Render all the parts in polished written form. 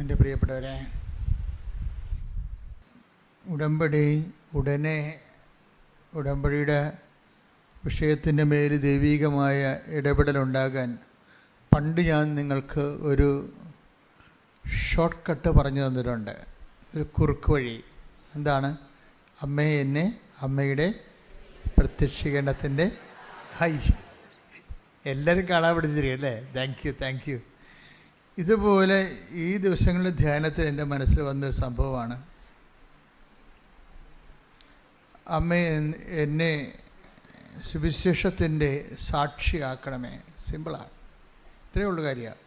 എൻ്റെ പ്രിയപ്പെട്ടവരെ, ഉടമ്പടിയുടെ വിഷയത്തിൻ്റെ മേൽ ദൈവീകമായ ഇടപെടലുണ്ടാകാൻ പണ്ട് ഞാൻ നിങ്ങൾക്ക് ഒരു ഷോർട്ട് കട്ട് പറഞ്ഞു തന്നിട്ടുണ്ട്, ഒരു കുറുക്ക് വഴി. എന്താണ്? അമ്മയെ എന്നെ അമ്മയുടെ പ്രത്യക്ഷീകരണത്തിൻ്റെ എല്ലാവരും കാണാൻ പിടിച്ചിരിക്കല്ലേ? Thank you. ഇതുപോലെ ഈ ദിവസങ്ങളിൽ ധ്യാനത്തിൽ എൻ്റെ മനസ്സിൽ വന്നൊരു സംഭവമാണ്. അമ്മ എന്നെ സുവിശേഷത്തിൻ്റെ സാക്ഷിയാക്കണമേ. സിമ്പിളാണ്, ഇത്രയേ ഉള്ളൂ കാര്യമാണ്.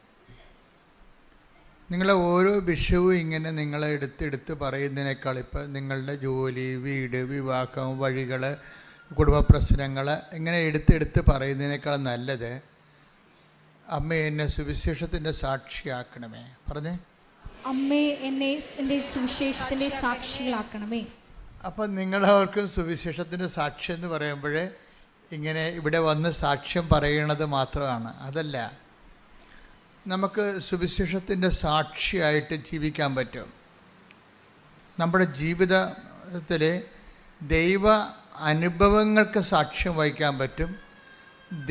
നിങ്ങളെ ഓരോ വിഷയവും ഇങ്ങനെ നിങ്ങളെ എടുത്തെടുത്ത് പറയുന്നതിനേക്കാൾ ഇപ്പം നിങ്ങളുടെ ജോലി, വീട്, വിവാഹം, വഴികൾ, കുടുംബ പ്രശ്നങ്ങൾ ഇങ്ങനെ എടുത്തെടുത്ത് പറയുന്നതിനേക്കാൾ നല്ലത് അമ്മ എന്നെ സുവിശേഷത്തിൻ്റെ സാക്ഷിയാക്കണമേ. പറഞ്ഞേ, അമ്മേ എന്നെ എൻ്റെ സുവിശേഷത്തിൻ്റെ സാക്ഷികളാക്കണമേ. അപ്പം നിങ്ങളവർക്കും സുവിശേഷത്തിൻ്റെ സാക്ഷി എന്ന് പറയുമ്പോൾ ഇങ്ങനെ ഇവിടെ വന്ന് സാക്ഷ്യം പറയണത് മാത്രമാണ്. അതല്ല, നമുക്ക് സുവിശേഷത്തിൻ്റെ സാക്ഷിയായിട്ട് ജീവിക്കാൻ പറ്റും. നമ്മുടെ ജീവിതത്തിൽ ദൈവ അനുഭവങ്ങൾക്ക് സാക്ഷ്യം വഹിക്കാൻ പറ്റും.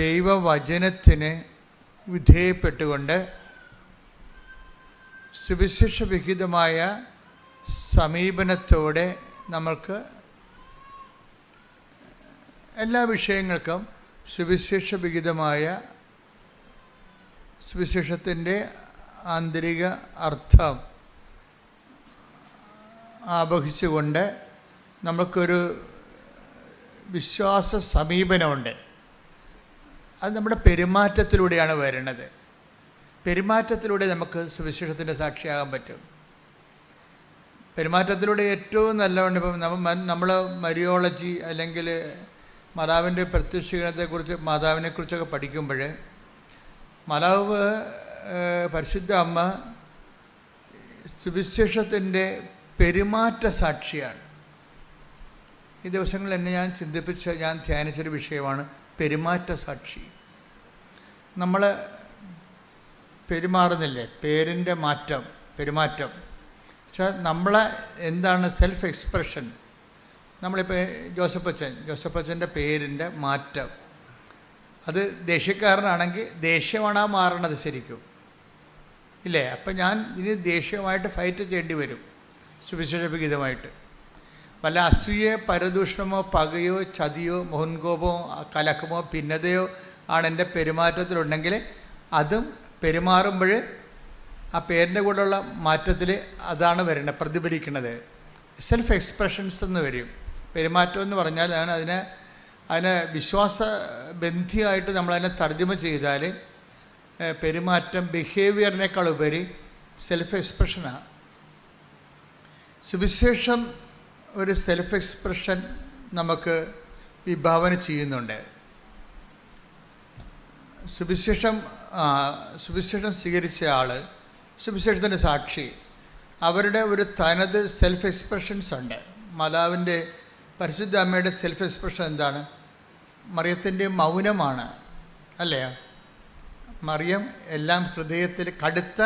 ദൈവവചനത്തിന് വിധേയപ്പെട്ടുകൊണ്ട് സുവിശേഷവിഹിതമായ സമീപനത്തോടെ നമ്മൾക്ക് എല്ലാ വിഷയങ്ങൾക്കും സുവിശേഷവിഹിതമായ സുവിശേഷത്തിൻ്റെ ആന്തരിക അർത്ഥം ആവഹിച്ചുകൊണ്ട് നമുക്കൊരു വിശ്വാസ സമീപനമുണ്ട്. അത് നമ്മുടെ പെരുമാറ്റത്തിലൂടെയാണ് വരുന്നത്. പെരുമാറ്റത്തിലൂടെ നമുക്ക് സുവിശേഷത്തിൻ്റെ സാക്ഷിയാകാൻ പറ്റും. പെരുമാറ്റത്തിലൂടെ ഏറ്റവും നല്ലതുകൊണ്ട് ഇപ്പം നമ്മൾ മരിയോളജി അല്ലെങ്കിൽ മാതാവിൻ്റെ പ്രത്യക്ഷീകരണത്തെക്കുറിച്ച് മാതാവിനെക്കുറിച്ചൊക്കെ പഠിക്കുമ്പോൾ മാതാവ് പരിശുദ്ധ അമ്മ സുവിശേഷത്തിൻ്റെ പെരുമാറ്റ സാക്ഷിയാണ്. ഈ ദിവസങ്ങളിൽ എന്നെ ഞാൻ ധ്യാനിച്ചൊരു വിഷയമാണ് പെരുമാറ്റ സാക്ഷി. നമ്മൾ പെരുമാറുന്നില്ലേ, പേരിൻ്റെ പെരുമാറ്റം വെച്ചാൽ നമ്മളെ എന്താണ് സെൽഫ് എക്സ്പ്രഷൻ. നമ്മളിപ്പോൾ ജോസഫച്ചൻ്റെ പേരിൻ്റെ മാറ്റം, അത് ദേഷ്യക്കാരനാണെങ്കിൽ ദേഷ്യമാണ് മാറണത് ശരിക്കും ഇല്ലേ? അപ്പം ഞാൻ ഇനി ദേഷ്യമായിട്ട് ഫൈറ്റ് ചെയ്യേണ്ടി വരും സുവിശേഷവിഹിതമായിട്ട്. വല്ല അസൂയ, പരദൂഷണമോ, പകയോ, ചതിയോ, മുൻകോപമോ, കലക്കമോ, ഭിന്നതയോ ആണ് എൻ്റെ പെരുമാറ്റത്തിലുണ്ടെങ്കിൽ അതും പെരുമാറുമ്പോൾ ആ പേരിൻ്റെ കൂടെയുള്ള മാറ്റത്തിൽ അതാണ് വരേണ്ടത്, പ്രതിഫലിക്കുന്നത്. സെൽഫ് എക്സ്പ്രഷൻസ് എന്ന് വരും. പെരുമാറ്റം എന്ന് പറഞ്ഞാൽ അതിനെ വിശ്വാസബന്ധിയായിട്ട് നമ്മളതിനെ തർജ്ജമ ചെയ്താൽ പെരുമാറ്റം ബിഹേവിയറിനേക്കാൾ ഉപരി സെൽഫ് എക്സ്പ്രഷനാണ്. സുവിശേഷം ഒരു സെൽഫ് എക്സ്പ്രഷൻ നമുക്ക് വിഭാവന ചെയ്യുന്നുണ്ട്. സുവിശേഷം സ്വീകരിച്ച ആൾ, സുവിശേഷത്തിൻ്റെ സാക്ഷി, അവരുടെ ഒരു തനത് സെൽഫ് എക്സ്പ്രഷൻസ് ഉണ്ട്. മാതാവിൻ്റെ പരിശുദ്ധ അമ്മയുടെ സെൽഫ് എക്സ്പ്രഷൻ എന്താണ്? മറിയത്തിൻ്റെ മൗനമാണ്, അല്ലേ? മറിയം എല്ലാം ഹൃദയത്തിൽ കടുത്ത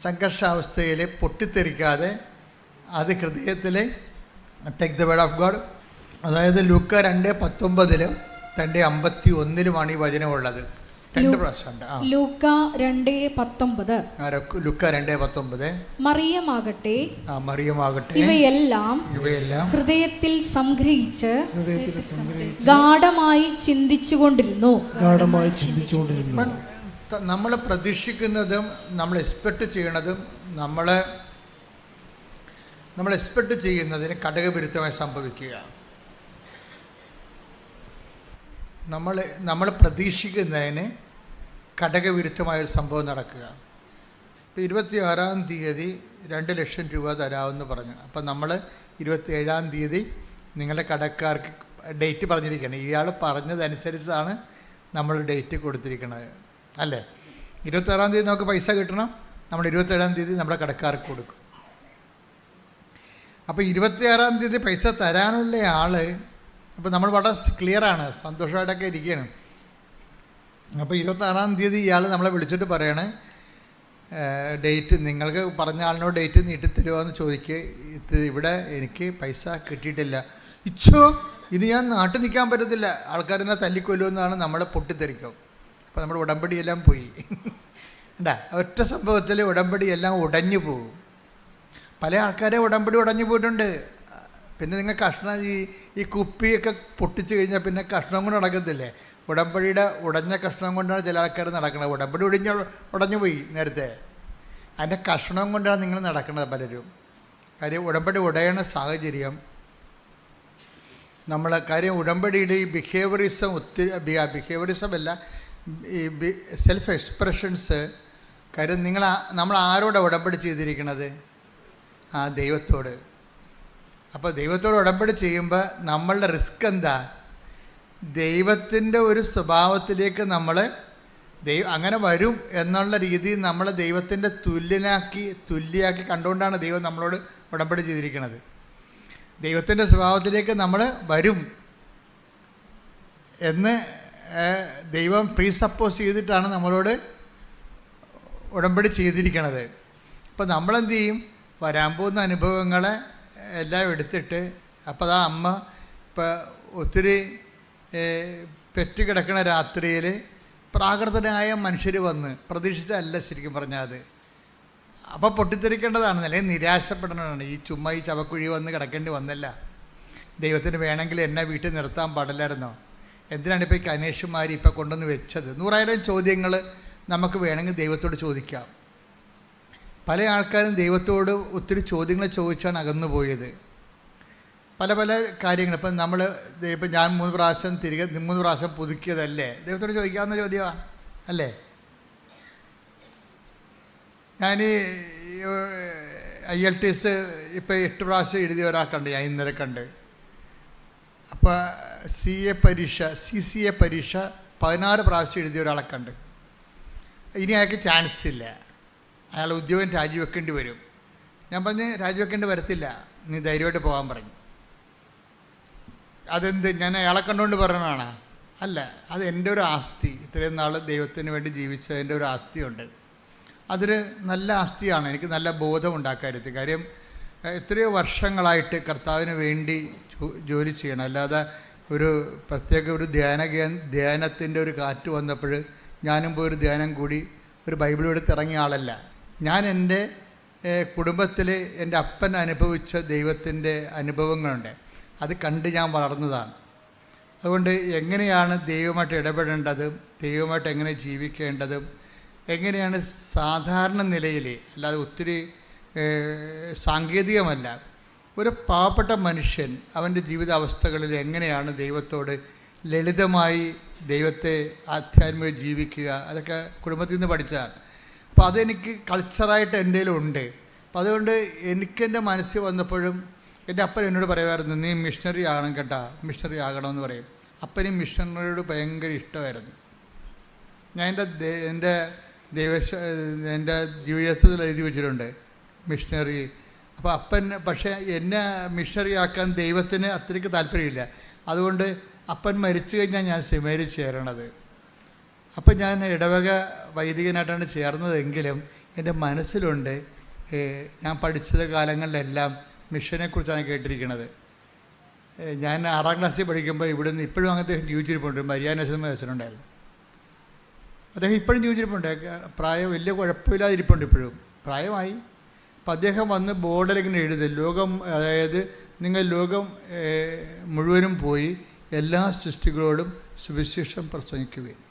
സംഘർഷാവസ്ഥയിൽ പൊട്ടിത്തെറിക്കാതെ അത് ഹൃദയത്തിൽ take the word of God. അതായത് ലൂക്ക 2:19 2:51 ഈ വചനമുള്ളത്. 2 പ്രാവശ്യമുണ്ട്. ലൂക്ക 2:19 മറിയമാകട്ടെ ഇവയെല്ലാം ഹൃദയത്തിൽ സംഗ്രഹിച്ച് ഗാഢമായി ചിന്തിച്ചുകൊണ്ടിരുന്നു. നമ്മൾ പ്രതീക്ഷിക്കുന്നതും നമ്മൾ എക്സ്പെക്റ്റ് ചെയ്യണതും നമ്മൾ എക്സ്പെക്റ്റ് ചെയ്യുന്നതിന് ഘടകവിരുദ്ധമായി സംഭവിക്കുക. നമ്മൾ പ്രതീക്ഷിക്കുന്നതിന് ഘടകവിരുദ്ധമായൊരു സംഭവം നടക്കുക. ഇപ്പോൾ 26-ാം തീയതി 2 ലക്ഷം രൂപ തരാമെന്ന് പറഞ്ഞു. അപ്പം നമ്മൾ 27-ാം തീയതി നിങ്ങളുടെ കടക്കാർക്ക് ഡേറ്റ് പറഞ്ഞിരിക്കണം. ഇയാൾ പറഞ്ഞതനുസരിച്ചാണ് നമ്മൾ ഡേറ്റ് കൊടുത്തിരിക്കുന്നത്, അല്ലേ? 26-ാം തീയതി നമുക്ക് പൈസ കിട്ടണം. നമ്മൾ 27-ാം തീയതി നമ്മുടെ കടക്കാർക്ക് കൊടുക്കും. അപ്പോൾ 26-ാം തീയതി പൈസ തരാനുള്ള ആൾ, അപ്പോൾ നമ്മൾ വളരെ ക്ലിയറാണ്, സന്തോഷമായിട്ടൊക്കെ ഇരിക്കുകയാണ്. അപ്പോൾ 26-ാം തീയതി ഇയാൾ നമ്മളെ വിളിച്ചിട്ട് പറയണേ, ഡേറ്റ് നിങ്ങൾക്ക് പറഞ്ഞ ആളിനോട് ഡേറ്റ് നീട്ടിത്തരുമോ എന്ന് ചോദിക്കുക. ഇവിടെ എനിക്ക് പൈസ കിട്ടിയിട്ടില്ല. ഇച്ചോ, ഇത് ഞാൻ നാട്ടിൽ നിൽക്കാൻ പറ്റത്തില്ല, ആൾക്കാരെന്നെ തല്ലിക്കൊല്ലുമെന്നാണ് നമ്മളെ പൊട്ടിത്തെറിക്കും. അപ്പോൾ നമ്മുടെ ഉടമ്പടിയെല്ലാം പോയി. ഉണ്ടാ, ഒറ്റ സംഭവത്തിൽ ഉടമ്പടിയെല്ലാം ഉടഞ്ഞു പോകും. പല ആൾക്കാരെ ഉടമ്പടി ഉടഞ്ഞു പോയിട്ടുണ്ട്. പിന്നെ നിങ്ങൾ കഷ്ണം ഈ കുപ്പിയൊക്കെ പൊട്ടിച്ച് കഴിഞ്ഞാൽ പിന്നെ കഷ്ണം കൊണ്ട് നടക്കത്തില്ലേ? ഉടമ്പടിയുടെ ഉടഞ്ഞ കഷ്ണം കൊണ്ടാണ് ചില ആൾക്കാർ നടക്കുന്നത്. ഉടമ്പടി ഉടഞ്ഞു പോയി നേരത്തെ, അതിൻ്റെ കഷ്ണം കൊണ്ടാണ് നിങ്ങൾ നടക്കുന്നത് പലരും. കാര്യം ഉടമ്പടി ഉടയണ സാഹചര്യം കാര്യം ഉടമ്പടിയുടെ ഈ ബിഹേവിയറിസം ബിഹേവിയറിസം അല്ല, ഈ സെൽഫ് എക്സ്പ്രഷൻസ്. കാര്യം നമ്മൾ ആരോടാണ് ഉടമ്പടി ചെയ്തിരിക്കുന്നത്? ദൈവത്തോട്. അപ്പോൾ ദൈവത്തോട് ഉടമ്പടി ചെയ്യുമ്പോൾ നമ്മളുടെ റിസ്ക് എന്താ? ദൈവത്തിൻ്റെ ഒരു സ്വഭാവത്തിലേക്ക് നമ്മൾ അങ്ങനെ വരും എന്നുള്ള രീതിയിൽ നമ്മൾ ദൈവത്തിൻ്റെ തുല്യാക്കി കണ്ടുകൊണ്ടാണ് ദൈവം നമ്മളോട് ഉടമ്പടി ചെയ്തിരിക്കുന്നത്. ദൈവത്തിൻ്റെ സ്വഭാവത്തിലേക്ക് നമ്മൾ വരും എന്ന് ദൈവം പ്രീസപ്പോസ് ചെയ്തിട്ടാണ് നമ്മളോട് ഉടമ്പടി ചെയ്തിരിക്കുന്നത്. അപ്പോൾ നമ്മളെന്ത് ചെയ്യും? വരാൻ പോകുന്ന അനുഭവങ്ങളെ എല്ലാം എടുത്തിട്ട്, അപ്പോൾ അമ്മ ഇപ്പോൾ ഒത്തിരി പെറ്റുകിടക്കുന്ന രാത്രിയിൽ പ്രാകൃതനായ മനുഷ്യർ വന്ന് പ്രതീക്ഷിച്ചല്ല ശരിക്കും പറഞ്ഞാൽ അത്. അപ്പോൾ പൊട്ടിത്തെറിക്കേണ്ടതാണ്, അല്ലെങ്കിൽ നിരാശപ്പെടേണ്ടതാണ്. ഈ ചുമ്മാ ഈ ചവക്കുഴി വന്ന് കിടക്കേണ്ടി വന്നല്ല. ദൈവത്തിന് വേണമെങ്കിൽ എന്നെ വീട്ടിൽ നിർത്താൻ പാടില്ലായിരുന്നോ? എന്തിനാണ് ഇപ്പോൾ ഈ കനേഷുമാരി ഇപ്പോൾ കൊണ്ടുവന്ന് വെച്ചത്? 100,000 ചോദ്യങ്ങൾ നമുക്ക് വേണമെങ്കിൽ ദൈവത്തോട് ചോദിക്കാം. പല ആൾക്കാരും ദൈവത്തോട് ഒത്തിരി ചോദ്യങ്ങൾ ചോദിച്ചാണ് അകന്നു പോയത്. പല പല കാര്യങ്ങൾ. ഇപ്പം ഇപ്പം ഞാൻ 3 പ്രാവശ്യം പുതുക്കിയതല്ലേ? ദൈവത്തോട് ചോദിക്കാവുന്ന ചോദ്യമാണ് അല്ലേ? ഞാൻ IELTS ഇപ്പോൾ 8 പ്രാവശ്യം എഴുതിയ ഒരാൾക്കുണ്ട്, ഞാൻ ഇന്നലെ കണ്ട്. അപ്പോൾ CCA പരീക്ഷ 16 പ്രാവശ്യം എഴുതിയ ഒരാളെ കണ്ട്. ഇനി അയാൾക്ക് ചാൻസ് ഇല്ല, അയാൾ ഉദ്യോഗം രാജിവെക്കേണ്ടി വരും. ഞാൻ പറഞ്ഞ് രാജിവെക്കേണ്ടി വരത്തില്ല, നീ ധൈര്യമായിട്ട് പോകാൻ പറഞ്ഞു. അതെന്ത്, ഞാൻ അയാളെ കണ്ടുകൊണ്ട് പറയണതാണ്? അല്ല, അത് എൻ്റെ ഒരു ആസ്തി. ഇത്രയും നാൾ ദൈവത്തിന് വേണ്ടി ജീവിച്ചതിൻ്റെ ഒരു ആസ്തിയുണ്ട്. അതൊരു നല്ല ആസ്തിയാണ്. എനിക്ക് നല്ല ബോധം ഉണ്ടാക്കരുത്. കാര്യം എത്രയോ വർഷങ്ങളായിട്ട് കർത്താവിന് വേണ്ടി ജോലി ചെയ്യണം. അല്ലാതെ ഒരു പ്രത്യേക ഒരു ധ്യാനത്തിൻ്റെ ഒരു കാറ്റ് വന്നപ്പോൾ ഞാനും പോയി ഒരു ധ്യാനം കൂടി ഒരു ബൈബിൾ എടുത്ത് ഇറങ്ങിയ ആളല്ല. ഞാൻ എൻ്റെ കുടുംബത്തിൽ എൻ്റെ അപ്പൻ അനുഭവിച്ച ദൈവത്തിൻ്റെ അനുഭവങ്ങളുണ്ട്, അത് കണ്ട് ഞാൻ വളർന്നതാണ്. അതുകൊണ്ട് എങ്ങനെയാണ് ദൈവമായിട്ട് ഇടപെടേണ്ടതും ദൈവമായിട്ട് എങ്ങനെ ജീവിക്കേണ്ടതും എങ്ങനെയാണ് സാധാരണ നിലയിൽ, അല്ലാതെ ഒത്തിരി സാങ്കേതികമല്ല, ഒരു പാവപ്പെട്ട മനുഷ്യൻ അവൻ്റെ ജീവിതാവസ്ഥകളിൽ എങ്ങനെയാണ് ദൈവത്തോട് ലളിതമായി ദൈവത്തെ ആധ്യാത്മിക ജീവിക്കുക, അതൊക്കെ കുടുംബത്തിൽ നിന്ന് പഠിച്ചതാണ്. അപ്പോൾ അതെനിക്ക് കൾച്ചറായിട്ട് എൻ്റെ ഉണ്ട്. അപ്പോൾ അതുകൊണ്ട് എനിക്കെൻ്റെ മനസ്സിൽ വന്നപ്പോഴും എൻ്റെ അപ്പൻ എന്നോട് പറയുമായിരുന്നു, നീ മിഷണറി ആകണം കേട്ടാ, മിഷണറി ആകണമെന്ന് പറയും. അപ്പനും മിഷണറിയോട് ഭയങ്കര ഇഷ്ടമായിരുന്നു. ഞാൻ എൻ്റെ ജീവിതത്തിൽ എഴുതി വെച്ചിട്ടുണ്ട് മിഷണറി. അപ്പോൾ അപ്പൻ പക്ഷേ എന്നെ മിഷണറി ആക്കാൻ ദൈവത്തിന് അത്രയ്ക്ക് താല്പര്യമില്ല. അതുകൊണ്ട് അപ്പൻ മരിച്ചു കഴിഞ്ഞാൽ ഞാൻ സെമിനാരി ചേരണത്. അപ്പം ഞാൻ ഇടവക വൈദികനായിട്ടാണ് ചേർന്നതെങ്കിലും എൻ്റെ മനസ്സിലുണ്ട്, ഞാൻ പഠിച്ചത് കാലങ്ങളിലെല്ലാം മിഷനെക്കുറിച്ചാണ് കേട്ടിരിക്കുന്നത്. ഞാൻ 6ാം ക്ലാസ്സിൽ പഠിക്കുമ്പോൾ ഇവിടുന്ന് ഇപ്പോഴും അങ്ങനത്തെ ജീവിച്ചിരിപ്പുണ്ട്. മരിയാനേശ്വരം വെച്ചിട്ടുണ്ടായിരുന്നു. അദ്ദേഹം ഇപ്പോഴും ജീവിച്ചിരിപ്പുണ്ട്. പ്രായം വലിയ കുഴപ്പമില്ലാതിരിപ്പുണ്ട്, ഇപ്പോഴും പ്രായമായി. അപ്പം അദ്ദേഹം വന്ന് ബോർഡിലിങ്ങനെ എഴുതും, ലോകം, അതായത് നിങ്ങൾ ലോകം മുഴുവനും പോയി എല്ലാ സൃഷ്ടികളോടും സുവിശേഷം പ്രസംഗിക്കുകയും.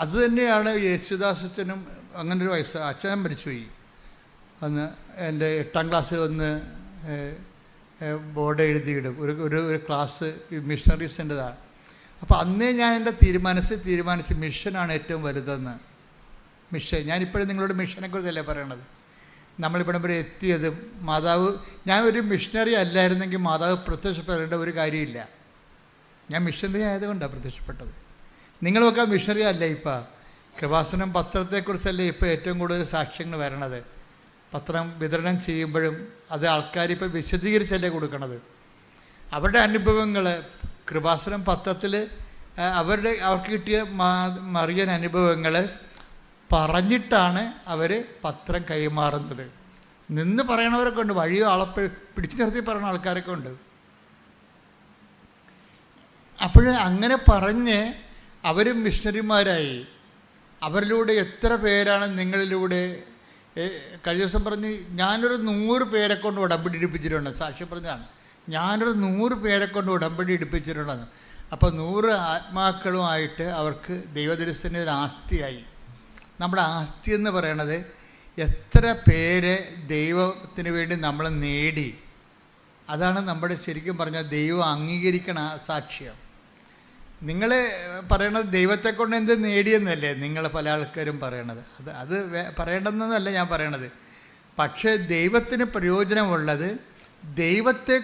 അതുതന്നെയാണ് യേശുദാസ് അച്ഛനും അങ്ങനെ ഒരു അച്ഛനും മരിച്ചുപോയി. അന്ന് എൻ്റെ 8ാം ക്ലാസ്സിൽ വന്ന് ബോർഡ് എഴുതിയിടും, ഒരു ക്ലാസ് മിഷണറീസിൻ്റെതാണ്. അപ്പോൾ അന്നേ ഞാൻ എൻ്റെ തീരുമാനിച്ച് മിഷനാണ് ഏറ്റവും വലുതെന്ന്. മിഷൻ, ഞാനിപ്പോഴും നിങ്ങളോട് മിഷനെക്കുറിച്ചല്ലേ പറയണത്. നമ്മളിവിടെ വരെ എത്തിയതും മാതാവ്, ഞാൻ ഒരു മിഷണറി അല്ലായിരുന്നെങ്കിൽ മാതാവ് പ്രത്യക്ഷപ്പെടേണ്ട ഒരു കാര്യമില്ല. ഞാൻ മിഷണറി ആയതുകൊണ്ടാണ് പ്രത്യക്ഷപ്പെട്ടത്. നിങ്ങളുമൊക്കെ മിഷണറി അല്ലേ? ഇപ്പോൾ കൃപാസനം പത്രത്തെക്കുറിച്ചല്ലേ ഇപ്പോൾ ഏറ്റവും കൂടുതൽ സാക്ഷ്യങ്ങൾ വരണത്. പത്രം വിതരണം ചെയ്യുമ്പോഴും അത് ആൾക്കാരിപ്പോൾ വിശദീകരിച്ചല്ലേ കൊടുക്കണത്. അവരുടെ അനുഭവങ്ങൾ കൃപാസനം പത്രത്തിൽ അവർക്ക് കിട്ടിയ മറിയൻ അനുഭവങ്ങൾ പറഞ്ഞിട്ടാണ് അവർ പത്രം കൈമാറുന്നത്. നിന്ന് പറയണവരൊക്കെ ഉണ്ട്, വഴി പിടിച്ചു നിർത്തി പറയുന്ന ആൾക്കാരൊക്കെ ഉണ്ട്. അപ്പോൾ അങ്ങനെ പറഞ്ഞ് അവർ മിഷണറിമാരായി. അവരിലൂടെ എത്ര പേരാണ് നിങ്ങളിലൂടെ കഴിഞ്ഞ ദിവസം പറഞ്ഞ് ഞാനൊരു 100 പേരെ കൊണ്ട് ഉടമ്പടി എടുപ്പിച്ചിട്ടുണ്ട്. സാക്ഷി പറഞ്ഞാണ്, ഞാനൊരു 100 പേരെ കൊണ്ട് ഉടമ്പടി എടുപ്പിച്ചിട്ടുണ്ടെന്ന്. അപ്പോൾ 100 ആത്മാക്കളുമായിട്ട് അവർക്ക് ദൈവദർശന ആസ്തിയായി. നമ്മുടെ ആസ്തി എന്ന് പറയണത് എത്ര പേരെ ദൈവത്തിന് വേണ്ടി നമ്മൾ നേടി, അതാണ് നമ്മുടെ ശരിക്കും പറഞ്ഞാൽ ദൈവം അംഗീകരിക്കണ സാക്ഷ്യം. നിങ്ങൾ പറയണത് ദൈവത്തെ കൊണ്ട് എന്ത് നേടിയെന്നല്ലേ നിങ്ങൾ പല ആൾക്കാരും പറയണത്. അത് പറയേണ്ടെന്നല്ല ഞാൻ പറയണത്. പക്ഷേ ദൈവത്തിന് പ്രയോജനമുള്ളത് ദൈവത്തെ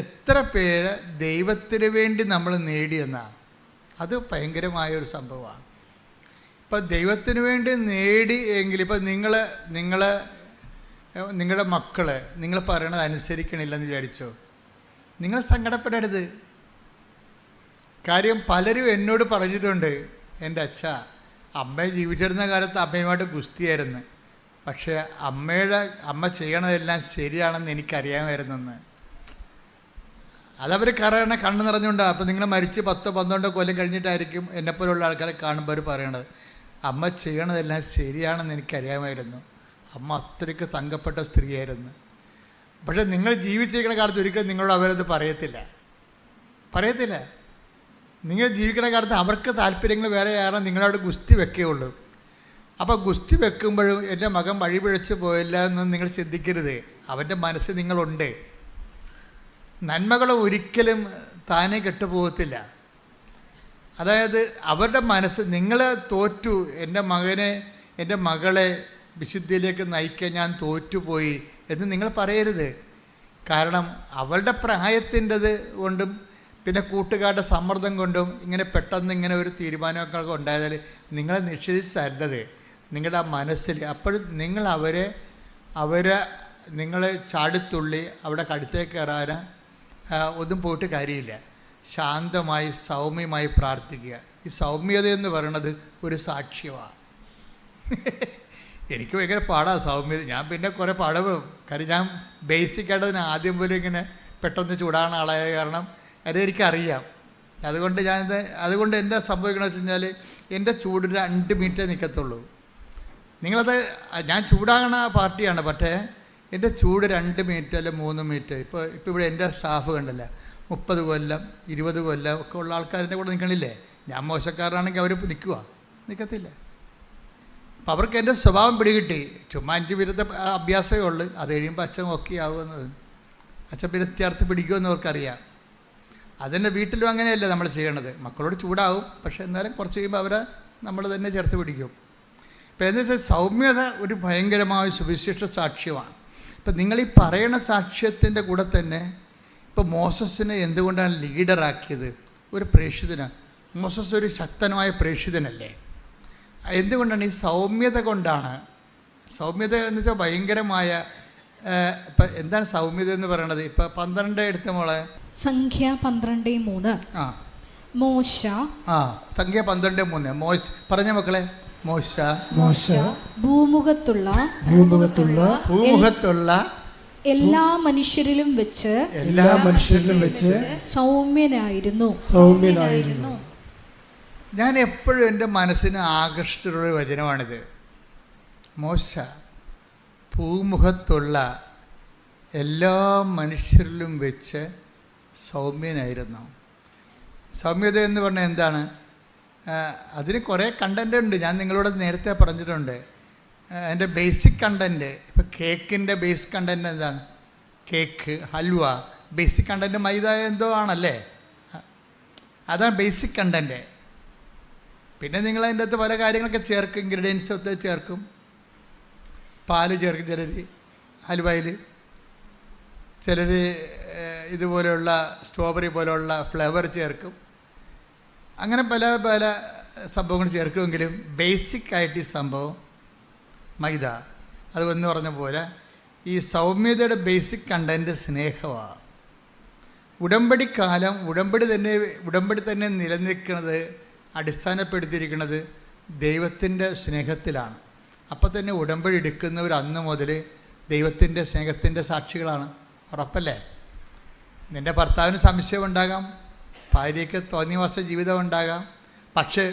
എത്ര പേര് ദൈവത്തിന് വേണ്ടി നമ്മൾ നേടിയെന്നാണ്. അത് ഭയങ്കരമായൊരു സംഭവമാണ്. ഇപ്പം ദൈവത്തിന് വേണ്ടി നേടി എങ്കിൽ ഇപ്പം നിങ്ങളുടെ മക്കൾ നിങ്ങൾ പറയണത് അനുസരിക്കണില്ലെന്ന് വിചാരിച്ചോ, നിങ്ങൾ സങ്കടപ്പെടരുത്. കാര്യം പലരും എന്നോട് പറഞ്ഞിട്ടുണ്ട്, എൻ്റെ അച്ഛ അമ്മ ജീവിച്ചിരുന്ന കാലത്ത് അമ്മയുമായിട്ട് ഗുസ്തിയായിരുന്നു, പക്ഷേ അമ്മ ചെയ്യണതെല്ലാം ശരിയാണെന്ന് എനിക്കറിയാമായിരുന്നെന്ന്. അതവർ കണ്ണ് നിറഞ്ഞുകൊണ്ടാണ്. അപ്പോൾ നിങ്ങൾ മരിച്ച് 10-12 കൊല്ലം കഴിഞ്ഞിട്ടായിരിക്കും എന്നെപ്പോലുള്ള ആൾക്കാരെ കാണുമ്പോൾ അവർ പറയണത്, അമ്മ ചെയ്യണതെല്ലാം ശരിയാണെന്ന് എനിക്കറിയാമായിരുന്നു, അമ്മ അത്രയ്ക്ക് തങ്കപ്പെട്ട സ്ത്രീയായിരുന്നു. പക്ഷേ നിങ്ങൾ ജീവിച്ചിരിക്കുന്ന കാലത്ത് ഒരിക്കലും നിങ്ങളോട് അവരത് പറയത്തില്ല. നിങ്ങൾ ജീവിക്കുന്ന കാലത്ത് അവർക്ക് താല്പര്യങ്ങൾ വേറെ ആരും നിങ്ങളവിടെ ഗുസ്തി വെക്കുകയുള്ളൂ. അപ്പോൾ ഗുസ്തി വെക്കുമ്പോഴും എൻ്റെ മകൻ വഴി പിഴച്ച് പോയില്ല എന്നൊന്നും നിങ്ങൾ ചിന്തിക്കരുത്. അവൻ്റെ മനസ്സ് നിങ്ങളുണ്ട്. നന്മകൾ ഒരിക്കലും താനേ കെട്ടുപോകത്തില്ല. അതായത് അവരുടെ മനസ്സ് നിങ്ങൾ തോറ്റു, എൻ്റെ മകളെ വിശുദ്ധിയിലേക്ക് നയിക്കാൻ ഞാൻ തോറ്റുപോയി എന്ന് നിങ്ങൾ പറയരുത്. കാരണം അവളുടെ പ്രായത്തിൻ്റെത് കൊണ്ടും പിന്നെ കൂട്ടുകാരുടെ സമ്മർദ്ദം കൊണ്ടും പെട്ടെന്ന് ഇങ്ങനെ ഒരു തീരുമാനമൊക്കെ ഉണ്ടായതാൽ നിങ്ങളെ നിഷേധിച്ചല്ലത്, നിങ്ങളുടെ ആ മനസ്സിൽ. അപ്പോഴും നിങ്ങൾ നിങ്ങളെ ചാടിത്തുള്ളി അവിടെ കടുത്തേക്ക് കയറാൻ ഒന്നും പോയിട്ട് കാര്യമില്ല. ശാന്തമായി സൗമ്യമായി പ്രാർത്ഥിക്കുക. ഈ സൗമ്യത എന്ന് പറയുന്നത് ഒരു സാക്ഷ്യമാണ്. എനിക്ക് ഭയങ്കര പാടാണ് സൗമ്യത. ഞാൻ പിന്നെ കുറേ പാടും. കാര്യം ഞാൻ ബേസിക്കായിട്ട് ആദ്യം പോലും ഇങ്ങനെ പെട്ടെന്ന് ചൂടാകുന്ന ആളായ കാരണം അതെനിക്കറിയാം. അതുകൊണ്ട് എന്താ സംഭവിക്കണമെന്ന് വെച്ച് കഴിഞ്ഞാൽ എൻ്റെ ചൂട് 2 മിനിറ്റേ നിൽക്കത്തുള്ളൂ. നിങ്ങളത് ഞാൻ ചൂടാകണ പാർട്ടിയാണ്, പക്ഷേ എൻ്റെ ചൂട് 2 മിനിറ്റ് അല്ലെ 3 മിനിറ്റ്. ഇപ്പോൾ ഇവിടെ എൻ്റെ സ്റ്റാഫ് കണ്ടില്ല, 30 കൊല്ലം 20 കൊല്ലം ഒക്കെ ഉള്ള ആൾക്കാരുടെ കൂടെ നിൽക്കണില്ലേ. ഞാൻ മോശക്കാരനാണെങ്കിൽ അവർ നിൽക്കത്തില്ല. അപ്പം അവർക്ക് എൻ്റെ സ്വഭാവം പിടികിട്ടി. ചുമ്മാ 5 മിനിറ്റ് അഭ്യാസമേ ഉള്ളൂ. അത് കഴിയുമ്പോൾ അച്ഛൻ ഓക്കെ ആവുമെന്ന്, അച്ഛൻ പിന്നെ ചേർത്ത് പിടിക്കുമെന്ന് അവർക്കറിയാം. അതിൻ്റെ വീട്ടിലും അങ്ങനെയല്ല നമ്മൾ ചെയ്യണത്. മക്കളോട് ചൂടാവും, പക്ഷേ എന്നാലും കുറച്ച് കഴിയുമ്പോൾ നമ്മൾ തന്നെ ചേർത്ത് പിടിക്കും. ഇപ്പം എന്ന് വെച്ചാൽ സൗമ്യത ഒരു ഭയങ്കരമായ സുവിശേഷ സാക്ഷ്യമാണ്. ഇപ്പം നിങ്ങളീ പറയണ സാക്ഷ്യത്തിൻ്റെ കൂടെ തന്നെ ഇപ്പോൾ മോസസിനെ എന്തുകൊണ്ടാണ് ലീഡറാക്കിയത്? ഒരു പ്രേക്ഷിതനാണ്. മോസസ് ഒരു ശക്തനായ പ്രേക്ഷിതനല്ലേ? എന്തുകൊണ്ടാണ്? ഈ സൗമ്യത കൊണ്ടാണ്. സൗമ്യത എന്ന് വെച്ചാൽ ഭയങ്കരമായ ഇപ്പം എന്താണ് സൗമ്യത എന്ന് പറയണത്? ഇപ്പം 12 എടുത്ത മോളെ, സംഖ്യ 12:3. മോശ. സംഖ്യ 12:3. പറഞ്ഞ മക്കളെ, മോശ ഭൂമുഖത്തുള്ള എല്ലാ മനുഷ്യരിലും വെച്ച് സൗമ്യനായിരുന്നു. ഞാൻ എപ്പോഴും എൻ്റെ മനസ്സിന് ആകർഷിച്ചിട്ടുള്ള വചനമാണിത്. മോശ ഭൂമുഖത്തുള്ള എല്ലാ മനുഷ്യരിലും വെച്ച് സൗമ്യനായിരുന്നു. സൗമ്യത എന്ന് പറഞ്ഞാൽ എന്താണ്? അതിന് കുറേ കണ്ടൻ്റ് ഉണ്ട്. ഞാൻ നിങ്ങളോട് നേരത്തെ പറഞ്ഞിട്ടുണ്ട്. അതിൻ്റെ ബേസിക് കണ്ടൻറ്റ്, ഇപ്പോൾ കേക്കിൻ്റെ ബേസിക് കണ്ടൻറ്റ് എന്താണ്? കേക്ക്, ഹൽവ, ബേസിക് കണ്ടൻറ്റ് മൈദ എന്തോ ആണല്ലേ? അതാണ് ബേസിക് കണ്ടൻറ്റ്. പിന്നെ നിങ്ങൾ അതിൻ്റെ അകത്ത് പല കാര്യങ്ങളൊക്കെ ചേർക്കും, ഇൻഗ്രീഡിയൻസ് ഒക്കെ ചേർക്കും. പാല് ചേർക്കും ചിലർ ഹൽവയിൽ, ചിലർ ഇതുപോലെയുള്ള സ്ട്രോബെറി പോലെയുള്ള ഫ്ലേവർ ചേർക്കും. അങ്ങനെ പല പല സംഭവങ്ങൾ ചേർക്കുമെങ്കിലും ബേസിക്കായിട്ട് ഈ സംഭവം മൈദ. അത് എന്ന് പറഞ്ഞ പോലെ ഈ സൗമ്യതയുടെ ബേസിക് കണ്ടൻറ്റ് സ്നേഹമാണ്. ഉടമ്പടിക്കാലം ഉടമ്പടി തന്നെ നിലനിൽക്കുന്നത് അടിസ്ഥാനപ്പെടുത്തിയിരിക്കുന്നത് ദൈവത്തിൻ്റെ സ്നേഹത്തിലാണ്. അപ്പോൾ തന്നെ ഉടമ്പടി എടുക്കുന്നവർ അന്ന് മുതൽ ദൈവത്തിൻ്റെ സ്നേഹത്തിൻ്റെ സാക്ഷികളാണ്. ഉറപ്പല്ലേ? നിൻ്റെ ഭർത്താവിന് സംശയമുണ്ടാകാം, ഭാര്യയ്ക്ക് തോന്നിവാസ ജീവിതം ഉണ്ടാകാം. പക്ഷേ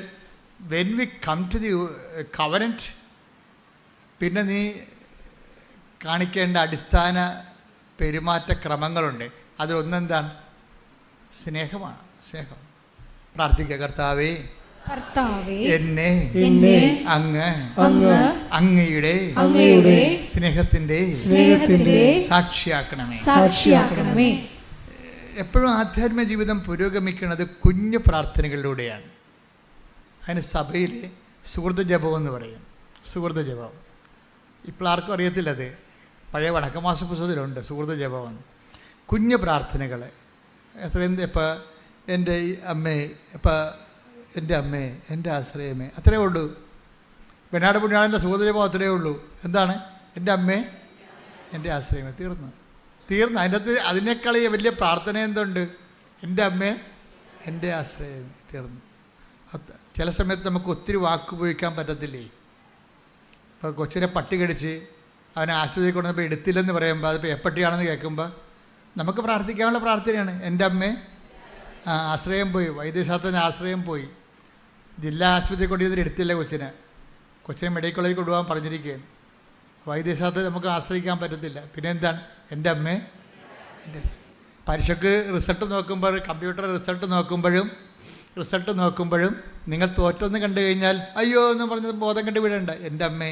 when we come to the covenant, പിന്നെ നീ കാണിക്കേണ്ട അടിസ്ഥാന പെരുമാറ്റക്രമങ്ങളുണ്ട്. അതിലൊന്നെന്താണ്? സ്നേഹമാണ്. സ്നേഹം. പ്രാർത്ഥിക്കുക. കർത്താവേ, എന്നെ അങ്ങ് അങ്ങയുടെ സ്നേഹത്തിന്റെ സാക്ഷിയാക്കണമേ. എപ്പോഴും ആധ്യാത്മിക ജീവിതം പുരോഗമിക്കുന്നത് കുഞ്ഞു പ്രാർത്ഥനകളിലൂടെയാണ്. അതിന് സഭയിൽ സുഹൃത്ത് ജപം എന്ന് പറയും. സുഹൃത്ത് ജപം ഇപ്പോൾ ആർക്കും അറിയത്തില്ലത്. പഴയ വടക്കമാസ പുസ്തകത്തിലുണ്ട് സുഹൃത്ത് ജപം. കുഞ്ഞു പ്രാർത്ഥനകൾ എത്രയും ഇപ്പോൾ എൻ്റെ അമ്മേ, ഇപ്പം എൻ്റെ അമ്മേ, എൻ്റെ ആശ്രയമേ, അത്രയേ ഉള്ളൂ. വെനാട് പുണ്യാളൻ്റെ സുഹൃത്ത് ജപം അത്രയേ ഉള്ളൂ. എന്താണ്? എൻ്റെ അമ്മേ, എൻ്റെ ആശ്രയമേ. തീർന്നു. അതിനകത്ത് അതിനേക്കാൾ വലിയ പ്രാർത്ഥന എന്തുണ്ട്? എൻ്റെ അമ്മേ, എൻ്റെ ആശ്രയമേ. തീർന്നു. ചില സമയത്ത് നമുക്ക് ഒത്തിരി വാക്ക് ഉപയോഗിക്കാൻ പറ്റത്തില്ലേ? ഇപ്പോൾ കൊച്ചിനെ പട്ടി കടിച്ച് അവനെ ആശുപത്രിയിൽ കൊണ്ടുവന്നപ്പോൾ എടുത്തില്ലെന്ന് പറയുമ്പോൾ അതിപ്പോൾ എപ്പട്ടിയാണെന്ന് കേൾക്കുമ്പോൾ നമുക്ക് പ്രാർത്ഥിക്കാനുള്ള പ്രാർത്ഥനയാണ്. എൻ്റെ അമ്മേ, ആശ്രയം പോയി, വൈദ്യശാസ്ത്രത്തിന് ആശ്രയം പോയി, ജില്ലാ ആശുപത്രിയിൽ കൊണ്ടുവന്നിട്ട് എടുത്തില്ല കൊച്ചിനെ മെഡിക്കൽ കോളേജിൽ കൊണ്ടുപോകാൻ പറഞ്ഞിരിക്കുകയാണ്. വൈദ്യശാസ്ത്രത്തിൽ നമുക്ക് ആശ്രയിക്കാൻ പറ്റത്തില്ല. പിന്നെ എന്താണ്? എൻ്റെ അമ്മേ, എൻ്റെ. പരീക്ഷയ്ക്ക് റിസൾട്ട് നോക്കുമ്പോൾ, കമ്പ്യൂട്ടർ റിസൾട്ട് നോക്കുമ്പോഴും നിങ്ങൾ തോറ്റൊന്ന് കണ്ടു കഴിഞ്ഞാൽ അയ്യോ എന്ന് പറഞ്ഞ് ബോധം കണ്ടു വിടേണ്ട. എൻ്റെ അമ്മേ,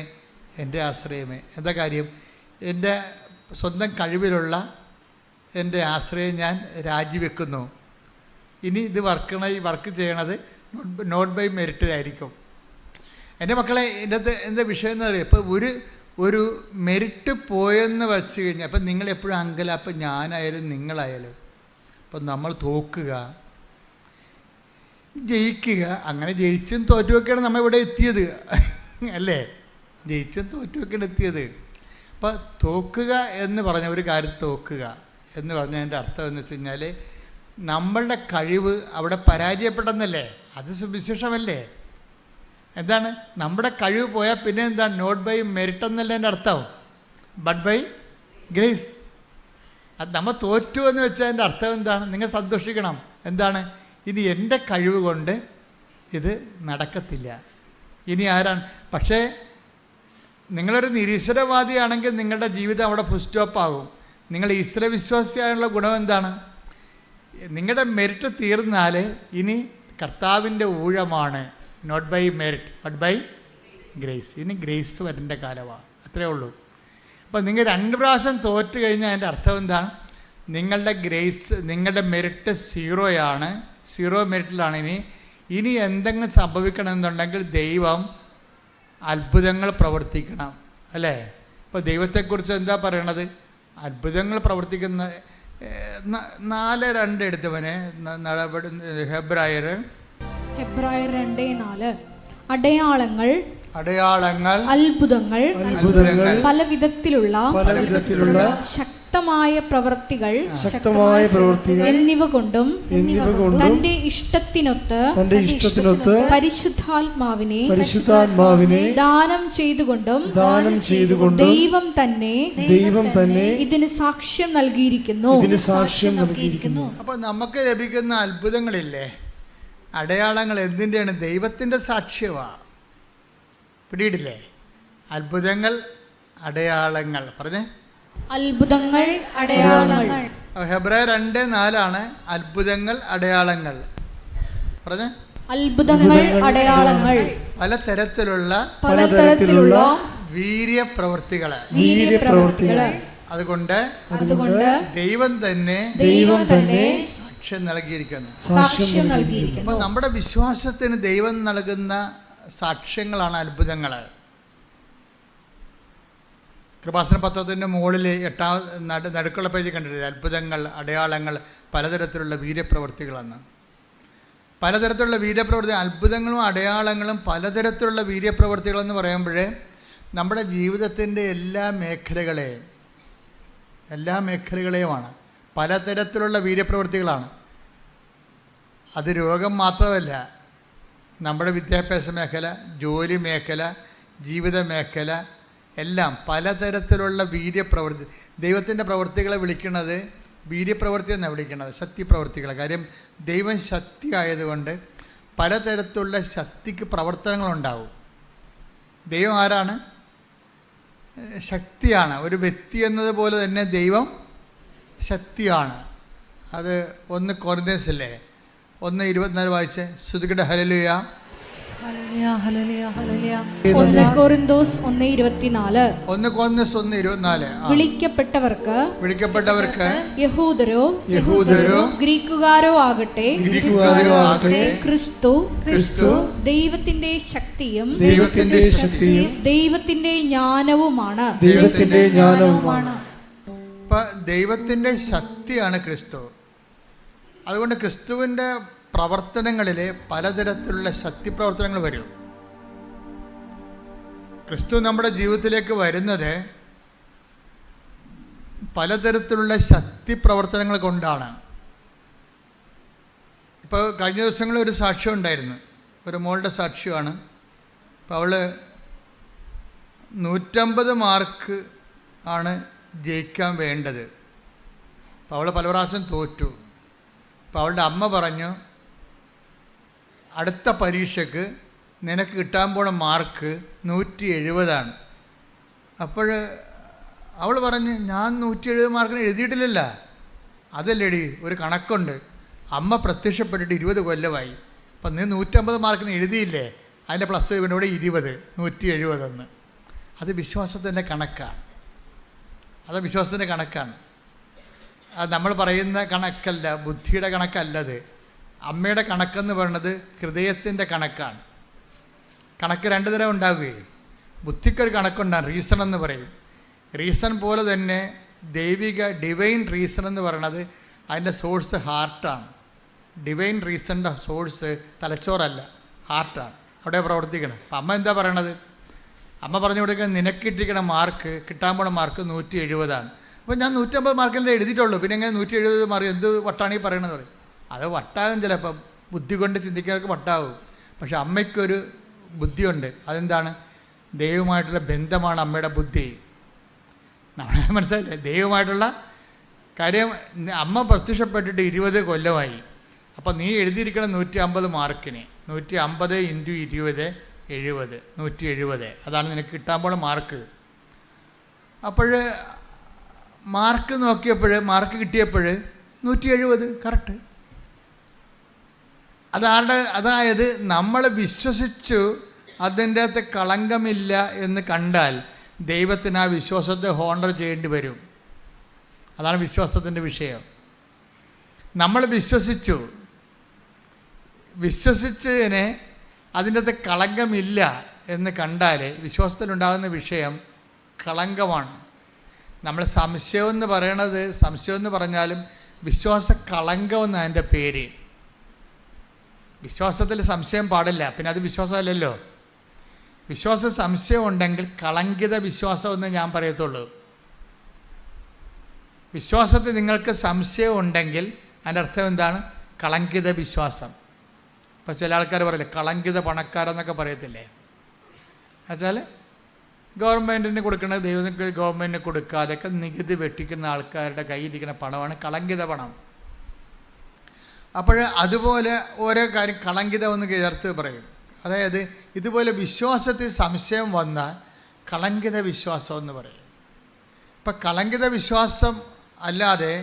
എൻ്റെ ആശ്രയമേ. എന്താ കാര്യം? എൻ്റെ സ്വന്തം കഴിവിലുള്ള എൻ്റെ ആശ്രയം ഞാൻ രാജിവെക്കുന്നു. ഇനി ഇത് വർക്ക് ചെയ്യണത് നോട്ട് ബൈ മെറിറ്റിലായിരിക്കും. എൻ്റെ മക്കളെ, ഇതിനകത്ത് എന്താ വിഷയം എന്ന് പറയുക, ഇപ്പോൾ ഒരു മെറിറ്റ് പോയെന്ന് വച്ച് കഴിഞ്ഞാൽ അപ്പം നിങ്ങളെപ്പോഴും അങ്കലാപ്പം, ഞാനായാലും നിങ്ങളായാലും. അപ്പം നമ്മൾ തോക്കുക, ജയിക്കുക, അങ്ങനെ ജയിച്ചും തോറ്റുമൊക്കെയാണ് നമ്മൾ ഇവിടെ എത്തിയത്, അല്ലേ? ജയിച്ചും തോറ്റുമൊക്കെയാണ് എത്തിയത്. അപ്പം തോക്കുക എന്ന് പറഞ്ഞ ഒരു കാര്യം, തോക്കുക എന്ന് പറഞ്ഞതിൻ്റെ അർത്ഥം എന്ന് വെച്ച് കഴിഞ്ഞാൽ നമ്മളുടെ കഴിവ് അവിടെ പരാജയപ്പെട്ടെന്നല്ലേ? അത് സുവിശേഷമല്ലേ? എന്താണ്? നമ്മുടെ കഴിവ് പോയാൽ പിന്നെ എന്താണ്? നോട്ട് ബൈ മെറിറ്റ് എന്നല്ല എൻ്റെ അർത്ഥം, ബട്ട് ബൈ ഗ്രേസ്. അത് നമ്മൾ തോറ്റു എന്ന് വെച്ചാൽ അതിൻ്റെ അർത്ഥം എന്താണ്? നിങ്ങൾ സന്തോഷിക്കണം. എന്താണ്? ഇനി എൻ്റെ കഴിവ് കൊണ്ട് ഇത് നടക്കത്തില്ല. ഇനി ആരാണ്? പക്ഷേ നിങ്ങളൊരു നിരീശ്വരവാദിയാണെങ്കിൽ നിങ്ങളുടെ ജീവിതം അവിടെ ഫുൾ സ്റ്റോപ്പാകും. നിങ്ങൾ ഈശ്വരവിശ്വാസിയായുള്ള ഗുണം എന്താണ്? നിങ്ങളുടെ മെറിറ്റ് തീർന്നാൽ ഇനി കർത്താവിൻ്റെ ഊഴമാണ്. Not by merit but by grace. ഇനി ഗ്രേസ് വരേണ്ട കാലമാണ്. അത്രയേ ഉള്ളൂ. അപ്പോൾ നിങ്ങൾ 2 പ്രാവശ്യം തോറ്റു കഴിഞ്ഞാൽ അതിൻ്റെ അർത്ഥം എന്താണ്? നിങ്ങളുടെ മെറിറ്റ് സീറോ മെറിറ്റിലാണ്. ഇനി എന്തെങ്കിലും സംഭവിക്കണമെന്നുണ്ടെങ്കിൽ ദൈവം അത്ഭുതങ്ങൾ പ്രവർത്തിക്കണം, അല്ലേ? ഇപ്പോൾ ദൈവത്തെക്കുറിച്ച് എന്താ പറയണത്? അത്ഭുതങ്ങൾ പ്രവർത്തിക്കുന്ന 4:2 എടുത്തവനെ ഹെബ്രായർ 2:4 അടയാളങ്ങൾ, അത്ഭുതങ്ങൾ, പല വിധത്തിലുള്ള ശക്തമായ പ്രവൃത്തികൾ എന്നിവ കൊണ്ടും തന്റെ ഇഷ്ടത്തിനൊത്ത് പരിശുദ്ധാത്മാവിനെ ദാനം ചെയ്തുകൊണ്ടും ദൈവം തന്നെ ഇതിന് സാക്ഷ്യം നൽകിയിരിക്കുന്നു. അപ്പോൾ നമുക്ക് ലഭിക്കുന്ന അത്ഭുതങ്ങളില്ലേ, അടയാളങ്ങൾ എന്തിൻ്റെയാണ്? ദൈവത്തിൻ്റെ സാക്ഷ്യമാണ്. പിടിയിട്ടില്ലേ? അത്ഭുതങ്ങൾ, അടയാളങ്ങൾ. പറഞ്ഞേ, അത്ഭുതങ്ങൾ, അടയാളങ്ങൾ. ഹെബ്രായർ 2:4 അത്ഭുതങ്ങൾ, അടയാളങ്ങൾ. പറഞ്ഞേ, അത്ഭുതങ്ങൾ, അടയാളങ്ങൾ, പലതരത്തിലുള്ള വീര്യപ്രവൃത്തികൾ. അതുകൊണ്ട് ദൈവം തന്നെ സാക്ഷ്യം നൽകിയിരിക്കുന്നു. അപ്പോൾ നമ്മുടെ വിശ്വാസത്തിന് ദൈവം നൽകുന്ന സാക്ഷ്യങ്ങളാണ് അത്ഭുതങ്ങൾ. കൃപാസന പത്രത്തിൻ്റെ മുകളിൽ 8 നടുക്കുള്ള പേജ് കണ്ടിട്ടില്ല? അത്ഭുതങ്ങൾ, അടയാളങ്ങൾ, പലതരത്തിലുള്ള വീര്യപ്രവൃത്തികളെന്ന്. പലതരത്തിലുള്ള വീര്യപ്രവൃത്തി, അത്ഭുതങ്ങളും അടയാളങ്ങളും പലതരത്തിലുള്ള വീര്യപ്രവൃത്തികളെന്ന് പറയുമ്പോഴേ നമ്മുടെ ജീവിതത്തിൻ്റെ എല്ലാ മേഖലകളെയുമാണ്. പലതരത്തിലുള്ള വീര്യപ്രവൃത്തികളാണ്. അത് രോഗം മാത്രമല്ല, നമ്മുടെ വിദ്യാഭ്യാസ മേഖല, ജോലി മേഖല, ജീവിത മേഖല എല്ലാം പലതരത്തിലുള്ള വീര്യപ്രവൃത്തി. ദൈവത്തിൻ്റെ പ്രവൃത്തികളെ വിളിക്കുന്നത് വീര്യപ്രവൃത്തി എന്നാണ് വിളിക്കുന്നത്, ശക്തിപ്രവൃത്തികൾ. കാര്യം ദൈവം ശക്തി ആയതുകൊണ്ട് പലതരത്തിലുള്ള ശക്തിക്ക് പ്രവർത്തനങ്ങളുണ്ടാവും. ദൈവം ആരാണ്? ശക്തിയാണ്. ഒരു വ്യക്തി എന്നതുപോലെ തന്നെ ദൈവം ശക്തിയാണ്. അത് 1 കൊരിന്ത്യൻസിലെ 1:24 വായിച്ച് ശ്രുതികട ഹല്ലേലൂയ. 1 കൊരിന്തോസ് 1:24. 1 കൊരിന്ത്യസ് 1:24. വിളിക്കപ്പെട്ടവർക്ക് യഹൂദരോ ഗ്രീക്കുകാരോ ആകട്ടെ ക്രിസ്തു ദൈവത്തിന്റെ ശക്തിയും ദൈവത്തിന്റെ ജ്ഞാനവുമാണ്. ദൈവത്തിന്റെ ശക്തിയാണ് ക്രിസ്തു. അതുകൊണ്ട് ക്രിസ്തുവിൻ്റെ പ്രവർത്തനങ്ങളിൽ പലതരത്തിലുള്ള ശക്തി പ്രവർത്തനങ്ങൾ വരും. ക്രിസ്തു നമ്മുടെ ജീവിതത്തിലേക്ക് വരുന്നത് പലതരത്തിലുള്ള ശക്തി പ്രവർത്തനങ്ങൾ കൊണ്ടാണ്. ഇപ്പോൾ കഴിഞ്ഞ ദിവസങ്ങളിൽ ഒരു സാക്ഷ്യം ഉണ്ടായിരുന്നു, ഒരു മോളുടെ സാക്ഷ്യമാണ്. അപ്പോൾ അവൾ 150 മാർക്ക് ആണ് ജയിക്കാൻ വേണ്ടത്. അപ്പോൾ അവൾ പല പ്രാവശ്യം തോറ്റു. അപ്പോൾ അവളുടെ അമ്മ പറഞ്ഞു, അടുത്ത പരീക്ഷയ്ക്ക് നിനക്ക് കിട്ടാൻ പോണ മാർക്ക് 170. അപ്പോൾ അവൾ പറഞ്ഞ്, ഞാൻ 170 മാർക്കിന് എഴുതിയിട്ടില്ലല്ലോ. അതല്ലേടി, ഒരു കണക്കുണ്ട്. അമ്മ പ്രത്യക്ഷപ്പെട്ടിട്ട് 20 കൊല്ലമായി. അപ്പം നീ 150 മാർക്കിന് എഴുതിയില്ലേ, അതിൻ്റെ പ്ലസ് ഇവിടെ 20, 170. അത് വിശ്വാസത്തിൻ്റെ കണക്കാണ്. അത് വിശ്വാസത്തിൻ്റെ കണക്കാണ്. അത് നമ്മൾ പറയുന്ന കണക്കല്ല, ബുദ്ധിയുടെ കണക്കല്ലത്. അമ്മയുടെ കണക്കെന്ന് പറയുന്നത് ഹൃദയത്തിൻ്റെ കണക്കാണ്. കണക്ക് 2 തരം ഉണ്ടാവുകയും, ബുദ്ധിക്കൊരു കണക്കുണ്ടാകും, റീസൺ എന്ന് പറയും. റീസൺ പോലെ തന്നെ ഡിവൈൻ റീസൺ എന്ന് പറയുന്നത് അതിൻ്റെ സോഴ്സ് ഹാർട്ടാണ്. ഡിവൈൻ റീസണിൻ്റെ സോഴ്സ് തലച്ചോറല്ല, ഹാർട്ടാണ്. അവിടെ പ്രവർത്തിക്കണം. അപ്പം അമ്മ എന്താ പറയണത്? അമ്മ പറഞ്ഞു കൊടുക്കുക, നിനക്കിട്ടിരിക്കണ മാർക്ക്, കിട്ടാൻ പോണ മാർക്ക് 170. അപ്പോൾ ഞാൻ 150 മാർക്കല്ലേ എഴുതിയിട്ടുള്ളൂ, പിന്നെ എങ്ങനെ 170 മാർക്ക്? എന്ത് വട്ടാണ് ഈ പറയണമെന്ന് പറയും. അത് വട്ടാകും, ചിലപ്പം ബുദ്ധി കൊണ്ട് ചിന്തിക്കുന്നവർക്ക് വട്ടാവും. പക്ഷെ അമ്മയ്ക്കൊരു ബുദ്ധിയുണ്ട്. അതെന്താണ്? ദൈവമായിട്ടുള്ള ബന്ധമാണ് അമ്മയുടെ ബുദ്ധി. നമ്മളെ മനസ്സിലായില്ലേ? ദൈവമായിട്ടുള്ള കാര്യം. അമ്മ പ്രത്യക്ഷപ്പെട്ടിട്ട് 20 കൊല്ലമായി. അപ്പം നീ എഴുതിയിരിക്കണം 150 മാർക്കിന്. 150 × 20 70, 170. അതാണ് നിനക്ക് കിട്ടാൻ പോണ മാർക്ക്. അപ്പോൾ മാർക്ക് നോക്കിയപ്പോൾ, മാർക്ക് കിട്ടിയപ്പോൾ 170 കറക്റ്റ്. അതായത് നമ്മൾ വിശ്വസിച്ചു അതിൻ്റെ അകത്ത് കളങ്കമില്ല എന്ന് കണ്ടാൽ ദൈവത്തിന് ആ വിശ്വാസത്തെ ഹോണർ ചെയ്യേണ്ടി വരും. അതാണ് വിശ്വാസത്തിൻ്റെ വിഷയം. നമ്മൾ വിശ്വസിച്ചതിനെ അതിൻ്റെ അകത്ത് കളങ്കമില്ല എന്ന് കണ്ടാൽ വിശ്വാസത്തിലുണ്ടാകുന്ന വിഷയം കളങ്കമാണ്. നമ്മൾ സംശയം എന്ന് പറഞ്ഞാലും വിശ്വാസ കളങ്കം എന്നാണ് അതിൻ്റെ പേര്. വിശ്വാസത്തിൽ സംശയം പാടില്ല, പിന്നെ അത് വിശ്വാസമല്ലല്ലോ. സംശയം ഉണ്ടെങ്കിൽ കളങ്കിത വിശ്വാസം എന്ന് ഞാൻ പറയത്തുള്ളൂ. വിശ്വാസത്തിൽ നിങ്ങൾക്ക് സംശയം ഉണ്ടെങ്കിൽ അതിൻ്റെ അർത്ഥം എന്താണ്? കളങ്കിത വിശ്വാസം. ഇപ്പോൾ ചില ആൾക്കാർ പറയില്ലേ, കളങ്കിത പണക്കാരെന്നൊക്കെ പറയത്തില്ലേ? എന്നുവെച്ചാൽ ഗവൺമെൻറ്റിന് കൊടുക്കുന്നത് ദൈവങ്ങൾക്ക് ഗവൺമെൻറ്റിന് കൊടുക്കാതെയൊക്കെ നികുതി വെട്ടിക്കുന്ന ആൾക്കാരുടെ കയ്യിലിരിക്കുന്ന പണമാണ് കളങ്കിത പണം. അപ്പോൾ അതുപോലെ ഓരോ കാര്യം കളങ്കിതം എന്ന് ചേർത്ത് പറയും. അതായത് ഇതുപോലെ വിശ്വാസത്തിൽ സംശയം വന്നാൽ കളങ്കിത വിശ്വാസം എന്ന് പറയും. ഇപ്പം കളങ്കിത വിശ്വാസം അല്ലാതെ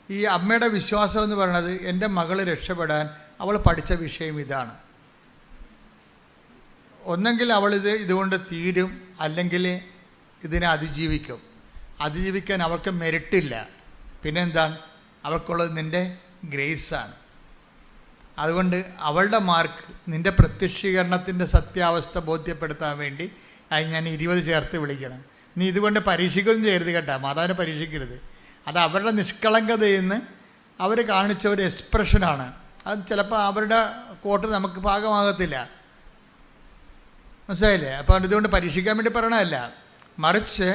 ഈ അമ്മയുടെ വിശ്വാസം എന്ന് പറയുന്നത്, എൻ്റെ മകൾ രക്ഷപ്പെടാൻ അവൾ പഠിച്ച വിഷയം ഇതാണ്. ഒന്നെങ്കിൽ ഇതുകൊണ്ട് തീരും, അല്ലെങ്കിൽ ഇതിനെ അതിജീവിക്കാൻ അവൾക്ക് മെറിറ്റില്ല. പിന്നെന്താണ്? അവൾക്കുള്ളത് നിൻ്റെ ഗ്രേസാണ്. അതുകൊണ്ട് അവളുടെ മാർക്ക് നിൻ്റെ പ്രത്യക്ഷീകരണത്തിൻ്റെ സത്യാവസ്ഥ ബോധ്യപ്പെടുത്താൻ വേണ്ടി അത് ഞാൻ 20 ചേർത്ത് വിളിക്കണം. നീ ഇതുകൊണ്ട് പരീക്ഷിക്കുകയൊന്നും ചെയ്യരുത് കേട്ടോ, മാതാവിനെ പരീക്ഷിക്കരുത്. അത് അവരുടെ നിഷ്കളങ്കതയിൽ നിന്ന് അവർ കാണിച്ച ഒരു എക്സ്പ്രഷനാണ്. അത് ചിലപ്പോൾ അവരുടെ കോട്ട് നമുക്ക് പാകമാകത്തില്ല, മനസ്സിലായില്ലേ? അപ്പോൾ ഇതുകൊണ്ട് പരീക്ഷിക്കാൻ വേണ്ടി പറയണതല്ല, മറിച്ച്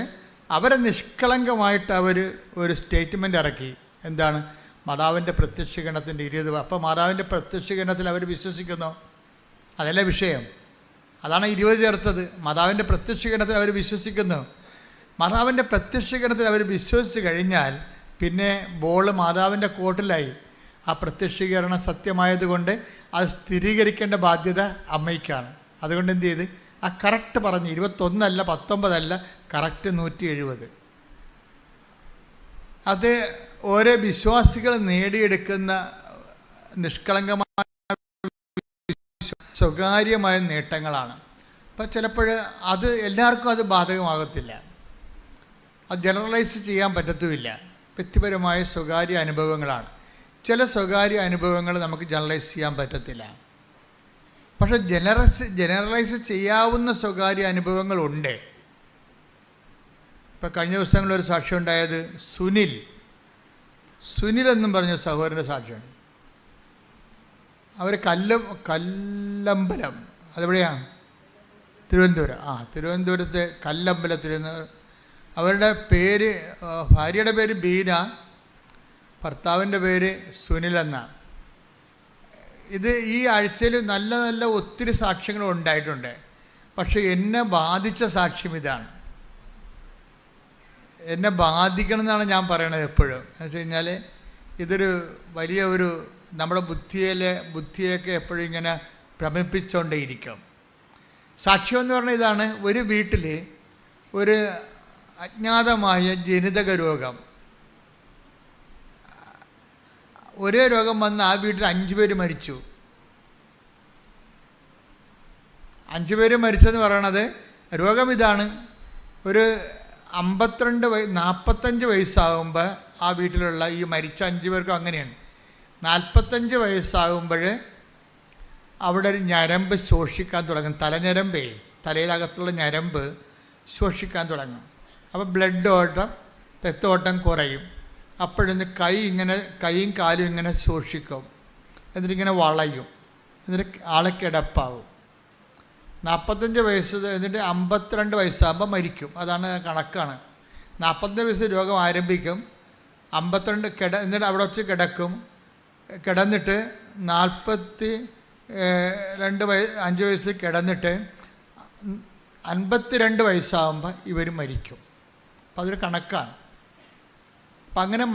അവരെ നിഷ്കളങ്കമായിട്ട് അവർ ഒരു സ്റ്റേറ്റ്മെൻ്റ് ഇറക്കി. എന്താണ്? മാതാവിൻ്റെ പ്രത്യക്ഷീകരണത്തിൻ്റെ 20. അപ്പോൾ മാതാവിൻ്റെ പ്രത്യക്ഷീകരണത്തിൽ അവർ വിശ്വസിക്കുന്നു. അതല്ല വിഷയം, അതാണ് 20 ചേർത്തത്. മാതാവിൻ്റെ പ്രത്യക്ഷീകരണത്തിൽ അവർ വിശ്വസിക്കുന്നു. മാതാവിൻ്റെ പ്രത്യക്ഷീകരണത്തിൽ അവർ വിശ്വസിച്ച് കഴിഞ്ഞാൽ പിന്നെ ബോള് മാതാവിൻ്റെ കോർട്ടിലായി. ആ പ്രത്യക്ഷീകരണം സത്യമായതുകൊണ്ട് അത് സ്ഥിരീകരിക്കേണ്ട ബാധ്യത അമ്മയ്ക്കാണ്. അതുകൊണ്ട് എന്ത് ചെയ്ത് ആ കറക്റ്റ് പറഞ്ഞ് 21 അല്ല 19 അല്ല, കറക്റ്റ് 170. അത് ഓരോ വിശ്വാസികൾ നേടിയെടുക്കുന്ന നിഷ്കളങ്കമായ സ്വകാര്യമായ നേട്ടങ്ങളാണ്. അപ്പം ചിലപ്പോൾ അത് എല്ലാവർക്കും അത് ബാധകമാകത്തില്ല, അത് ജനറലൈസ് ചെയ്യാൻ പറ്റത്തുമില്ല. വ്യക്തിപരമായ സ്വകാര്യ അനുഭവങ്ങളാണ്. ചില സ്വകാര്യ അനുഭവങ്ങൾ നമുക്ക് ജനറലൈസ് ചെയ്യാൻ പറ്റത്തില്ല. പക്ഷെ ജനറലൈസ് ചെയ്യാവുന്ന സ്വകാര്യ അനുഭവങ്ങളുണ്ട്. ഇപ്പം കഴിഞ്ഞ ദിവസങ്ങളിലൊരു സാക്ഷ്യം ഉണ്ടായത് സുനിൽ എന്നും പറഞ്ഞ സഹോദരൻ്റെ സാക്ഷ്യമാണ്. അവർ കല്ലമ്പലം, അതെവിടെയാണ്? തിരുവനന്തപുരം. തിരുവനന്തപുരത്തെ കല്ലമ്പലത്തിൽ നിന്ന്. അവരുടെ പേര്, ഭാര്യയുടെ പേര് ബീന, ഭർത്താവിൻ്റെ പേര് സുനിൽ എന്നാണ്. ഇത് ഈ ആഴ്ചയിൽ നല്ല നല്ല ഒത്തിരി സാക്ഷ്യങ്ങൾ ഉണ്ടായിട്ടുണ്ട്. പക്ഷെ എന്നെ ബാധിച്ച സാക്ഷ്യം ഇതാണ്. എന്നെ ബാധിക്കണം എന്നാണ് ഞാൻ പറയണത് എപ്പോഴും. എന്ന് വെച്ച് കഴിഞ്ഞാൽ ഇതൊരു വലിയ നമ്മുടെ ബുദ്ധിയൊക്കെ എപ്പോഴും ഇങ്ങനെ ഭ്രമിപ്പിച്ചുകൊണ്ടേയിരിക്കും. സാക്ഷ്യം എന്ന് പറഞ്ഞാൽ ഇതാണ്: ഒരു വീട്ടിൽ ഒരു അജ്ഞാതമായ ജനിതക രോഗം, ഒരേ രോഗം വന്ന് ആ വീട്ടിൽ 5 പേര് മരിച്ചു. 5 പേര് മരിച്ചെന്ന് പറയണത് രോഗം ഇതാണ്. ഒരു 45 വയസ്സാകുമ്പോൾ ആ വീട്ടിലുള്ള ഈ മരിച്ച 5 പേർക്കും അങ്ങനെയാണ്. 45 വയസ്സാകുമ്പോൾ അവിടെ ഒരു ഞരമ്പ് ശോഷിക്കാൻ തുടങ്ങും. തലഞ്ഞരമ്പേ, തലയിലകത്തുള്ള ഞരമ്പ് ശോഷിക്കാൻ തുടങ്ങും. അപ്പോൾ ബ്ലഡ് ഓട്ടം, രക്തോട്ടം കുറയും. അപ്പോഴൊന്ന് കൈയും കാലും ഇങ്ങനെ ശോഷിക്കും. എന്നിട്ടിങ്ങനെ വളയും. എന്നിട്ട് ആളെ കിടപ്പാവും. 45 വയസ്സ്, എന്നിട്ട് 52 വയസ്സാകുമ്പോൾ മരിക്കും. അതാണ് കണക്കാണ്. 45 വയസ്സ് രോഗം ആരംഭിക്കും, 52 എന്നിട്ട് അവിടെ വെച്ച് കിടന്നിട്ട് 5 വയസ്സ് കിടന്നിട്ട് 52 വയസ്സാകുമ്പോൾ ഇവർ മരിക്കും. അപ്പം അതൊരു കണക്കാണ്. അപ്പം അങ്ങനെ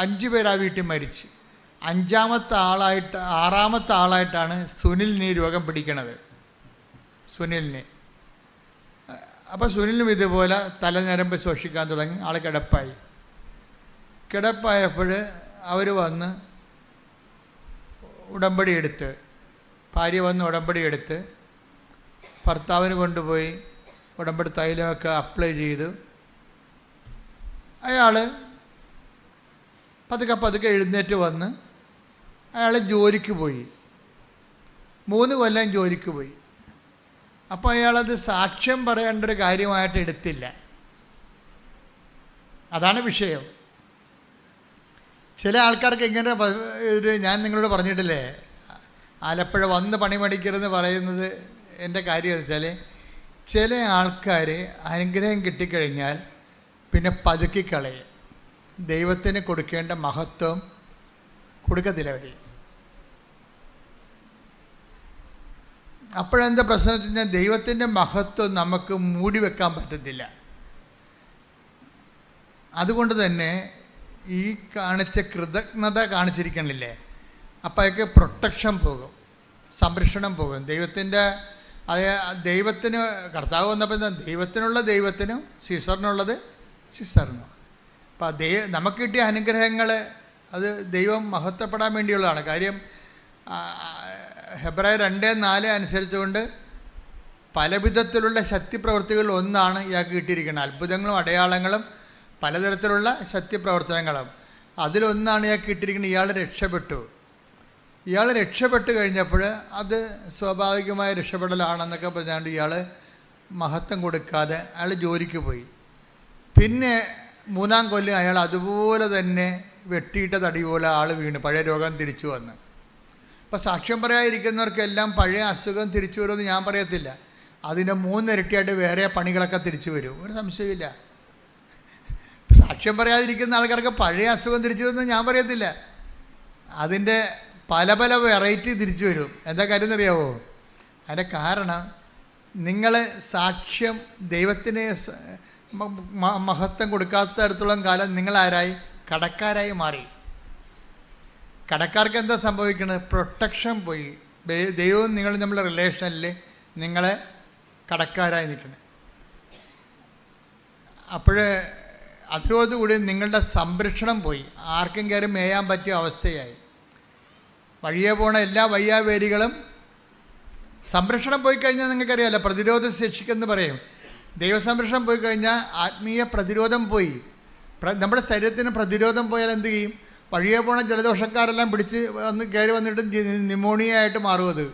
5 പേര് ആ വീട്ടിൽ മരിച്ച്. 6ാമത്തെ ആളായിട്ടാണ് സുനിലിന് ഈ രോഗം പിടിക്കണത്. സുനിലിന്. അപ്പോൾ സുനിലിനും ഇതുപോലെ തലഞരമ്പ് ശോഷിക്കാൻ തുടങ്ങി. ആൾ കിടപ്പായപ്പോൾ അവർ വന്ന് ഉടമ്പടി എടുത്ത്, ഭാര്യ വന്ന് ഉടമ്പടി എടുത്ത് ഭർത്താവിന് കൊണ്ടുപോയി ഉടമ്പടി തൈലമൊക്കെ അപ്ലൈ ചെയ്തു. അയാൾ പതുക്കെ എഴുന്നേറ്റ് വന്ന് അയാൾ ജോലിക്ക് പോയി. 3 കൊല്ലം ജോലിക്ക് പോയി. അപ്പോൾ അയാളത് സാക്ഷ്യം പറയേണ്ട ഒരു കാര്യമായിട്ട് എടുത്തില്ല. അതാണ് വിഷയം. ചില ആൾക്കാർക്ക് ഇങ്ങനെ ഞാൻ നിങ്ങളോട് പറഞ്ഞിട്ടില്ലേ, ആലപ്പുഴ വന്ന് പണിമടിക്കരുതെന്ന് പറയുന്നത് എൻ്റെ കാര്യം എന്ന് വെച്ചാൽ, ചില ആൾക്കാർ അനുഗ്രഹം കിട്ടിക്കഴിഞ്ഞാൽ പിന്നെ പതുക്കിക്കളയും. ദൈവത്തിന് കൊടുക്കേണ്ട മഹത്വം കൊടുക്കത്തില്ല അവർ. അപ്പോഴെന്താ പ്രശ്നം വെച്ച് കഴിഞ്ഞാൽ, ദൈവത്തിൻ്റെ മഹത്വം നമുക്ക് മൂടി വെക്കാൻ പറ്റത്തില്ല. അതുകൊണ്ട് തന്നെ ഈ കാണിച്ച കൃതജ്ഞത കാണിച്ചിരിക്കണില്ലേ, അപ്പോൾ അതൊക്കെ പ്രൊട്ടക്ഷൻ പോകും, സംരക്ഷണം പോകും. ദൈവത്തിന് കർത്താവ് വന്നപ്പോൾ ദൈവത്തിനുള്ള ദൈവത്തിനും സീസറിനുള്ളത് സീസറിനും. അപ്പം നമുക്ക് കിട്ടിയ അനുഗ്രഹങ്ങൾ അത് ദൈവം മഹത്വപ്പെടാൻ വേണ്ടിയുള്ളതാണ്. കാര്യം ഹെബ്രായർ 2:4 അനുസരിച്ചുകൊണ്ട് പലവിധത്തിലുള്ള ശക്തിപ്രവൃത്തികൾ ഒന്നാണ് ഇയാൾക്ക് കിട്ടിയിരിക്കുന്നത്. അത്ഭുതങ്ങളും അടയാളങ്ങളും പലതരത്തിലുള്ള ശക്തിപ്രവർത്തനങ്ങളും അതിലൊന്നാണ് ഇയാൾക്ക് കിട്ടിയിരിക്കുന്നത്. ഇയാൾ രക്ഷപ്പെട്ടു കഴിഞ്ഞപ്പോൾ അത് സ്വാഭാവികമായ രക്ഷപ്പെടലാണെന്നൊക്കെ പറഞ്ഞുകൊണ്ട് ഇയാൾ മഹത്വം കൊടുക്കാതെ അയാൾ ജോലിക്ക് പോയി. പിന്നെ 3-ാം കൊല്ലം അയാൾ അതുപോലെ തന്നെ വെട്ടിയിട്ട തടി പോലെ ആൾ വീണ് പഴയ രോഗം തിരിച്ചു വന്ന്. അപ്പോൾ സാക്ഷ്യം പറയാതിരിക്കുന്നവർക്കെല്ലാം പഴയ അസുഖം തിരിച്ചു വരുമെന്ന് ഞാൻ പറയത്തില്ല. അതിൻ്റെ 3 ഇരട്ടിയായിട്ട് വേറെ പണികളൊക്കെ തിരിച്ചു വരും, ഒരു സംശയമില്ല. സാക്ഷ്യം പറയാതിരിക്കുന്ന ആൾക്കാർക്ക് പഴയ അസുഖം തിരിച്ചു വരുമെന്ന് ഞാൻ പറയത്തില്ല. അതിൻ്റെ പല പല വെറൈറ്റി തിരിച്ചു വരും. എന്താ കാര്യം എന്നറിയാവോ? അതിൻ്റെ കാരണം നിങ്ങൾ സാക്ഷ്യം ദൈവത്തിന് മഹത്വം കൊടുക്കാത്തടത്തോളം കാലം നിങ്ങളാരായി? കടക്കാരായി മാറി. കടക്കാർക്ക് എന്താ സംഭവിക്കുന്നത്? പ്രൊട്ടക്ഷൻ പോയി. ദൈവവും നിങ്ങൾ നമ്മുടെ റിലേഷനിൽ നിങ്ങളെ കടക്കാരായി നിൽക്കണം. അപ്പോൾ അതോടുകൂടി നിങ്ങളുടെ സംരക്ഷണം പോയി. ആർക്കും കയറി മേയാൻ പറ്റിയ അവസ്ഥയായി. വഴിയെ പോണ എല്ലാ വയ്യാവേരികളും സംരക്ഷണം പോയി കഴിഞ്ഞാൽ നിങ്ങൾക്കറിയാമല്ലോ, പ്രതിരോധ ശേഷിക്കെന്ന് പറയും. ദൈവസംരക്ഷണം പോയി കഴിഞ്ഞാൽ ആത്മീയ പ്രതിരോധം പോയി. നമ്മുടെ ശരീരത്തിന് പ്രതിരോധം പോയാൽ എന്ത് ചെയ്യും? വഴിയെ പോണ ജലദോഷക്കാരെല്ലാം പിടിച്ച് കയറി വന്നിട്ട് ന്യൂമോണിയ ആയിട്ട് മാറും.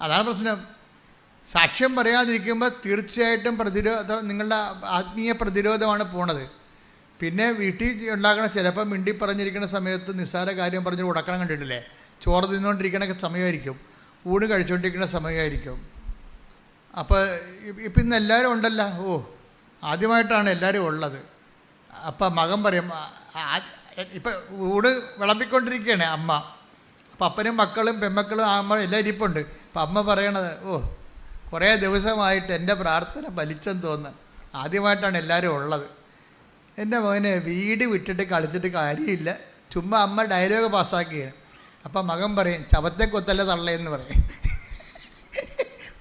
അതാണ് പ്രശ്നം. സാക്ഷ്യം പറയാതിരിക്കുമ്പോൾ തീർച്ചയായിട്ടും നിങ്ങളുടെ ആത്മീയ പ്രതിരോധമാണ് പോണത്. പിന്നെ വീട്ടിൽ ഉണ്ടാക്കണ ചിലപ്പോൾ മിണ്ടി പറഞ്ഞിരിക്കുന്ന സമയത്ത് നിസ്സാര കാര്യം പറഞ്ഞ് ഉടക്കണം കണ്ടിട്ടില്ലേ? ചോറ് തിന്നുകൊണ്ടിരിക്കണ സമയമായിരിക്കും, ഊണ് കഴിച്ചുകൊണ്ടിരിക്കുന്ന സമയമായിരിക്കും. അപ്പോൾ ഇപ്പം ഇന്ന് എല്ലാവരും ഉണ്ടല്ലോ. ആദ്യമായിട്ടാണ് എല്ലാവരും ഉള്ളത്. അപ്പം മകൻ പറയും, ഇപ്പം ഊണ് വിളമ്പിക്കൊണ്ടിരിക്കുകയാണ് അമ്മ. അപ്പം അപ്പനും മക്കളും പെമ്മക്കളും അമ്മ എല്ലാം ഇരിപ്പുണ്ട്. അപ്പം അമ്മ പറയണത്, കുറേ ദിവസമായിട്ട് എൻ്റെ പ്രാർത്ഥന ഫലിച്ചെന്ന് തോന്നുന്നു. ആദ്യമായിട്ടാണ് എല്ലാവരും ഉള്ളത്. എൻ്റെ മകന് വീട് വിട്ടിട്ട് കളിച്ചിട്ട് കാര്യമില്ല, ചുമ്മാ അമ്മ ഡയലോഗ് പാസ്സാക്കുകയാണ്. അപ്പം മകൻ പറയും, ചവത്തെ കൊത്തല്ല തള്ളയെന്ന് പറയും.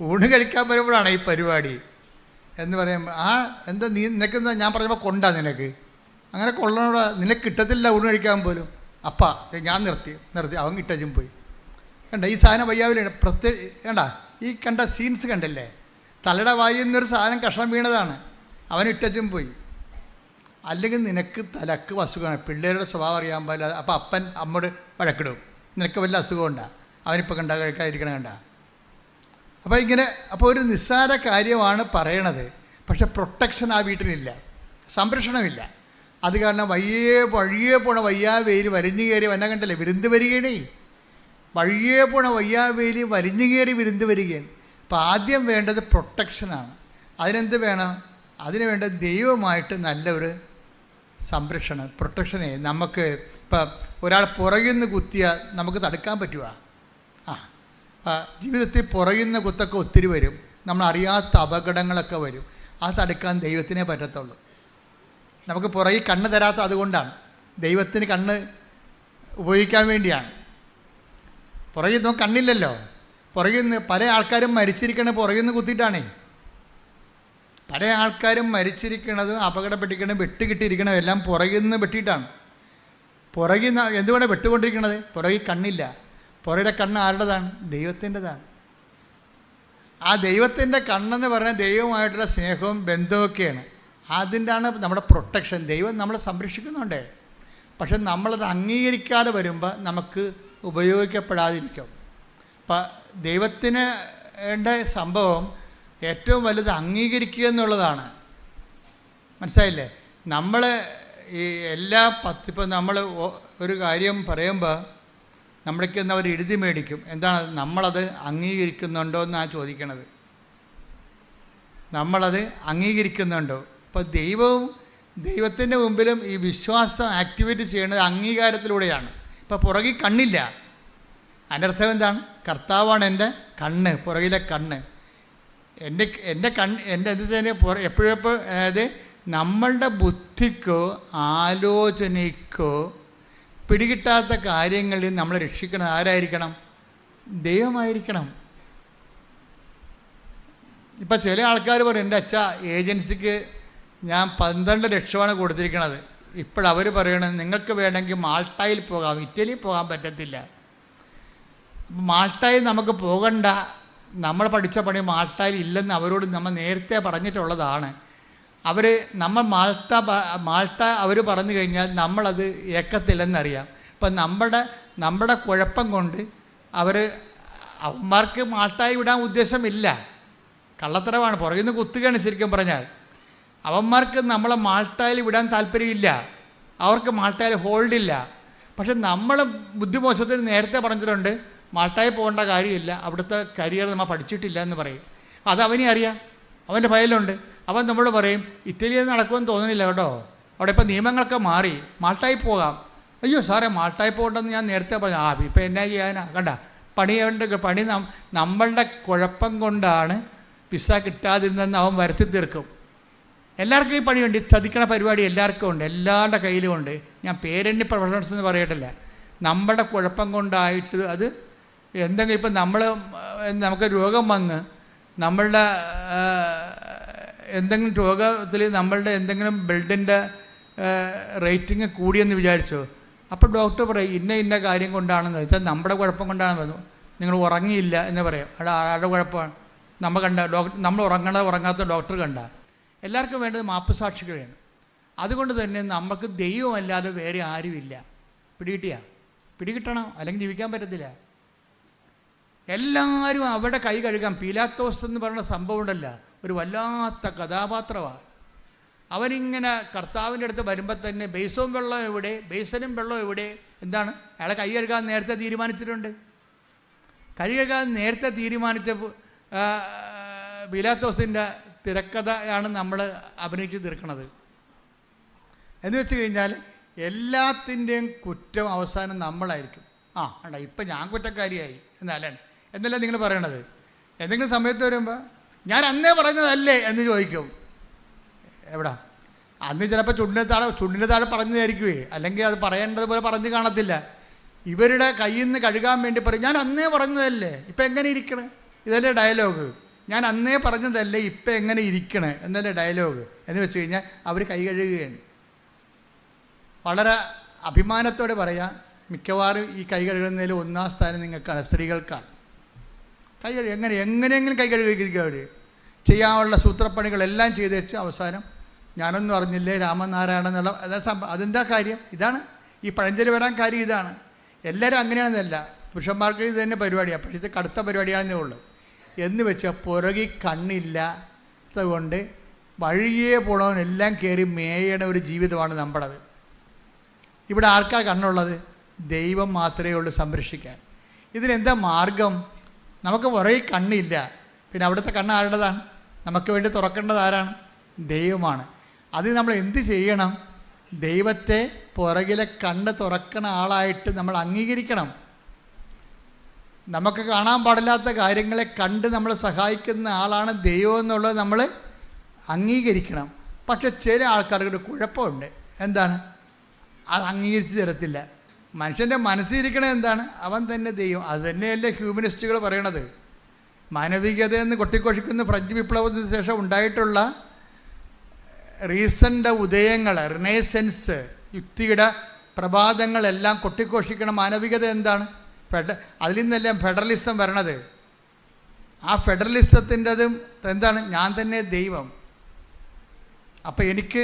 ഊണ് കഴിക്കാൻ വരുമ്പോഴാണ് ഈ പരിപാടി എന്ന് പറയുമ്പോൾ, എന്താ നിനക്കെന്താ ഞാൻ പറഞ്ഞപ്പോൾ കൊണ്ടാ നിനക്ക് അങ്ങനെ കൊള്ളണോടാ, നിനക്ക് കിട്ടത്തില്ല ഊണ് കഴിക്കാൻ പോലും. അപ്പാ ഞാൻ നിർത്തി അവൻ കിട്ടും പോയി. കണ്ട ഈ സാധനം വയ്യാവില്ല. കണ്ട ഈ കണ്ട സീൻസ് കണ്ടില്ലേ? തലയുടെ വായിൽ നിന്നൊരു സാധനം കഷ്ണം വീണതാണ്, അവൻ ഇട്ടും പോയി. അല്ലെങ്കിൽ നിനക്ക് തലക്ക് അസുഖമാണ്, പിള്ളേരുടെ സ്വഭാവം അറിയാൻ പാടില്ല. അപ്പം അപ്പൻ അമ്മോട് വഴക്കിടും, നിനക്ക് വല്ല അസുഖമുണ്ടാ, അവനിപ്പോൾ കഴിക്കാതിരിക്കണം കണ്ട. അപ്പോൾ ഒരു നിസ്സാര കാര്യമാണ് പറയണത്. പക്ഷെ പ്രൊട്ടക്ഷൻ ആ വീട്ടിലില്ല, സംരക്ഷണമില്ല. അത് കാരണം വഴിയേ പോണ വയ്യാവേലി വലിഞ്ഞു കയറി വന്ന കണ്ടല്ലേ വിരുന്ന് വരികയാണേ. വഴിയേ പോണ വയ്യാവേലി വലിഞ്ഞു കയറി വിരുന്ന് വരികയാണ്. അപ്പം ആദ്യം വേണ്ടത് പ്രൊട്ടക്ഷനാണ്. അതിനെന്ത് വേണം? അതിന് വേണ്ട ദൈവമായിട്ട് നല്ലൊരു സംരക്ഷണം, പ്രൊട്ടക്ഷനെ. നമുക്ക് ഇപ്പം ഒരാൾ പുറകിൽ നിന്ന് കുത്തിയാൽ നമുക്ക് തടുക്കാൻ പറ്റുമോ? ജീവിതത്തിൽ പുറകിൽ നിന്ന് കുത്തൊക്കെ ഒത്തിരി വരും, നമ്മളറിയാത്ത അപകടങ്ങളൊക്കെ വരും. അത് തടുക്കാൻ ദൈവത്തിനേ പറ്റത്തുള്ളൂ. നമുക്ക് പുറകിൽ കണ്ണ് തരാത്ത അതുകൊണ്ടാണ്. ദൈവത്തിന് കണ്ണ് ഉപയോഗിക്കാൻ വേണ്ടിയാണ്. പുറകിൽ നമുക്ക് കണ്ണില്ലല്ലോ. പുറകിൽ നിന്ന് പല ആൾക്കാരും മരിച്ചിരിക്കണത് പുറകിൽ നിന്ന് കുത്തിയിട്ടാണേ. പല ആൾക്കാരും മരിച്ചിരിക്കണതും അപകടപ്പെട്ടിരിക്കണതും വെട്ടുകിട്ടിയിരിക്കണതും എല്ലാം പുറകിൽ നിന്ന് വെട്ടിയിട്ടാണ്. പുറകിൽ നിന്ന് എന്തുകൊണ്ടാണ് വെട്ടുകൊണ്ടിരിക്കണത്? പുറകിൽ കണ്ണില്ല. പുറകിലെ കണ്ണ് ആരുടേതാണ്? ദൈവത്തിൻ്റെതാണ്. ആ ദൈവത്തിൻ്റെ കണ്ണെന്ന് പറഞ്ഞാൽ ദൈവമായിട്ടുള്ള സ്നേഹവും ബന്ധമൊക്കെയാണ്. അതിൻ്റെയാണ് നമ്മുടെ പ്രൊട്ടക്ഷൻ. ദൈവം നമ്മളെ സംരക്ഷിക്കുന്നുണ്ട്. പക്ഷെ നമ്മളത് അംഗീകരിക്കാതെ വരുമ്പോൾ നമുക്ക് ഉപയോഗിക്കപ്പെടാതിരിക്കും. അപ്പം ദൈവത്തിന് സംഭവം ഏറ്റവും വലുത് അംഗീകരിക്കുക എന്നുള്ളതാണ്. മനസ്സിലായില്ലേ? നമ്മൾ ഈ ഇപ്പം നമ്മൾ ഒരു കാര്യം പറയുമ്പോൾ നമ്മൾക്ക് അവർ എഴുതി മേടിക്കും. എന്താണ്? നമ്മളത് അംഗീകരിക്കുന്നുണ്ടോ എന്നാണ് ചോദിക്കണത്. നമ്മളത് അംഗീകരിക്കുന്നുണ്ടോ? അപ്പോൾ ദൈവത്തിൻ്റെ മുമ്പിലും ഈ വിശ്വാസം ആക്ടിവേറ്റ് ചെയ്യുന്നത് അംഗീകാരത്തിലൂടെയാണ്. ഇപ്പോൾ പുറകിൽ കണ്ണില്ല, അതിൻ്റെ അർത്ഥം എന്താണ്? കർത്താവാണ് എൻ്റെ കണ്ണ്, പുറകിലെ കണ്ണ്. എൻ്റെ എന്തിന് എപ്പോഴും അതായത് നമ്മളുടെ ബുദ്ധിക്കോ ആലോചനയ്ക്കോ പിടികിട്ടാത്ത കാര്യങ്ങളിൽ നമ്മൾ രക്ഷിക്കണം ആരായിരിക്കണം? ദൈവമായിരിക്കണം. ഇപ്പം ചില ആൾക്കാർ പറയും, എൻ്റെ അച്ഛാ ഏജൻസിക്ക് ഞാൻ 12 ലക്ഷമാണ് കൊടുത്തിരിക്കണത്. ഇപ്പോഴവർ പറയണത് നിങ്ങൾക്ക് വേണമെങ്കിൽ മാൾട്ടയിൽ പോകാം, ഇറ്റലിയിൽ പോകാൻ പറ്റത്തില്ല. മാൾട്ടയിൽ നമുക്ക് പോകണ്ട, നമ്മൾ പഠിച്ച പണി മാൾട്ടയിൽ ഇല്ലെന്ന് അവരോട് നമ്മൾ നേരത്തെ പറഞ്ഞിട്ടുള്ളതാണ്. നമ്മൾ മാൾട്ട അവർ പറഞ്ഞു കഴിഞ്ഞാൽ നമ്മളത് ഏക്കത്തില്ലെന്നറിയാം. ഇപ്പം നമ്മുടെ കുഴപ്പം കൊണ്ട് അവന്മാർക്ക് മാൾട്ടായി വിടാൻ ഉദ്ദേശമില്ല, കള്ളത്തരമാണ്, പുറകിൽ നിന്ന് കുത്തുകയാണ് ശരിക്കും പറഞ്ഞാൽ. അവന്മാർക്ക് നമ്മളെ മാൾട്ടായിൽ വിടാൻ താല്പര്യമില്ല, അവർക്ക് മാൾട്ടായിൽ ഹോൾഡില്ല. പക്ഷെ നമ്മൾ ബുദ്ധിമോശത്തിന് നേരത്തെ പറഞ്ഞിട്ടുണ്ട് മാൾട്ടായിൽ പോകേണ്ട കാര്യമില്ല, അവിടുത്തെ കരിയർ നമ്മൾ പഠിച്ചിട്ടില്ല എന്ന് പറയും. അത് അവനെ അറിയാം, അവൻ്റെ ഫയലുണ്ട്. അവൻ നമ്മളോട് പറയും ഇറ്റലിയിൽ നടക്കുമെന്ന് തോന്നുന്നില്ല കേട്ടോ, അവിടെ ഇപ്പോൾ നിയമങ്ങളൊക്കെ മാറി. മാൾട്ടായി പോകാം. അയ്യോ സാറേ മാൾട്ടായി പോകണ്ടെന്ന് ഞാൻ നേരത്തെ പറഞ്ഞു. ഇപ്പം എന്നാ ചെയ്യാനാ? കണ്ട പണി നമ്മളുടെ കുഴപ്പം കൊണ്ടാണ് വിസ കിട്ടാതിരുന്നെന്ന് അവൻ വരുത്തി തീർക്കും. എല്ലാവർക്കും ഈ പണിയുണ്ട്. ചതിക്കണ പരിപാടി എല്ലാവർക്കും ഉണ്ട്, എല്ലാവരുടെ കയ്യിലും ഉണ്ട്. ഞാൻ പേരെണ്ണി പ്രൊഫഷണൽസ് എന്ന് പറയട്ടില്ല. നമ്മളുടെ കുഴപ്പം കൊണ്ടായിട്ട് അത് എന്തെങ്കിലും ഇപ്പം നമുക്ക് രോഗം വന്ന് നമ്മളുടെ എന്തെങ്കിലും രോഗത്തിൽ നമ്മളുടെ എന്തെങ്കിലും ബ്ലഡിൻ്റെ റേറ്റിംഗ് കൂടിയെന്ന് വിചാരിച്ചോ, അപ്പോൾ ഡോക്ടർ പറയും ഇന്ന കാര്യം കൊണ്ടാണെന്ന് വെച്ചാൽ നമ്മുടെ കുഴപ്പം കൊണ്ടാണെന്ന് പറഞ്ഞു. നിങ്ങൾ ഉറങ്ങിയില്ല എന്ന് പറയും. ആരുടെ കുഴപ്പമാണ്? നമ്മൾ ഉറങ്ങാത്ത ഡോക്ടർ കണ്ട. എല്ലാവർക്കും വേണ്ടത് മാപ്പുസാക്ഷികളാണ്. അതുകൊണ്ട് തന്നെ നമുക്ക് ദൈവമല്ലാതെ വേറെ ആരുമില്ല. പിടികിട്ടണം, അല്ലെങ്കിൽ ജീവിക്കാൻ പറ്റത്തില്ല. എല്ലാവരും അവിടെ കൈ കഴുകാം. പീലാത്തോസ് എന്ന് പറയുന്ന സംഭവം ഉണ്ടല്ല, ഒരു വല്ലാത്ത കഥാപാത്രമാണ്. അവനിങ്ങനെ കർത്താവിൻ്റെ അടുത്ത് വരുമ്പോൾ തന്നെ ബേസനും വെള്ളം എവിടെ? എന്താണ്? അയാളെ കൈ കഴുകാൻ നേരത്തെ തീരുമാനിച്ചിട്ടുണ്ട്. കൈ കഴുകാൻ നേരത്തെ തീരുമാനിച്ച പീലാത്തോസിൻ്റെ തിരക്കഥയാണ് നമ്മൾ അഭിനയിച്ച് തീർക്കുന്നത്. എന്ന് വെച്ച് കഴിഞ്ഞാൽ എല്ലാത്തിൻ്റെയും കുറ്റം അവസാനം നമ്മളായിരിക്കും. ഇപ്പം ഞാൻ കുറ്റക്കാരിയായി എന്നല്ല നിങ്ങൾ പറയണത്. എന്തെങ്കിലും സമയത്ത് വരുമ്പോൾ ഞാൻ അന്നേ പറഞ്ഞതല്ലേ എന്ന് ചോദിക്കും. എവിടാ? അന്ന് ചിലപ്പോൾ ചുണ്ടിൻ്റെ താഴെ പറഞ്ഞതായിരിക്കുമേ, അല്ലെങ്കിൽ അത് പറയേണ്ടതുപോലെ പറഞ്ഞു കാണത്തില്ല. ഇവരുടെ കയ്യിൽ നിന്ന് കഴുകാൻ വേണ്ടി പറയും ഞാൻ അന്നേ പറഞ്ഞതല്ലേ, ഇപ്പം എങ്ങനെ ഇരിക്കണേ? ഇതല്ലേ ഡയലോഗ്. ഞാൻ അന്നേ പറഞ്ഞതല്ലേ, ഇപ്പം എങ്ങനെ ഇരിക്കണേ എന്നല്ലേ ഡയലോഗ്. എന്ന് വെച്ച് കഴിഞ്ഞാൽ അവർ കൈ കഴുകുകയാണ്. വളരെ അഭിമാനത്തോടെ പറയാം, മിക്കവാറും ഈ കൈ കഴുകുന്നതിൽ ഒന്നാം സ്ഥാനം നിങ്ങൾക്കാണ്, സ്ത്രീകൾക്കാണ്. കൈ കഴുകുക എങ്ങനെയെങ്കിലും കൈ കഴുകിയിരിക്കുക. അവർ ചെയ്യാനുള്ള സൂത്രപ്പണികളെല്ലാം ചെയ്ത് വെച്ച് അവസാനം ഞാനൊന്നും അറിഞ്ഞില്ലേ രാമനാരായണ എന്നുള്ള അതെന്താ കാര്യം? ഇതാണ് ഈ പഴഞ്ചൊല്ല് വരാൻ കാര്യം. ഇതാണ്. എല്ലാവരും അങ്ങനെയാണെന്നല്ല, പുരുഷന്മാർക്ക് ഇത് തന്നെ പരിപാടിയാണ്. പക്ഷേ ഇത് കടുത്ത പരിപാടിയാണെന്നേ ഉള്ളൂ. എന്ന് വെച്ചാൽ പുറകിൽ കണ്ണില്ലാത്തത് കൊണ്ട് വഴിയേ പോണവനെല്ലാം കയറി മേയണ ഒരു ജീവിതമാണ് നമ്മുടേത്. ഇവിടെ ആർക്കാ കണ്ണുള്ളത്? ദൈവം മാത്രമേ ഉള്ളൂ സംരക്ഷിക്കാൻ. ഇതിനെന്താ മാർഗം? നമുക്ക് പുറകിൽ കണ്ണില്ല, പിന്നെ അവിടുത്തെ കണ്ണ് ആരുടേതാണ്? നമുക്ക് വേണ്ടി തുറക്കേണ്ടത് ആരാണ്? ദൈവമാണ്. അത് നമ്മൾ എന്ത് ചെയ്യണം? ദൈവത്തെ പുറകിലെ കണ്ണ് തുറക്കണ ആളായിട്ട് നമ്മൾ അംഗീകരിക്കണം. നമുക്ക് കാണാൻ പാടില്ലാത്ത കാര്യങ്ങളെ കണ്ട് നമ്മൾ സഹായിക്കുന്ന ആളാണ് ദൈവം എന്നുള്ളത് നമ്മൾ അംഗീകരിക്കണം. പക്ഷെ ചില ആൾക്കാർക്കൊരു കുഴപ്പമുണ്ട്. എന്താണ്? അത് അംഗീകരിച്ച് തരത്തില്ല. മനുഷ്യൻ്റെ മനസ്സിരിക്കണത് എന്താണ്? അവൻ തന്നെ ദൈവം. അത് തന്നെയല്ലേ ഹ്യൂമനിസ്റ്റുകൾ പറയണത്. മാനവികതയെന്ന് കൊട്ടിക്കൊഷിക്കുന്ന ഫ്രഞ്ച് വിപ്ലവത്തിന് ശേഷം ഉണ്ടായിട്ടുള്ള റീസൻ്റെ ഉദയങ്ങൾ, റിനേസൻസ്, യുക്തിയുടെ പ്രഭാതങ്ങളെല്ലാം കൊട്ടിക്കൊഷിക്കണ മാനവികത എന്താണ്? അതിൽ നിന്നെല്ലാം ഫെഡറലിസം വരണത്. ആ ഫെഡറലിസത്തിൻ്റെതും എന്താണ്? ഞാൻ തന്നെ ദൈവം. അപ്പം എനിക്ക്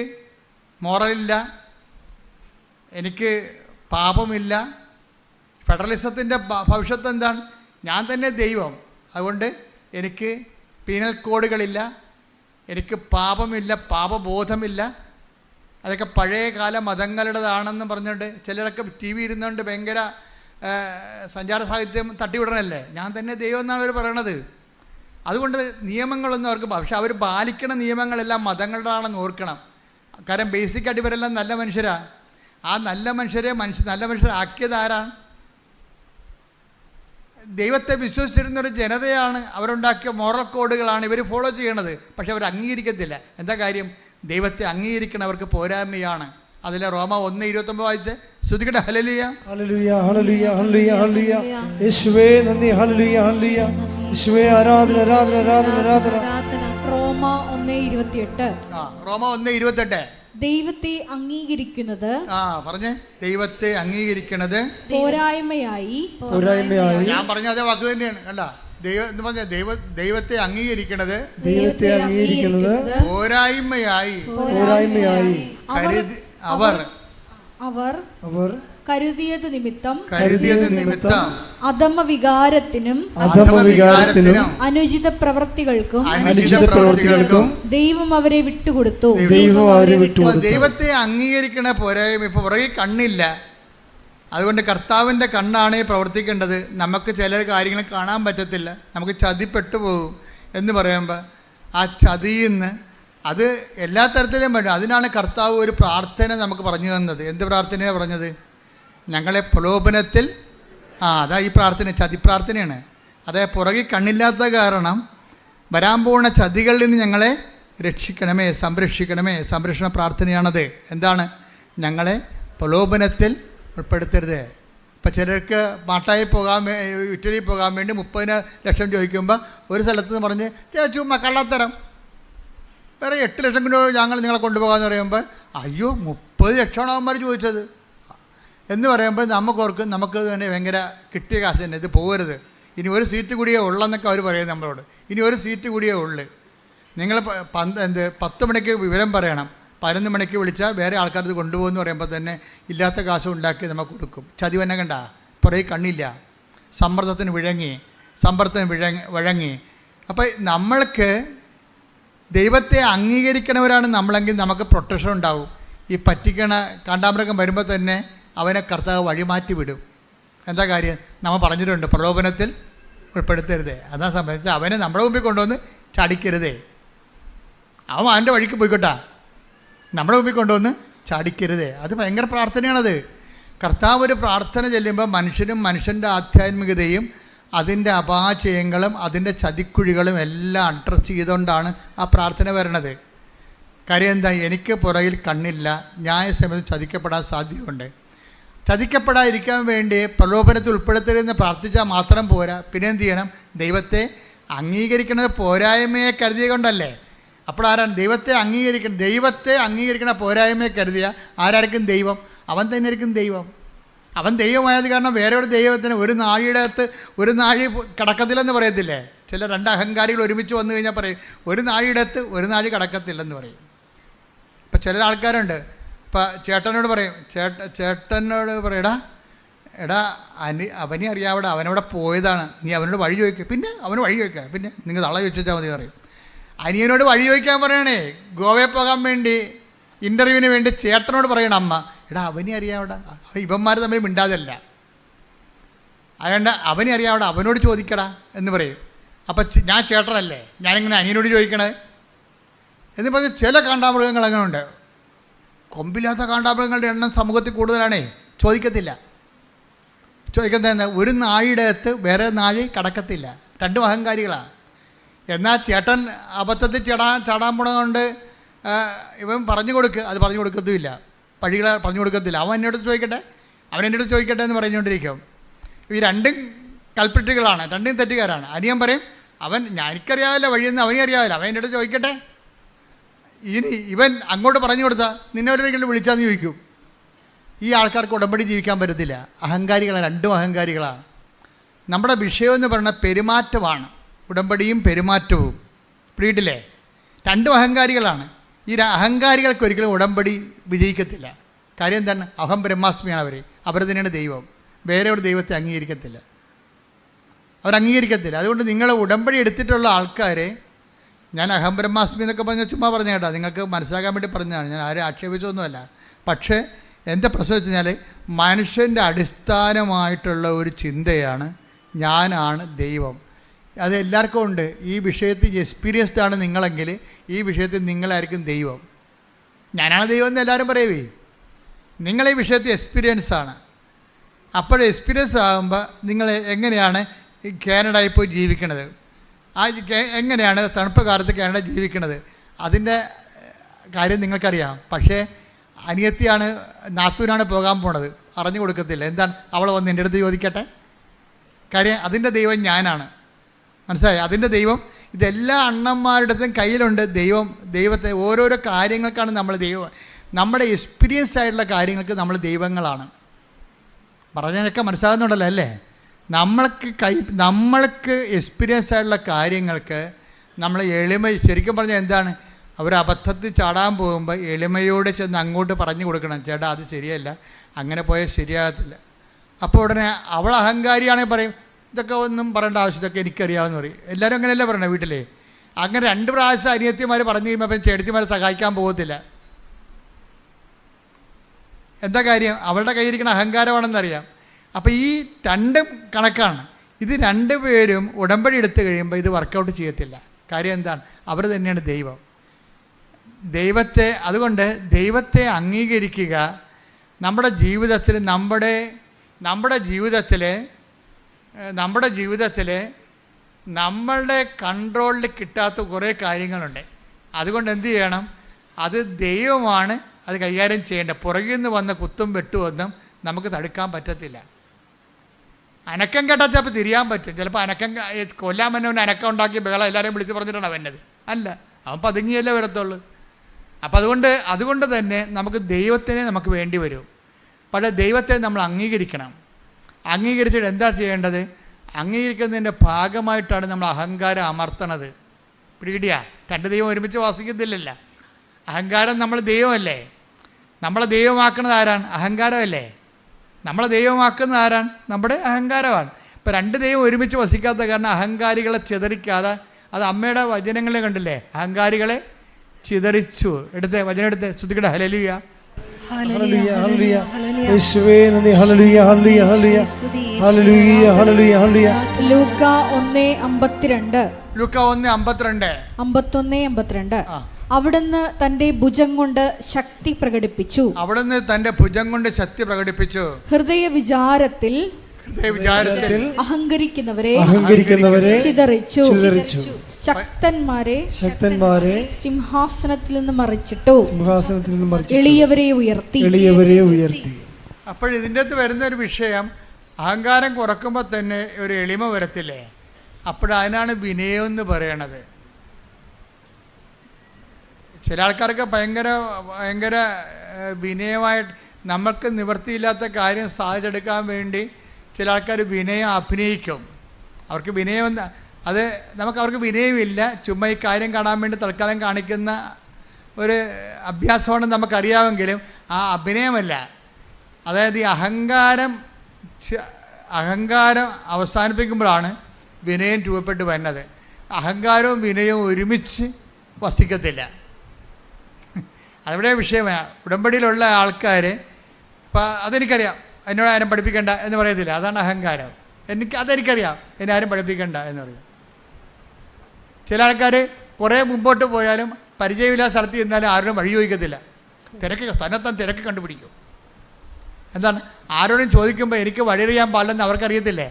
മോറലില്ല, എനിക്ക് പാപമില്ല. ഫെഡറലിസത്തിൻ്റെ ഭവിഷ്യത്ത് എന്താണ്? ഞാൻ തന്നെ ദൈവം. അതുകൊണ്ട് എനിക്ക് പീനൽ കോഡുകളില്ല, എനിക്ക് പാപമില്ല, പാപബോധമില്ല. അതൊക്കെ പഴയകാല മതങ്ങളുടേതാണെന്ന് പറഞ്ഞുകൊണ്ട് ചിലരൊക്കെ ടി വി ഇരുന്നുകൊണ്ട് ഭയങ്കര സഞ്ചാര സാഹിത്യം തട്ടിവിടണല്ലേ. ഞാൻ തന്നെ ദൈവം എന്നാണ് അവർ പറയണത്. അതുകൊണ്ട് നിയമങ്ങളൊന്നും അവർക്ക്, പക്ഷെ അവർ പാലിക്കണ നിയമങ്ങളെല്ലാം മതങ്ങളുടെയാണെന്ന് ഓർക്കണം. കാരണം ബേസിക്കായിട്ട് ഇവരെല്ലാം നല്ല മനുഷ്യരാണ്. ആ നല്ല മനുഷ്യരാക്കിയത് ആരാണ്? ദൈവത്തെ വിശ്വസിച്ചിരുന്നൊരു ജനതയാണ്. അവരുണ്ടാക്കിയ മോറൽ കോഡുകളാണ് ഇവർ ഫോളോ ചെയ്യണത്. പക്ഷെ അവർ അംഗീകരിക്കത്തില്ല. എന്താ കാര്യം? ദൈവത്തെ അംഗീകരിക്കണവർക്ക് പോരായ്മയാണ്. അതിലെ റോമ 1:29 വായിച്ച് ശ്രുതികട്ടെ. ഹല്ലേലൂയ ഹല്ലേലൂയ ഹല്ലേലൂയ ഹല്ലേലൂയ ഹല്ലേലൂയ. യേശുവേ നന്ദി. ഹല്ലേലൂയ ഹല്ലേലൂയ. യേശുവേ ആരാധന ആരാധന ആരാധന ആരാധന. റോമ 1:28. റോമ 1:28. ദൈവത്തെ അംഗീകരിക്കുന്നത് പറഞ്ഞേ. ദൈവത്തെ അംഗീകരിക്കുന്നത് പോരായ്മയായി. ഞാൻ പറഞ്ഞ അതേ വാക്ക് തന്നെയാണ്. കണ്ട, ദൈവത്തെ അംഗീകരിക്കുന്നത് പോരായ്മയായി അവർ കരുതിയത് നിമിത്തം അധമ വികാരത്തിനും അനുചിത പ്രവൃത്തികൾക്കും ദൈവം അവരെ വിട്ടുകൊടുത്തു. ദൈവത്തെ അംഗീകരിക്കണ പോരായ്മ ഇപ്പൊ പുറകെ കണ്ണില്ല. അതുകൊണ്ട് കർത്താവിൻ്റെ കണ്ണാണ് പ്രവർത്തിക്കേണ്ടത്. നമുക്ക് ചില കാര്യങ്ങൾ കാണാൻ പറ്റത്തില്ല, നമുക്ക് ചതിപ്പെട്ടു പോകും എന്ന് പറയുമ്പോൾ ആ ചതിയിൽ നിന്ന് അത് എല്ലാ തരത്തിലും വേണം. അതിനാണ് കർത്താവ് ഒരു പ്രാർത്ഥന നമുക്ക് പറഞ്ഞു തന്നത്. എന്ത് പ്രാർത്ഥനയാണ് പറഞ്ഞത്? ഞങ്ങളെ പ്രലോഭനത്തിൽ, അതാ ഈ പ്രാർത്ഥന ചതിപ്രാർത്ഥനയാണ്. അതായത് പുറകിൽ കണ്ണില്ലാത്ത കാരണം വരാൻ പോകുന്ന ചതികളിൽ നിന്ന് ഞങ്ങളെ രക്ഷിക്കണമേ, സംരക്ഷിക്കണമേ. സംരക്ഷണ പ്രാർത്ഥനയാണത്. എന്താണ്? ഞങ്ങളെ പ്രലോഭനത്തിൽ ഉൾപ്പെടുത്തരുത്. ഇപ്പം ചിലർക്ക് മാട്ടായി ഇറ്റലി പോകാൻ വേണ്ടി 30 ലക്ഷം ചോദിക്കുമ്പോൾ ഒരു സ്ഥലത്ത് നിന്ന് പറഞ്ഞ് ചുമ്മാ കള്ളത്തരം, വേറെ 8 ലക്ഷം കൊണ്ട് ഞങ്ങൾ നിങ്ങളെ കൊണ്ടുപോകാമെന്ന് പറയുമ്പോൾ അയ്യോ 30 ലക്ഷമാണ് അവന്മാർ ചോദിച്ചത് എന്ന് പറയുമ്പോൾ നമുക്കോർക്കും നമുക്ക് തന്നെ ഭയങ്കര കിട്ടിയ കാശ് തന്നെ, ഇത് പോകരുത്, ഇനി ഒരു സീറ്റ് കൂടിയേ ഉള്ളെന്നൊക്കെ അവർ പറയും നമ്മളോട്. ഇനി ഒരു സീറ്റ് കൂടിയേ ഉള്ളു. നിങ്ങൾ 10 മണിക്ക് വിവരം പറയണം, 11 മണിക്ക് വിളിച്ചാൽ വേറെ ആൾക്കാർ ഇത് കൊണ്ടുപോകുമെന്ന് പറയുമ്പോൾ തന്നെ ഇല്ലാത്ത കാശ് ഉണ്ടാക്കി നമുക്ക് കൊടുക്കും. ചതി തന്നെ കണ്ട, പുറകെ കണ്ണില്ല, സമ്മർദ്ദത്തിന് വഴങ്ങി. അപ്പോൾ നമ്മൾക്ക് ദൈവത്തെ അംഗീകരിക്കണവരാണ് നമ്മളെങ്കിൽ നമുക്ക് പ്രൊട്ടക്ഷൻ ഉണ്ടാവും. ഈ പറ്റിക്കണ കാണ്ടാമൃഗം വരുമ്പോൾ തന്നെ അവനെ കർത്താവ് വഴിമാറ്റി വിടും. എന്താ കാര്യം? നമ്മൾ പറഞ്ഞിട്ടുണ്ട്, പ്രലോഭനത്തിൽ ഉൾപ്പെടുത്തരുതേ. അതാ സമയത്ത് അവനെ നമ്മുടെ മുമ്പിൽ കൊണ്ടുവന്ന് ചാടിക്കരുതേ. അവൻ അവൻ്റെ വഴിക്ക് പോയിക്കോട്ടാ, നമ്മുടെ മുമ്പിൽ കൊണ്ടുവന്ന് ചാടിക്കരുതേ. അത് ഭയങ്കര പ്രാർത്ഥനയാണത്. കർത്താവ് ഒരു പ്രാർത്ഥന ചെല്ലുമ്പോൾ മനുഷ്യനും മനുഷ്യൻ്റെ ആധ്യാത്മികതയും അതിൻ്റെ അപാചയങ്ങളും അതിൻ്റെ ചതിക്കുഴികളും എല്ലാം അഡ്രസ്സ് ചെയ്തുകൊണ്ടാണ് ആ പ്രാർത്ഥന വരണത്. കാര്യം എന്താ? എനിക്ക് പുറകിൽ കണ്ണില്ല, ന്യായസമയത്ത് ചതിക്കപ്പെടാൻ സാധ്യതയുണ്ട്. ചതിക്കപ്പെടാതിരിക്കാൻ വേണ്ടി പ്രലോഭനത്തിൽ ഉൾപ്പെടുത്തരുതെന്ന് പ്രാർത്ഥിച്ചാൽ മാത്രം പോരാ. പിന്നെ എന്ത് ചെയ്യണം? ദൈവത്തെ അംഗീകരിക്കുന്നത് പോരായ്മയെ കരുതിയ കൊണ്ടല്ലേ. അപ്പോൾ ആരാണ് ദൈവത്തെ അംഗീകരിക്കണം? ദൈവത്തെ അംഗീകരിക്കണ പോരായ്മയെ കരുതിയ ആരായിരിക്കും ദൈവം? അവൻ തന്നെ ആയിരിക്കും ദൈവം. അവൻ ദൈവമായത് കാരണം വേറെ ഒരു ദൈവത്തിന് ഒരു നാഴിയുടെ അകത്ത് ഒരു നാഴി കടക്കത്തില്ലെന്ന് പറയത്തില്ലേ? ചില 2 അഹങ്കാരികൾ ഒരുമിച്ച് വന്നു കഴിഞ്ഞാൽ പറയും ഒരു നാഴിയുടെ അകത്ത് ഒരു നാഴി കടക്കത്തില്ലെന്ന് പറയും. ഇപ്പം ചില ആൾക്കാരുണ്ട്, ഇപ്പം ചേട്ടനോട് പറയടാ അവനെ അറിയാവിടെ, അവനവിടെ പോയതാണ്, നീ അവനോട് വഴി ചോദിക്കുക. പിന്നെ അവന് വഴി ചോദിക്കുക, പിന്നെ നിങ്ങൾ തള ചോദിച്ചാൽ മതി പറയും. അനിയനോട് വഴി ചോദിക്കാൻ പറയണേ, ഗോവയിൽ പോകാൻ വേണ്ടി ഇൻ്റർവ്യൂവിന് വേണ്ടി ചേട്ടനോട് പറയണം അമ്മ, അവനെ അറിയാവിടെ, ഇവന്മാർ തമ്മിൽ മിണ്ടാതല്ല, അതുകൊണ്ട് അവനെ അറിയാവിടെ, അവനോട് ചോദിക്കടാ എന്ന് പറയും. അപ്പം ഞാൻ ചേട്ടനല്ലേ, ഞാനിങ്ങനെ അനിയനോട് ചോദിക്കണേ എന്ന് പറഞ്ഞ് ചില കാണ്ടാമൃഗങ്ങൾ അങ്ങനെ ഉണ്ട്. കൊമ്പില്ലാത്ത കാണ്ടാമൃഗങ്ങളുടെ എണ്ണം സമൂഹത്തിൽ കൂടുതലാണേ. ചോദിക്കുന്നത് ഒരു നാഴിയുടെ അകത്ത് വേറെ നാഴി കടക്കത്തില്ല. 2 അഹങ്കാരികളാണ്. എന്നാൽ ചേട്ടൻ അബദ്ധത്തിൽ ചാടാൻ പോണതുകൊണ്ട് ഇവൻ പറഞ്ഞു കൊടുക്കുക, അത് പറഞ്ഞു കൊടുക്കത്തുമില്ല, പഴികളെ പറഞ്ഞു കൊടുക്കത്തില്ല. അവൻ എൻ്റെ അടുത്ത് ചോദിക്കട്ടെ എന്ന് പറഞ്ഞുകൊണ്ടിരിക്കും. ഈ 2 കൾപ്രിറ്റുകളാണ്, 2 തെറ്റുകാരാണ്. അനിയൻ പറയും എനിക്കറിയാവില്ല വഴിയെന്ന് അവനെ അറിയാവില്ല, അവൻ എൻ്റെ അടുത്ത് ചോദിക്കട്ടെ. ഇനി ഇവൻ അങ്ങോട്ട് പറഞ്ഞു കൊടുത്താൽ നിന്നെ ഒരിക്കലും വിളിച്ചാന്ന് ചോദിക്കും. ഈ ആൾക്കാർക്ക് ഉടമ്പടി ജീവിക്കാൻ പറ്റത്തില്ല. അഹങ്കാരികളാണ്, 2 അഹങ്കാരികളാണ്. നമ്മുടെ വിഷയമെന്ന് പറയുന്നത് പെരുമാറ്റമാണ്, ഉടമ്പടിയും പെരുമാറ്റവും. പിടിയിട്ടില്ലേ? 2 അഹങ്കാരികളാണ്. ഈ അഹങ്കാരികൾക്ക് ഒരിക്കലും ഉടമ്പടി വിജയിക്കത്തില്ല. കാര്യം എന്താണ്? അഹം ബ്രഹ്മാസ്മിയാണ് അവർ തന്നെയാണ് ദൈവം. വേറെ ഒരു ദൈവത്തെ അംഗീകരിക്കത്തില്ല, അവരംഗീകരിക്കത്തില്ല. അതുകൊണ്ട് നിങ്ങൾ ഉടമ്പടി എടുത്തിട്ടുള്ള ആൾക്കാരെ, ഞാൻ അഹം ബ്രഹ്മാസ്മി എന്നൊക്കെ പറഞ്ഞാൽ ചുമ്മാ പറഞ്ഞ കേട്ടോ, നിങ്ങൾക്ക് മനസ്സിലാക്കാൻ വേണ്ടി പറഞ്ഞതാണ്, ഞാൻ ആരും ആക്ഷേപിച്ചൊന്നുമല്ല. പക്ഷേ എൻ്റെ പ്രശ്നം വെച്ച് കഴിഞ്ഞാൽ മനുഷ്യൻ്റെ അടിസ്ഥാനമായിട്ടുള്ള ഒരു ചിന്തയാണ് ഞാനാണ് ദൈവം. അത് എല്ലാവർക്കും ഉണ്ട്. ഈ വിഷയത്തിൽ എക്സ്പീരിയൻസ്ഡ് ആണ് നിങ്ങളെങ്കിൽ ഈ വിഷയത്തിൽ നിങ്ങളായിരിക്കും ദൈവം. ഞാനാണ് ദൈവം എന്ന് എല്ലാവരും പറയുവേ. നിങ്ങൾ ഈ വിഷയത്തിൽ എക്സ്പീരിയൻസാണ്. അപ്പോൾ എക്സ്പീരിയൻസ് ആകുമ്പോൾ നിങ്ങൾ എങ്ങനെയാണ് ഈ കാനഡയിൽ പോയി ജീവിക്കണത്, എങ്ങനെയാണ് തണുപ്പ് കാലത്ത് കാനഡ ജീവിക്കണത്, അതിൻ്റെ കാര്യം നിങ്ങൾക്കറിയാം. പക്ഷേ അനിയത്തിയാണ്, നാത്തൂനാണ് പോകാൻ പോണത്, അറിഞ്ഞു കൊടുക്കത്തില്ല. എന്താണ്? അവൾ വന്ന് എൻ്റെ അടുത്ത് ചോദിക്കട്ടെ. കാര്യം അതിൻ്റെ ദൈവം ഞാനാണ്. മനസ്സിലായി? അതിൻ്റെ ദൈവം ഇതെല്ലാ അണ്ണന്മാരുടെയും കയ്യിലുണ്ട്. ദൈവത്തെ ഓരോരോ കാര്യങ്ങൾക്കാണ് നമ്മൾ ദൈവം. നമ്മുടെ എക്സ്പീരിയൻസ് ആയിട്ടുള്ള കാര്യങ്ങൾക്ക് നമ്മൾ ദൈവങ്ങളാണ്. പറഞ്ഞതൊക്കെ മനസ്സിലാകുന്നുണ്ടല്ലോ അല്ലേ? നമ്മൾക്ക് എക്സ്പീരിയൻസ് ആയിട്ടുള്ള കാര്യങ്ങൾക്ക് നമ്മൾ ശരിക്കും പറഞ്ഞാൽ എന്താണ്? അവർ അബദ്ധത്തിൽ ചാടാൻ പോകുമ്പോൾ എളിമയോടെ ചെന്ന് അങ്ങോട്ട് പറഞ്ഞു കൊടുക്കണം, ചേട്ടാ അത് ശരിയല്ല, അങ്ങനെ പോയാൽ ശരിയാകത്തില്ല. അപ്പോൾ ഉടനെ അവൾ അഹങ്കാരിയാണെങ്കിൽ പറയും, ഇതൊക്കെ ഒന്നും പറയേണ്ട ആവശ്യം, ഇതൊക്കെ എനിക്കറിയാമെന്ന് പറയും. എല്ലാവരും അങ്ങനെയല്ലേ പറയണേ വീട്ടിലേ? അങ്ങനെ 2 പ്രാവശ്യം അനിയത്തിമാർ പറഞ്ഞു കഴിയുമ്പോൾ അപ്പം ചേട്ടത്തിമാരെ സഹായിക്കാൻ പോകത്തില്ല. എന്താ കാര്യം? അവളുടെ കയ്യിരിക്കുന്ന അഹങ്കാരമാണെന്നറിയാം. അപ്പോൾ ഈ 2 കണക്കാണ്. ഇത് 2 പേരും ഉടമ്പടി എടുത്തു കഴിയുമ്പോൾ ഇത് വർക്കൗട്ട് ചെയ്യത്തില്ല. കാര്യം എന്താണ്? അവർ തന്നെയാണ് ദൈവം. അതുകൊണ്ട് ദൈവത്തെ അംഗീകരിക്കുക. നമ്മുടെ ജീവിതത്തിൽ നമ്മളുടെ കൺട്രോളിൽ കിട്ടാത്ത കുറേ കാര്യങ്ങളുണ്ട്. അതുകൊണ്ട് എന്ത് ചെയ്യണം? അത് ദൈവമാണ് അത് കൈകാര്യം ചെയ്യേണ്ടത്. പുറകിൽ നിന്ന് വന്ന കുത്തും വെട്ടുമൊന്നും നമുക്ക് തടുക്കാൻ പറ്റത്തില്ല. അനക്കം കേട്ടാൽ ചിലപ്പോൾ തിരിയാൻ പറ്റും. ചിലപ്പോൾ കൊല്ലാൻ വന്നവന് അനക്കം ഉണ്ടാക്കി ബഹളം എല്ലാവരെയും വിളിച്ച് പറഞ്ഞിട്ടാണ് വന്നത്. അല്ല, അവൻ പതുങ്ങിയല്ലേ വരത്തുള്ളൂ. അപ്പം അതുകൊണ്ട് തന്നെ നമുക്ക് ദൈവത്തിനെ നമുക്ക് വേണ്ടി വരും. പക്ഷേ ദൈവത്തെ നമ്മൾ അംഗീകരിക്കണം. അംഗീകരിച്ചിട്ട് എന്താ ചെയ്യേണ്ടത്? അംഗീകരിക്കുന്നതിൻ്റെ ഭാഗമായിട്ടാണ് നമ്മൾ അഹങ്കാരം അമർത്തണത്. പിടികിട്ടിയാ? രണ്ട് ദൈവം ഒരുമിച്ച് വസിക്കുന്നില്ലല്ല. അഹങ്കാരം നമ്മൾ ദൈവമല്ലേ. നമ്മളെ ദൈവമാക്കുന്നത് ആരാണ്? അഹങ്കാരമല്ലേ. നമ്മളെ ദൈവമാക്കുന്നത് ആരാണ്? നമ്മുടെ അഹങ്കാരമാണ്. ഇപ്പം രണ്ട് ദൈവം ഒരുമിച്ച് വസിക്കാത്ത കാരണം അഹങ്കാരികളെ ചിതറിക്കാതെ, അത് അമ്മയുടെ വചനങ്ങളെ കണ്ടില്ലേ, അഹങ്കാരികളെ ചിതറിച്ചു. വചനം എടുത്ത് ശ്രുതിക്കട്ടെ. ഹല്ലേലൂയ, ഹല്ലേലൂയ, ഹല്ലേലൂയ. യേശുവേ നന്ദി. ഹല്ലേലൂയ, ഹല്ലേലൂയ, ഹല്ലേലൂയ, ഹല്ലേലൂയ, ഹല്ലേലൂയ, ഹല്ലേലൂയ. ലൂക്ക 1:52. ലൂക്ക 1:52. 51:52. അവിടുന്ന് തന്റെ ഭുജം കൊണ്ട് ശക്തി പ്രകടിപ്പിച്ചു. ഹൃദയ വിചാരത്തിൽ അഹങ്കരിക്കുന്നവരെ ചിതറിച്ചു. ശക്തന്മാരെ സിംഹാസനത്തിൽ നിന്ന് മറിച്ചിട്ടു. എളിയവരെ ഉയർത്തി. അപ്പോൾ ഇതിൻ്റെ അകത്ത് വരുന്ന ഒരു വിഷയം, അഹങ്കാരം കുറക്കുമ്പോൾ തന്നെ ഒരു എളിമ വരത്തില്ലേ? അപ്പോഴതിനാണ് വിനയം എന്ന് പറയണത്. ചില ആൾക്കാർക്ക് ഭയങ്കര വിനയമായിട്ട് നമുക്ക് നിവൃത്തിയില്ലാത്ത കാര്യം സാധിച്ചെടുക്കാൻ വേണ്ടി ചില ആൾക്കാർ വിനയം അഭിനയിക്കും. അവർക്ക് വിനയം അവർക്ക് വിനയമില്ല. ചുമ്മാ ഈ കാര്യം കാണാൻ വേണ്ടി തൽക്കാലം കാണിക്കുന്ന ഒരു അഭ്യാസമാണെന്ന് നമുക്കറിയാമെങ്കിലും ആ അഭിനയമല്ല. അതായത് ഈ അഹങ്കാരം അവസാനിപ്പിക്കുമ്പോഴാണ് വിനയം രൂപപ്പെട്ട് വരുന്നത്. അഹങ്കാരവും വിനയവും ഒരുമിച്ച് വസിക്കത്തില്ല. അവിടെ വിഷയമാണ്. ഉടമ്പടിയിലുള്ള ആൾക്കാർ ഇപ്പം അതെനിക്കറിയാം, എന്നോട് ആരും പഠിപ്പിക്കേണ്ട എന്ന് പറയത്തില്ല. അതാണ് അഹങ്കാരം. അതെനിക്കറിയാം, എന്നെ ആരും പഠിപ്പിക്കേണ്ട എന്ന് പറയും. ചില ആൾക്കാർ കുറേ മുമ്പോട്ട് പോയാലും പരിചയമില്ലാത്ത സ്ഥലത്ത് ചെന്നാലും ആരോടും വഴി ചോദിക്കത്തില്ല. തന്നെത്താൻ തിരക്ക് കണ്ടുപിടിക്കും. എന്താണ്? ആരോടും ചോദിക്കുമ്പോൾ എനിക്ക് വഴിയറിയാൻ പാടില്ലെന്ന് അവർക്കറിയത്തില്ലേ?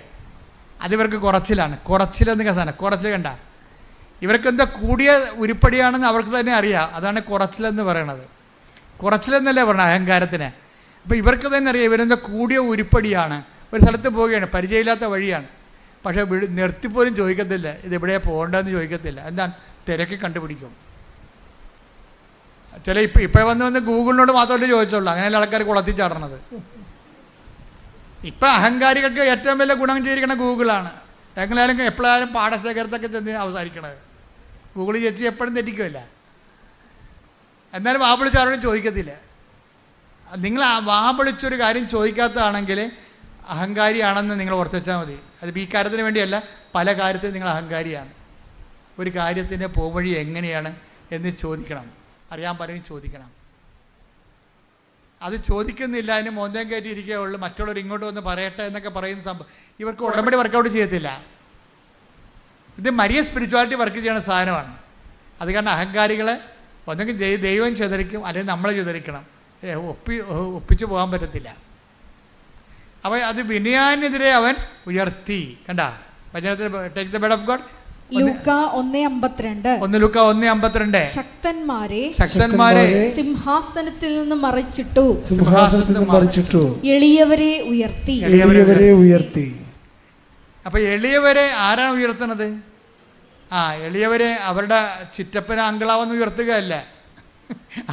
അതിവർക്ക് കുറച്ചിലെന്ന് സാധനം. കുറച്ചിൽ കണ്ട ഇവർക്കെന്താ കൂടിയ ഉരുപ്പടിയാണെന്ന് അവർക്ക് തന്നെ അറിയാം. അതാണ് കുറച്ചിലെന്ന് പറയണത്. കുറച്ചിലെന്നല്ലേ പറഞ്ഞത് അഹങ്കാരത്തിന്. അപ്പോൾ ഇവർക്ക് തന്നെ അറിയാം ഇവരെന്താ കൂടിയ ഉരുപ്പടിയാണ്. ഒരു സ്ഥലത്ത് പോവുകയാണ്, പരിചയമില്ലാത്ത വഴിയാണ്, പക്ഷേ നിർത്തിപ്പോലും ചോദിക്കത്തില്ല ഇതെവിടെയാണ് പോകേണ്ടതെന്ന് ചോദിക്കത്തില്ല. എന്താണ്? തിരക്കി കണ്ടുപിടിക്കും. ഇപ്പോൾ വന്ന് ഗൂഗിളിനോട് മാത്രമല്ലേ ചോദിച്ചുള്ളൂ. അങ്ങനെയല്ല ആൾക്കാർ കുളത്തിൽ ചാടണത്. ഇപ്പം അഹങ്കാരികൾക്ക് ഏറ്റവും വലിയ ഗുണം ചെയ്തിരിക്കണ ഗൂഗിളാണ്. എപ്പോഴായാലും പാടശേഖരത്തൊക്കെ ചെന്ന് അവസാനിക്കണത്. ഗൂഗിൾ ചേച്ചി എപ്പോഴും തെറ്റിക്കുമല്ല. എന്നാലും വാ വിളിച്ച് ആരോടും ചോദിക്കത്തില്ല. നിങ്ങൾ വാ വിളിച്ചൊരു കാര്യം ചോദിക്കാത്തതാണെങ്കിൽ അഹങ്കാരിയാണെന്ന് നിങ്ങൾ ഓർത്ത് വെച്ചാൽ മതി. അത് ഈ കാര്യത്തിന് വേണ്ടിയല്ല, പല കാര്യത്തിലും നിങ്ങൾ അഹങ്കാരിയാണ്. ഒരു കാര്യത്തിൻ്റെ പോവഴി എങ്ങനെയാണ് എന്ന് ചോദിക്കണം. അറിയാൻ പലരും ചോദിക്കണം. അത് ചോദിക്കുന്നില്ല, അതിന് മോന്തം കയറ്റി ഇരിക്കുകയുള്ളൂ. മറ്റുള്ളവർ ഇങ്ങോട്ട് വന്ന് പറയട്ടെ എന്നൊക്കെ പറയുന്ന സംഭവം ഇവർക്ക് ഉടമ്പടി വർക്കൗട്ട് ചെയ്യത്തില്ല. ഇത് മരിയ സ്പിരിച്വാലിറ്റി വർക്ക് ചെയ്യുന്ന സാധനമാണ്. അത് കാരണം അഹങ്കാരികളെ ഒന്നെങ്കിൽ ദൈവം ചിതറിക്കും, അല്ലെങ്കിൽ നമ്മളെ ചിതറിക്കണം. ഒപ്പിച്ചു പോകാൻ പറ്റത്തില്ല. അപ്പോൾ അത് വിനയാനെതിരെ അവൻ ഉയർത്തി. കണ്ട വചനത്തിൽ take the word of God. ലൂക്ക 1:52. ശക്തന്മാരെ സിംഹാസനത്തിൽ നിന്ന് മറിച്ചിട്ടു. എളിയവരെ ഉയർത്തി. അപ്പൊ എളിയവരെ ആരാണ് ഉയർത്തുന്നത്? എളിയവരെ അവരുടെ ചിറ്റപ്പന അങ്കിളാവെന്ന് ഉയർത്തുകയല്ല.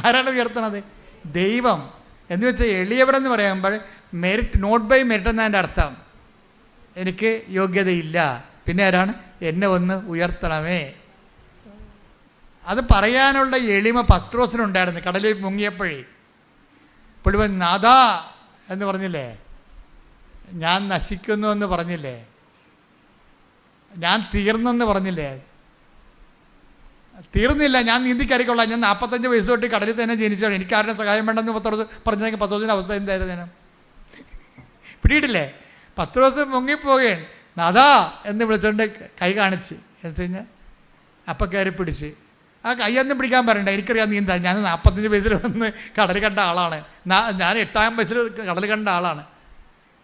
ആരാണ് ഉയർത്തണത്? ദൈവം. എന്ന് വെച്ചാൽ എളിയവരെന്ന് പറയുമ്പോൾ മെറിറ്റ്, നോട്ട് ബൈ മെറിറ്റ് എന്നതിൻ്റെ അർത്ഥം എനിക്ക് യോഗ്യതയില്ല, പിന്നെ ആരാണ്? എന്നെ ഒന്ന് ഉയർത്തണമേ. അത് പറയാനുള്ള എളിമ പത്രോസിനുണ്ടായിരുന്നു. കടലിൽ മുങ്ങിയപ്പോഴേ പുള്ളിവൻ നാഥാ എന്ന് പറഞ്ഞില്ലേ, ഞാൻ നശിക്കുന്നു എന്ന് പറഞ്ഞില്ലേ, ഞാൻ തീർന്നെന്ന് പറഞ്ഞില്ലേ? തീർന്നില്ല, ഞാൻ നീന്തിക്കരയ്ക്കൊള്ളാം, ഞാൻ 45 വയസ്സ് തൊട്ട് കടലിൽ തന്നെ ജനിച്ചാണ്, എനിക്ക് ആരുടെ സഹായം വേണ്ടെന്ന് പറഞ്ഞെങ്കിൽ പത്രോസിൻ്റെ അവസ്ഥ എന്തായിരുന്നു? ഞാൻ പിടിയിട്ടില്ലേ? പത്രോസ് മുങ്ങിപ്പോവുകയാണ്. നാഥാ എന്ന് വിളിച്ചുകൊണ്ട് കൈ കാണിച്ച് എന്ന് വെച്ച് കഴിഞ്ഞാൽ അപ്പം കയറി പിടിച്ച് ആ കൈയൊന്നും പിടിക്കാൻ പറയണ്ട, എനിക്കറിയാം നീന്താൻ. ഞാൻ 45 വയസ്സിൽ വന്ന് കടൽ കണ്ട ആളാണ്. ഞാൻ 8-ാം വയസ്സിൽ കടൽ കണ്ട ആളാണ്.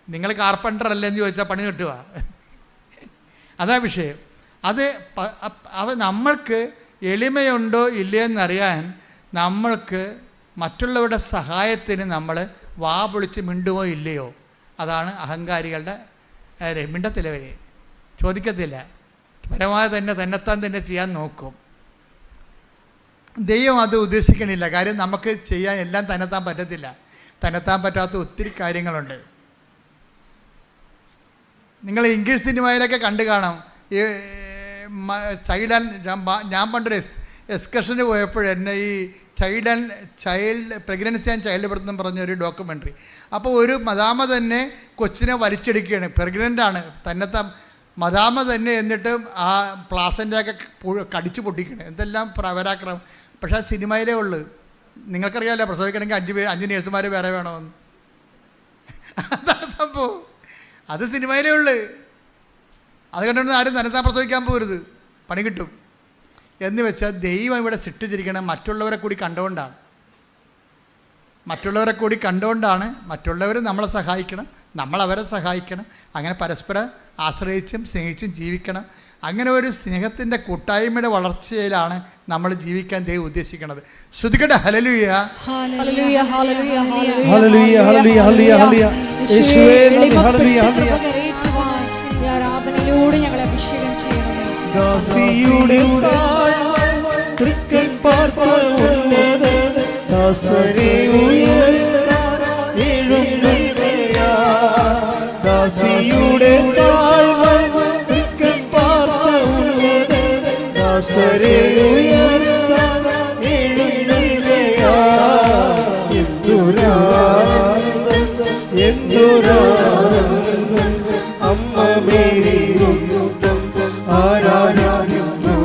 നിങ്ങൾ കാർപ്പൻ്റർ അല്ലെന്ന് ചോദിച്ചാൽ പണി കിട്ടുക. അതാ വിഷയം. അത് നമ്മൾക്ക് എളിമയുണ്ടോ ഇല്ലയെന്നറിയാൻ നമ്മൾക്ക് മറ്റുള്ളവരുടെ സഹായത്തിന് നമ്മൾ വാ പൊളിച്ച് മിണ്ടുമോ ഇല്ലയോ, അതാണ് അഹങ്കാരികളുടെ മിണ്ടത്തിലവരെ ചോദിക്കത്തില്ല. പരമാവധി തന്നെത്താൻ തന്നെ ചെയ്യാൻ നോക്കും. ദൈവം അത് ഉദ്ദേശിക്കണില്ല. കാര്യം നമുക്ക് ചെയ്യാൻ എല്ലാം തന്നെത്താൻ പറ്റത്തില്ല. തന്നെത്താൻ പറ്റാത്ത ഒത്തിരി കാര്യങ്ങളുണ്ട്. നിങ്ങൾ ഇംഗ്ലീഷ് സിനിമയിലൊക്കെ കണ്ടു കാണാം. ഈ ഞാൻ പണ്ടൊരു എക്സ്കർഷന് പോയപ്പോൾ എന്നെ ഈ child pregnancy and child birth എന്ന് പറഞ്ഞൊരു ഡോക്യുമെൻ്ററി. അപ്പോൾ ഒരു മദാമ തന്നെ കൊച്ചിനെ വലിച്ചെടുക്കുകയാണ്. പ്രഗ്നൻ്റാണ്, തന്നെത്താൻ മദാമ തന്നെ. എന്നിട്ട് ആ പ്ലാസൻ്റെയൊക്കെ കടിച്ചു പൊട്ടിക്കണം. എന്തെല്ലാം പരാക്രമം. പക്ഷേ ആ സിനിമയിലേ ഉള്ളു. നിങ്ങൾക്കറിയാമല്ലോ, പ്രസവിക്കണമെങ്കിൽ 5 നേഴ്സുമാർ വേറെ വേണമെന്ന്. അതാണ് സംഭവം. അത് സിനിമയിലേ ഉള്ളു. അത് കണ്ടുകൊണ്ട് ആരും തന്നെത്താൻ പ്രസവിക്കാൻ പോകരുത്, പണി കിട്ടും. എന്ന് വെച്ചാൽ ദൈവം ഇവിടെ സൃഷ്ടിച്ചിരിക്കണം മറ്റുള്ളവരെ കൂടി കണ്ടുകൊണ്ടാണ്. മറ്റുള്ളവർ നമ്മളെ സഹായിക്കണം, നമ്മളവരെ സഹായിക്കണം. അങ്ങനെ പരസ്പരം ആശ്രയിച്ചും സ്നേഹിച്ചും ജീവിക്കണം. അങ്ങനെ ഒരു സ്നേഹത്തിൻ്റെ കൂട്ടായ്മയുടെ വളർച്ചയിലാണ് നമ്മൾ ജീവിക്കാൻ ദൈവം ഉദ്ദേശിക്കുന്നത്. ശ്രുതികട്ടെ ഹല്ലേലൂയ. ഹല്ലേലൂയ ഹല്ലേലൂയ ഹല്ലേലൂയ ഹല്ലേലൂയ ഹല്ലേലൂയ. യേശുവേ നന്ദി. ഹല്ലേലൂയ ഹല്ലേലൂയ. ആരാധനയിലൂടെ ഞങ്ങളെ അഭിഷേകം ചെയ്യണമേ. ദാസിയുടെ തൃക്കൺ പാർത്ത ഉന്നത ദാസരെ ഉയർത്താൻ എഴുന്നേൽക്കയാ. ദാസിയുടെ തൃക്കൺ പാർത്ത ഉന്നത ദാസരെ ഉയർത്താൻ എഴുന്നേൽക്കയാ. എന്തൊരാനന്ദം അമ്മ മേരി ആരാധിക്കുന്നു.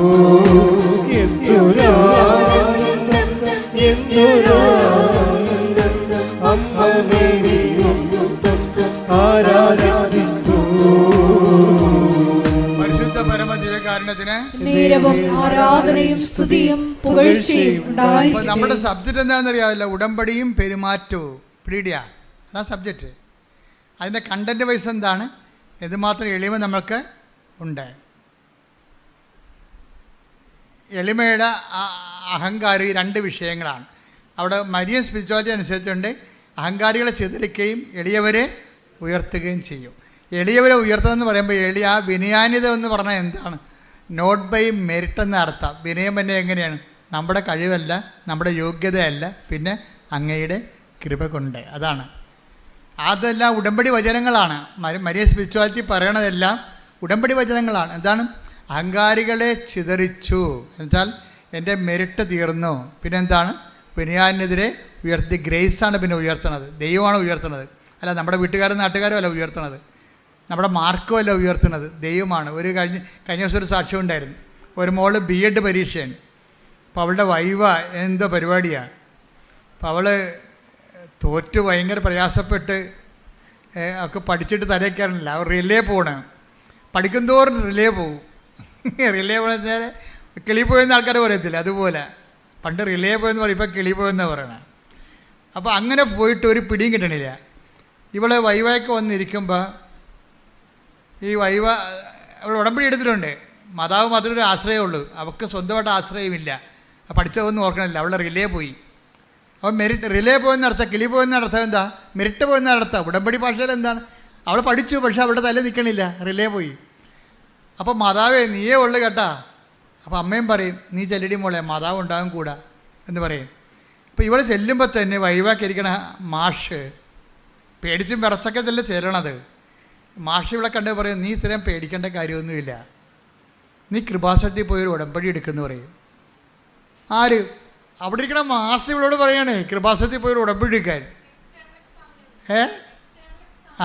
എന്തൊരാനന്ദം അമ്മ മേരി ആരാധിക്കുന്നു. പരിശുദ്ധ പരമദിവ്യകാരുണ്യത്തിന് നേരവും ആരാധനയും സ്തുതിയും പുകഴ്ചയും ഉണ്ടായിരിക്കട്ടെ. നമ്മുടെ സബ്ജക്റ്റ് എന്താണെന്നറിയാമല്ലോ, ഉടമ്പടിയും പെരുമാറ്റവും. പിടിയ അതാ സബ്ജക്റ്റ്. അതിൻ്റെ കണ്ടന്റ് വൈസ് എന്താണ്, എന്തുമാത്രം എളിമ നമ്മൾക്ക് ഉണ്ട്. എളിമയുടെ അഹങ്കാരം ഈ 2 വിഷയങ്ങളാണ്. അവിടെ മരിയൻ സ്പിരിച്വാലിറ്റി അനുസരിച്ചുകൊണ്ട് അഹങ്കാരികളെ ചിതറിക്കുകയും എളിയവരെ ഉയർത്തുകയും ചെയ്യും. എളിയവരെ ഉയർത്തുകയെന്ന് പറയുമ്പോൾ ആ വിനയാന്യത എന്ന് പറഞ്ഞാൽ എന്താണ്? നോട്ട് ബൈ മെറിറ്റ് എന്ന അർത്ഥം. വിനയം തന്നെ എങ്ങനെയാണ്? നമ്മുടെ കഴിവല്ല, നമ്മുടെ യോഗ്യതയല്ല, പിന്നെ അങ്ങയുടെ കൃപ കൊണ്ട്. അതാണ്. അതെല്ലാം ഉടമ്പടി വചനങ്ങളാണ്. മരിയ സ്പിരിച്വാലിറ്റി പറയണതെല്ലാം ഉടമ്പടി വചനങ്ങളാണ്. എന്താണ്? അഹങ്കാരികളെ ചിതറിച്ചു എന്നുവെച്ചാൽ എൻ്റെ മെറിറ്റ് തീർന്നു. പിന്നെന്താണ്? വിനയാനെതിരെ ഉയർത്തി. ഗ്രേസാണ് പിന്നെ ഉയർത്തണത്, ദൈവമാണ് ഉയർത്തണത്. അല്ല നമ്മുടെ വീട്ടുകാരും നാട്ടുകാരും അല്ല ഉയർത്തണത്, നമ്മുടെ മാർക്കും അല്ല ഉയർത്തുന്നത്, ദൈവമാണ്. കഴിഞ്ഞ ദിവസം ഒരു സാക്ഷ്യം ഉണ്ടായിരുന്നു. ഒരു മോള് B.Ed പരീക്ഷയാണ്. അപ്പോൾ അവളുടെ വൈവ എന്തോ പരിപാടിയാണ്. അപ്പോൾ അവൾ തോറ്റ് ഭയങ്കര പ്രയാസപ്പെട്ട് ഒക്കെ പഠിച്ചിട്ട് തലയ്ക്കാറില്ല. അവർ റിലേ പോകണം. പഠിക്കുന്തോറും റിലേ പോകും. റിലേ പോയെന്നാൽ കിളി പോയെന്ന് ആൾക്കാർ പറയത്തില്ല, അതുപോലെ പണ്ട് റിലേ പോയെന്ന് പറയും, ഇപ്പോൾ കിളി പോയെന്നാണ് പറയണത്. അപ്പോൾ അങ്ങനെ പോയിട്ട് ഒരു പിടിയും കിട്ടണില്ല. ഇവളെ വൈവയൊക്കെ വന്നിരിക്കുമ്പോൾ ഈ വൈവ അവൾ ഉടമ്പടി എടുത്തിട്ടുണ്ട്. മാതാവ് മാത്രമേ ഒരു ആശ്രയമുള്ളൂ, അവൾക്ക് സ്വന്തമായിട്ട് ആശ്രയമില്ല. പഠിച്ചതൊന്നും ഓർക്കണില്ല. അവളുടെ റിലേ പോയി. അപ്പോൾ മെറിറ്റ് റിലേ പോയെന്ന അർത്ഥം, കിളി പോയെന്ന അർത്ഥം എന്താ? മെറിറ്റ് പോയെന്ന അർത്ഥം. ഉടമ്പടി ഭാഷയിൽ എന്താണ്? അവൾ പഠിച്ചു, പക്ഷെ അവളുടെ തല നിൽക്കണില്ല, റിലേ പോയി. അപ്പോൾ മാതാവേ നീയേ ഉള്ളു കേട്ടാ. അപ്പോൾ അമ്മയും പറയും നീ ചെല്ലടി മോളെ, മാതാവ് ഉണ്ടാകും കൂടാ എന്ന് പറയും. അപ്പോൾ ഇവൾ ചെല്ലുമ്പോൾ തന്നെ വൈവാക്കിയിരിക്കണ മാഷ് പേടിച്ചും വിറച്ചൊക്കെ തന്നെ ചെല്ലണത്. മാഷ് ഇവിടെ കണ്ടു പറയും നീ ഇത്രയും പേടിക്കേണ്ട കാര്യമൊന്നുമില്ല, നീ കൃപാസനത്തിൽ പോയി ഒരു ഉടമ്പടി എടുക്കുമെന്ന് പറയും. ആര്? അവിടെ ഇരിക്കണ മാസ്റ്റർ ഇവളോട് പറയണേ കൃപാസനത്തിൽ പോയി ഒരു ഉടമ്പടി എടുക്കാൻ.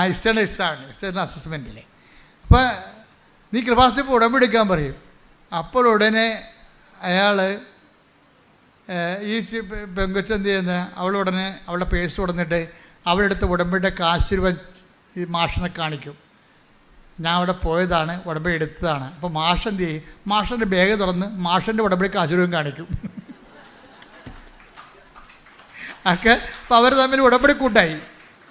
എക്സ്റ്റേണൽ എക്സാമിന്, എക്സ്റ്റേണൽ അസസ്മെൻറ്റിലെ. അപ്പോൾ നീ കൃപാസനത്തിൽ പോയി ഉടമ്പടി എടുക്കാൻ പറയും. അപ്പോൾ ഉടനെ അയാൾ ഈ പെങ്കൊച്ചെന്ത് ചെയ്യുന്ന അവളുടനെ അവളുടെ പേഴ്സ് കൊടുത്തിട്ട് അവളെടുത്ത് ഉടമ്പടിയുടെ കാശ് രൂപ ഈ മാഷിനെ കാണിക്കും. ഞാൻ അവിടെ പോയതാണ്, ഉടമ്പടി എടുത്തതാണ്. അപ്പോൾ മാഷ് എന്ത് ചെയ്യും? മാഷിൻ്റെ ബാഗ് തുറന്ന് മാഷിൻ്റെ ഉടമ്പടിക്ക് ആശീർവാദം കാണിക്കും. ഒക്കെ അപ്പോൾ അവർ തമ്മിൽ ഉടമ്പടി കൂട്ടായി.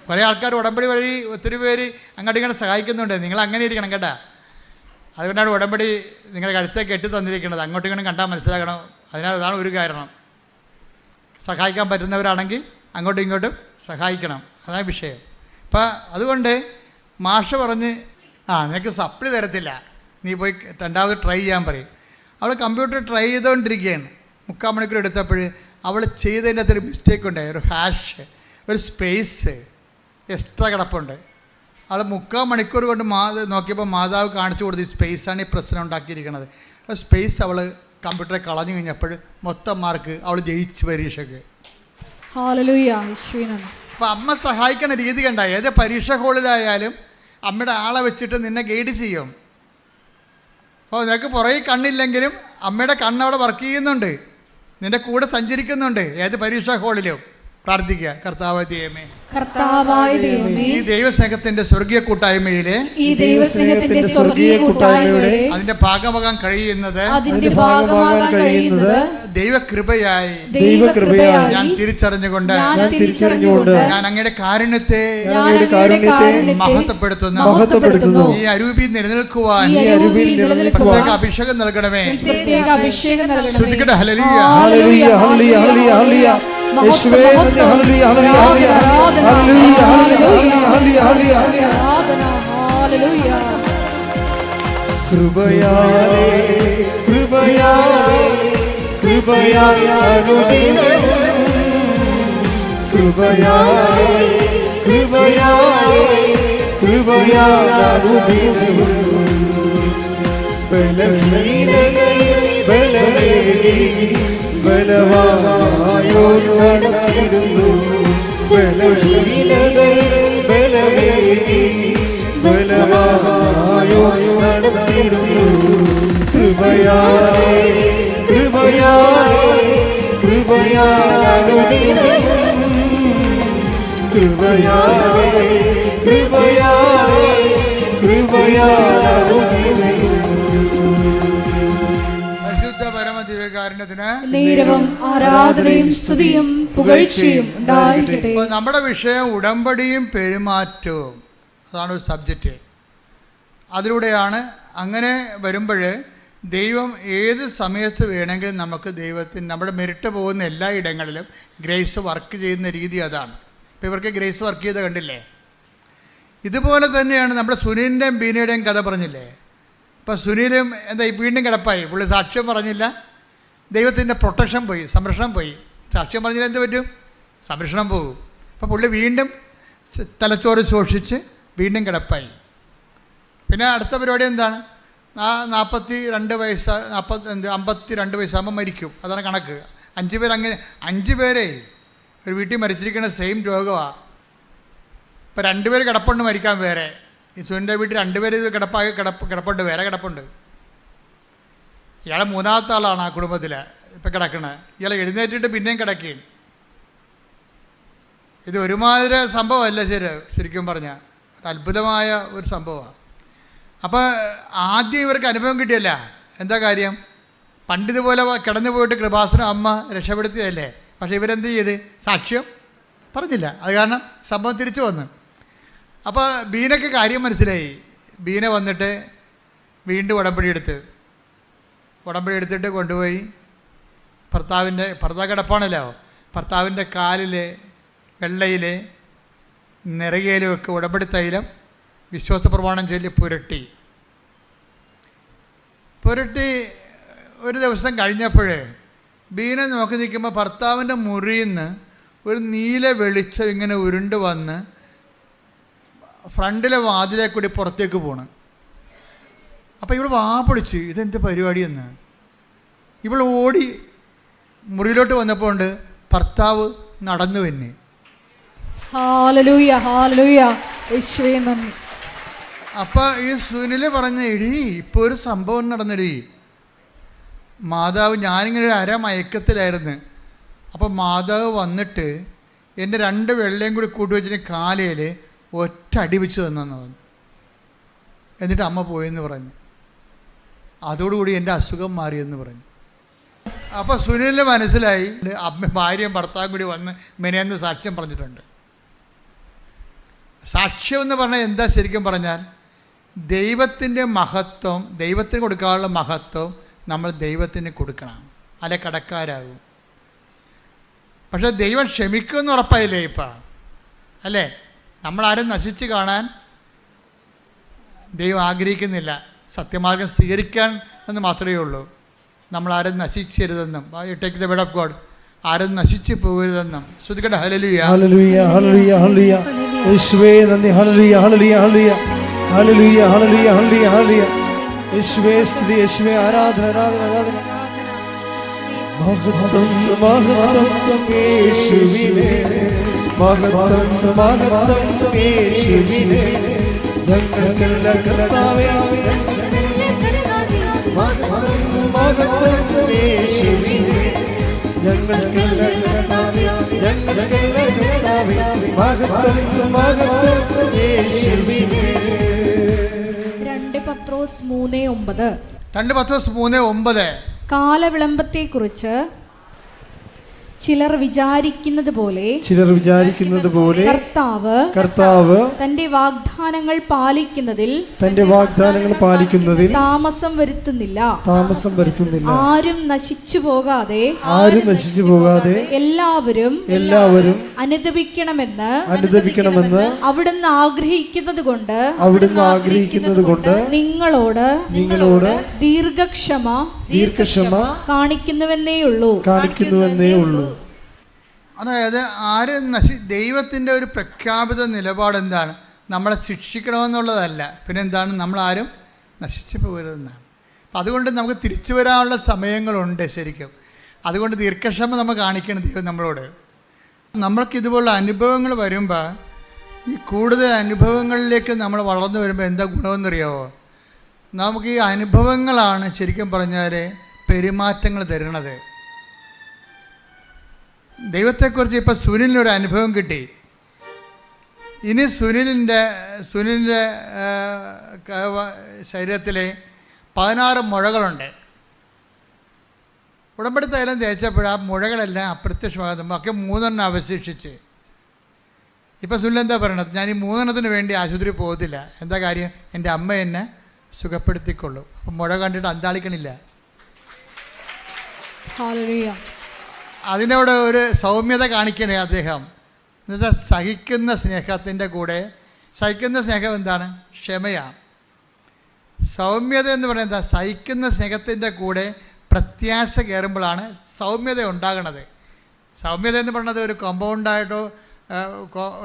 കുറേ ആൾക്കാർ ഉടമ്പടി വഴി ഒത്തിരി പേര് അങ്ങോട്ട് ഇങ്ങനെ സഹായിക്കുന്നുണ്ട്. നിങ്ങൾ അങ്ങനെ ഇരിക്കണം കേട്ടോ. അതുകൊണ്ടാണ് ഉടമ്പടി നിങ്ങളുടെ കഴുത്തെ കെട്ടി തന്നിരിക്കുന്നത്. അങ്ങോട്ടും ഇങ്ങനെ കണ്ടാൽ മനസ്സിലാക്കണം. അതാണ് ഒരു കാരണം. സഹായിക്കാൻ പറ്റുന്നവരാണെങ്കിൽ അങ്ങോട്ടും ഇങ്ങോട്ടും സഹായിക്കണം, അതാണ് വിഷയം. അപ്പം അതുകൊണ്ട് മാഷ പറഞ്ഞ് നിനക്ക് സപ്ലി തരത്തില്ല, നീ പോയി രണ്ടാമത് ട്രൈ ചെയ്യാൻ പറയും. അവൾ കമ്പ്യൂട്ടർ ട്രൈ ചെയ്തുകൊണ്ടിരിക്കുകയാണ്. 3/4 മണിക്കൂർ എടുത്തപ്പോൾ അവൾ ചെയ്തതിൻ്റെ അകത്തൊരു മിസ്റ്റേക്ക് ഉണ്ട്. ഒരു ഹാഷ്, ഒരു സ്പേസ് എക്സ്ട്രാ കിടപ്പുണ്ട്. അവൾ 3/4 മണിക്കൂർ കൊണ്ട് നോക്കിയപ്പോൾ മാതാവ് കാണിച്ചു കൊടുത്ത് ഈ സ്പേസാണ് ഈ പ്രശ്നം ഉണ്ടാക്കിയിരിക്കുന്നത്. ആ സ്പേസ് അവൾ കമ്പ്യൂട്ടറെ കളഞ്ഞു കഴിഞ്ഞപ്പോൾ മൊത്തം മാർക്ക് അവൾ ജയിച്ചു പരീക്ഷയ്ക്ക്. അപ്പോൾ അമ്മ സഹായിക്കുന്ന രീതി കണ്ട. ഏത് പരീക്ഷ ഹോളിലായാലും അമ്മയുടെ ആളെ വെച്ചിട്ട് നിന്നെ ഗൈഡ് ചെയ്യും. അപ്പോൾ നിനക്ക് പുറകെ കണ്ണില്ലെങ്കിലും അമ്മയുടെ കണ്ണവിടെ വർക്ക് ചെയ്യുന്നുണ്ട്, നിന്റെ കൂടെ സഞ്ചരിക്കുന്നുണ്ട്. ഏത് പരീക്ഷാ ഹോളിലും പ്രാർത്ഥിക്കുക, കർത്താവായ ദൈവമേ, ഈ ദൈവസ്നേഹത്തിന്റെ സ്വർഗീയ കൂട്ടായ്മയിലെ അതിന്റെ ഭാഗമാകാൻ കഴിയുന്നത് ദൈവകൃപയായി ഞാൻ തിരിച്ചറിഞ്ഞുകൊണ്ട് ഞാൻ അങ്ങയുടെ കാരുണ്യത്തെ മഹത്വപ്പെടുത്തുന്നു. ഈ അരൂപിയിൽ നിലനിൽക്കുവാൻ പ്രത്യേക അഭിഷേകം നൽകണമേ. ഹല്ലേലൂയ, ഹല്ലേലൂയ, ഹല്ലേലൂയ, ഹല്ലേലൂയ. യേശുവേ നന്ദി. ഹല്ലേലൂയ, ഹല്ലേലൂയ, ഹല്ലേലൂയ, ഹല്ലേലൂയ, ഹല്ലേലൂയ, ഹല്ലേലൂയ. കൃപയാലേ കൃപയാലേ കൃപയാലേ അനുദിനവും കൃപയാലേ കൃപയാലേ കൃപയാലേ അനുദിനവും ബലഹീനതയിൽ ബലമേകി ബലവായോ നടത്തിടുന്നു. ബലഹീനതയിൽ ബലമേകി ബലവായോ നടത്തിടുന്നു. കൃപയാലേ കൃപയാലേ കൃപയാലേ അനുദിനവും കൃപയാലേ കൃപയാലേ കൃപയാലേ അനുദിനവും. ആരാധനയും സ്തുതിയും പുകഴ്ചയും ഉണ്ടായിരിക്കട്ടെ. നമ്മുടെ വിഷയം ഉടമ്പടിയും പെരുമാറ്റവും, അതാണ് ഒരു സബ്ജക്റ്റ്. അതിലൂടെയാണ് അങ്ങനെ വരുമ്പോൾ ദൈവം ഏത് സമയത്ത് വേണമെങ്കിലും നമുക്ക് ദൈവത്തിന് നമ്മുടെ മെരിട്ട് പോകുന്ന എല്ലാ ഇടങ്ങളിലും ഗ്രേസ് വർക്ക് ചെയ്യുന്ന രീതി അതാണ്. ഇപ്പോൾ ഇവർക്ക് ഗ്രേസ് വർക്ക് ചെയ്ത് കണ്ടില്ലേ? ഇതുപോലെ തന്നെയാണ് നമ്മുടെ സുനിലിൻ്റെയും ബീനയുടെയും കഥ പറഞ്ഞില്ലേ? ഇപ്പോൾ സുനിലും എന്താ വീണ്ടും കിടപ്പായി, പുള്ളി സാക്ഷ്യം പറഞ്ഞില്ല, ദൈവത്തിൻ്റെ പ്രൊട്ടക്ഷൻ പോയി, സംരക്ഷണം പോയി. സാക്ഷ്യം പറഞ്ഞാൽ എന്ത് പറ്റും? സംരക്ഷണം പോകും. അപ്പോൾ പുള്ളി വീണ്ടും തലച്ചോറ് ശോഷിച്ച് വീണ്ടും കിടപ്പായി. പിന്നെ അടുത്ത പരിപാടി എന്താണ്? 42 വയസ്സ് 52 വയസ്സാകുമ്പോൾ മരിക്കും. അതാണ് കണക്ക്. 5 പേര് അങ്ങനെ 5 പേരെ ഒരു വീട്ടിൽ മരിച്ചിരിക്കുന്ന സെയിം രോഗമാണ്. ഇപ്പോൾ 2 പേര് കിടപ്പുണ്ട് മരിക്കാൻ വേറെ. ഈ സുനിൻ്റെ വീട്ടിൽ 2 പേര് ഇത് കിടപ്പുണ്ട്, വേറെ കിടപ്പുണ്ട്. ഇയാളെ 3ാമത്തെ ആളാണ് ആ കുടുംബത്തിൽ ഇപ്പം കിടക്കണത്. ഇയാളെ എഴുന്നേറ്റിട്ട് പിന്നെയും കിടക്കുകയും. ഇത് ഒരുമാതിരി സംഭവമല്ല ശരിക്കും പറഞ്ഞാൽ അത്ഭുതമായ ഒരു സംഭവമാണ്. അപ്പോൾ ആദ്യം ഇവർക്ക് അനുഭവം കിട്ടിയല്ല. എന്താ കാര്യം? പണ്ടിതുപോലെ കിടന്നു പോയിട്ട് കൃപാസനം അമ്മ രക്ഷപ്പെടുത്തിയതല്ലേ. പക്ഷേ ഇവരെന്ത് ചെയ്ത്? സാക്ഷ്യം പറഞ്ഞില്ല. അത് കാരണം സംഭവം തിരിച്ചു വന്നു. അപ്പോൾ ബീനയ്ക്ക് കാര്യം മനസ്സിലായി. ബീന വന്നിട്ട് വീണ്ടും ഉടമ്പടി എടുത്തിട്ട് കൊണ്ടുപോയി ഭർത്താവ് കിടപ്പാണല്ലോ, ഭർത്താവിൻ്റെ കാലിലെ വെള്ളയിലെ നിറകയിലുമൊക്കെ ഉടമ്പടി തൈലം വിശ്വാസ പ്രമാണം ചൊല്ലി പുരട്ടി ഒരു ദിവസം കഴിഞ്ഞപ്പോൾ ബീന നോക്കി നിൽക്കുമ്പോൾ ഭർത്താവിൻ്റെ മുറിയിൽ നിന്ന് ഒരു നീല വെളിച്ചം ഇങ്ങനെ ഉരുണ്ട് വന്ന് ഫ്രണ്ടിലെ വാതിലെ കൂടി പുറത്തേക്ക് പോണ്. അപ്പോൾ ഇവൾ പൊളിച്ച് ഇതെന്ത് പരിപാടിയെന്ന്. ഇവൾ ഓടി മുറിയിലോട്ട് വന്നപ്പോൾ ഉണ്ട് ഭർത്താവ് നടന്നു തന്നെ. അപ്പോൾ ഈ സുനില് പറഞ്ഞ എടി ഇപ്പോൾ ഒരു സംഭവം നടന്നെടി മാതാവ്, ഞാനിങ്ങനെ ഒരു അരമയക്കത്തിലായിരുന്നു. അപ്പോൾ മാതാവ് വന്നിട്ട് എൻ്റെ 2 വെള്ളയും കൂടി കൂട്ടി വെച്ചിട്ട് കാലയിൽ ഒറ്റ അടി വെച്ച് തന്നു. എന്നിട്ട് അമ്മ പോയെന്ന് പറഞ്ഞു. അതോടുകൂടി എൻ്റെ അസുഖം മാറിയെന്ന് പറഞ്ഞു. അപ്പോൾ സുനിലിന് മനസ്സിലായി അമ്മ ഭാര്യയും ഭർത്താവും കൂടി വന്ന് മെനയെന്ന് സാക്ഷ്യം പറഞ്ഞിട്ടുണ്ട്. സാക്ഷ്യം എന്ന് പറഞ്ഞാൽ എന്താ ശരിക്കും പറഞ്ഞാൽ ദൈവത്തിൻ്റെ മഹത്വം, ദൈവത്തിന് കൊടുക്കാനുള്ള മഹത്വം നമ്മൾ ദൈവത്തിന് കൊടുക്കണം, അല്ലെ കടക്കാരാകും. പക്ഷേ ദൈവം ക്ഷമിക്കുമെന്ന് ഉറപ്പായില്ലേ ഇപ്പം, അല്ലേ? നമ്മളാരും നശിച്ച് കാണാൻ ദൈവം ആഗ്രഹിക്കുന്നില്ല. സത്യമാർഗം സ്വീകരിക്കാൻ എന്ന് മാത്രമേ ഉള്ളൂ. നമ്മളാരും നശിച്ചരുതെന്നും, take the word of God, ആരും നശിച്ചു പോകരുതെന്നും. ശ്രദ്ധിക്കട്ടെ. ഹല്ലേലൂയ ഹല്ലേലൂയ ഹല്ലേലൂയ ഹല്ലേലൂയ. യേശുവേ നന്ദി. ഹല്ലേലൂയ ഹല്ലേലൂയ ഹല്ലേലൂയ ഹല്ലേലൂയ ഹല്ലേലൂയ ഹല്ലേലൂയ ഹല്ലേലൂയ. യേശുവേ സ്തുതി, യേശുവേ ആരാധന ആരാധന ആരാധന. മഹത്വം മഹത്വം യേശുവിനെ, മഹത്വം മഹത്വം യേശുവിനെ. ഞങ്ങൾക്കുള്ള കർത്താവേ, മഹത്വം യേശുവിനെ. ഞങ്ങൾക്കുള്ള കർത്താവേ, ഞങ്ങൾക്കുള്ള കർത്താവേ, മഹത്വം മഹത്വം യേശുവിനെ. 2 പത്രോസ് 3:9. 2 പത്രോസ് 3:9. കാലവിളംബത്തെക്കുറിച്ച് ചിലർ വിചാരിക്കുന്നത് പോലെ കർത്താവ് തന്റെ വാഗ്ദാനങ്ങൾ പാലിക്കുന്നതിൽ താമസം വരുത്തുന്നില്ല. ആരും നശിച്ചു പോകാതെ എല്ലാവരും അനുദപിക്കണമെന്ന് അവിടുന്ന് ആഗ്രഹിക്കുന്നത് കൊണ്ട് നിങ്ങളോട് ദീർഘക്ഷമ കാണിക്കുന്നുവെന്നേ ഉള്ളൂ. അതായത് ദൈവത്തിൻ്റെ ഒരു പ്രഖ്യാപിത നിലപാട് എന്താണ്? നമ്മളെ ശിക്ഷിക്കണമെന്നുള്ളതല്ല, പിന്നെന്താണ്? നമ്മളാരും നശിച്ചു പോകരുതെന്നാണ്. അപ്പം അതുകൊണ്ട് നമുക്ക് തിരിച്ചു വരാനുള്ള സമയങ്ങളുണ്ട് ശരിക്കും. അതുകൊണ്ട് ദീർഘക്ഷമ നമ്മൾ കാണിക്കണം ദൈവം നമ്മളോട്. നമ്മൾക്കിതുപോലുള്ള അനുഭവങ്ങൾ വരുമ്പോൾ, ഈ കൂടുതൽ അനുഭവങ്ങളിലേക്ക് നമ്മൾ വളർന്നു വരുമ്പോൾ എന്താ ഗുണമെന്നറിയാമോ? നമുക്ക് ഈ അനുഭവങ്ങളാണ് ശരിക്കും പറഞ്ഞാൽ പെരുമാറ്റങ്ങൾ തരുന്നത്. ദൈവത്തെക്കുറിച്ച് ഇപ്പോൾ സുനിലിനൊരു അനുഭവം കിട്ടി. ഇനി സുനിലിൻ്റെ ശരീരത്തിൽ 16 മുഴകളുണ്ട്. ഉടമ്പടി തൈലം തേച്ചപ്പോൾ ആ മുഴകളെല്ലാം അപ്രത്യക്ഷമാകുമ്പോൾ ഒക്കെ 3 അവശേഷിച്ച്. ഇപ്പോൾ സുനിൽ എന്താ പറയണത്? ഞാൻ ഈ 3 വേണ്ടി ആശുപത്രി പോകത്തില്ല. എന്താ കാര്യം? എൻ്റെ അമ്മ എന്നെ സുഖപ്പെടുത്തിക്കൊള്ളു. അപ്പം മുഴ കണ്ടിട്ട് അന്താളിക്കണില്ല. അതിനോട് ഒരു സൗമ്യത കാണിക്കണേ അദ്ദേഹം. എന്നുവെച്ചാൽ സഹിക്കുന്ന സ്നേഹത്തിൻ്റെ കൂടെ, സഹിക്കുന്ന സ്നേഹം എന്താണ്? ക്ഷമയാണ്. സൗമ്യത എന്ന് പറയുന്നത് സഹിക്കുന്ന സ്നേഹത്തിൻ്റെ കൂടെ പ്രത്യാശ കയറുമ്പോഴാണ് സൗമ്യത ഉണ്ടാകണത്. സൗമ്യത എന്ന് പറയുന്നത് ഒരു കോമ്പൗണ്ടായിട്ടോ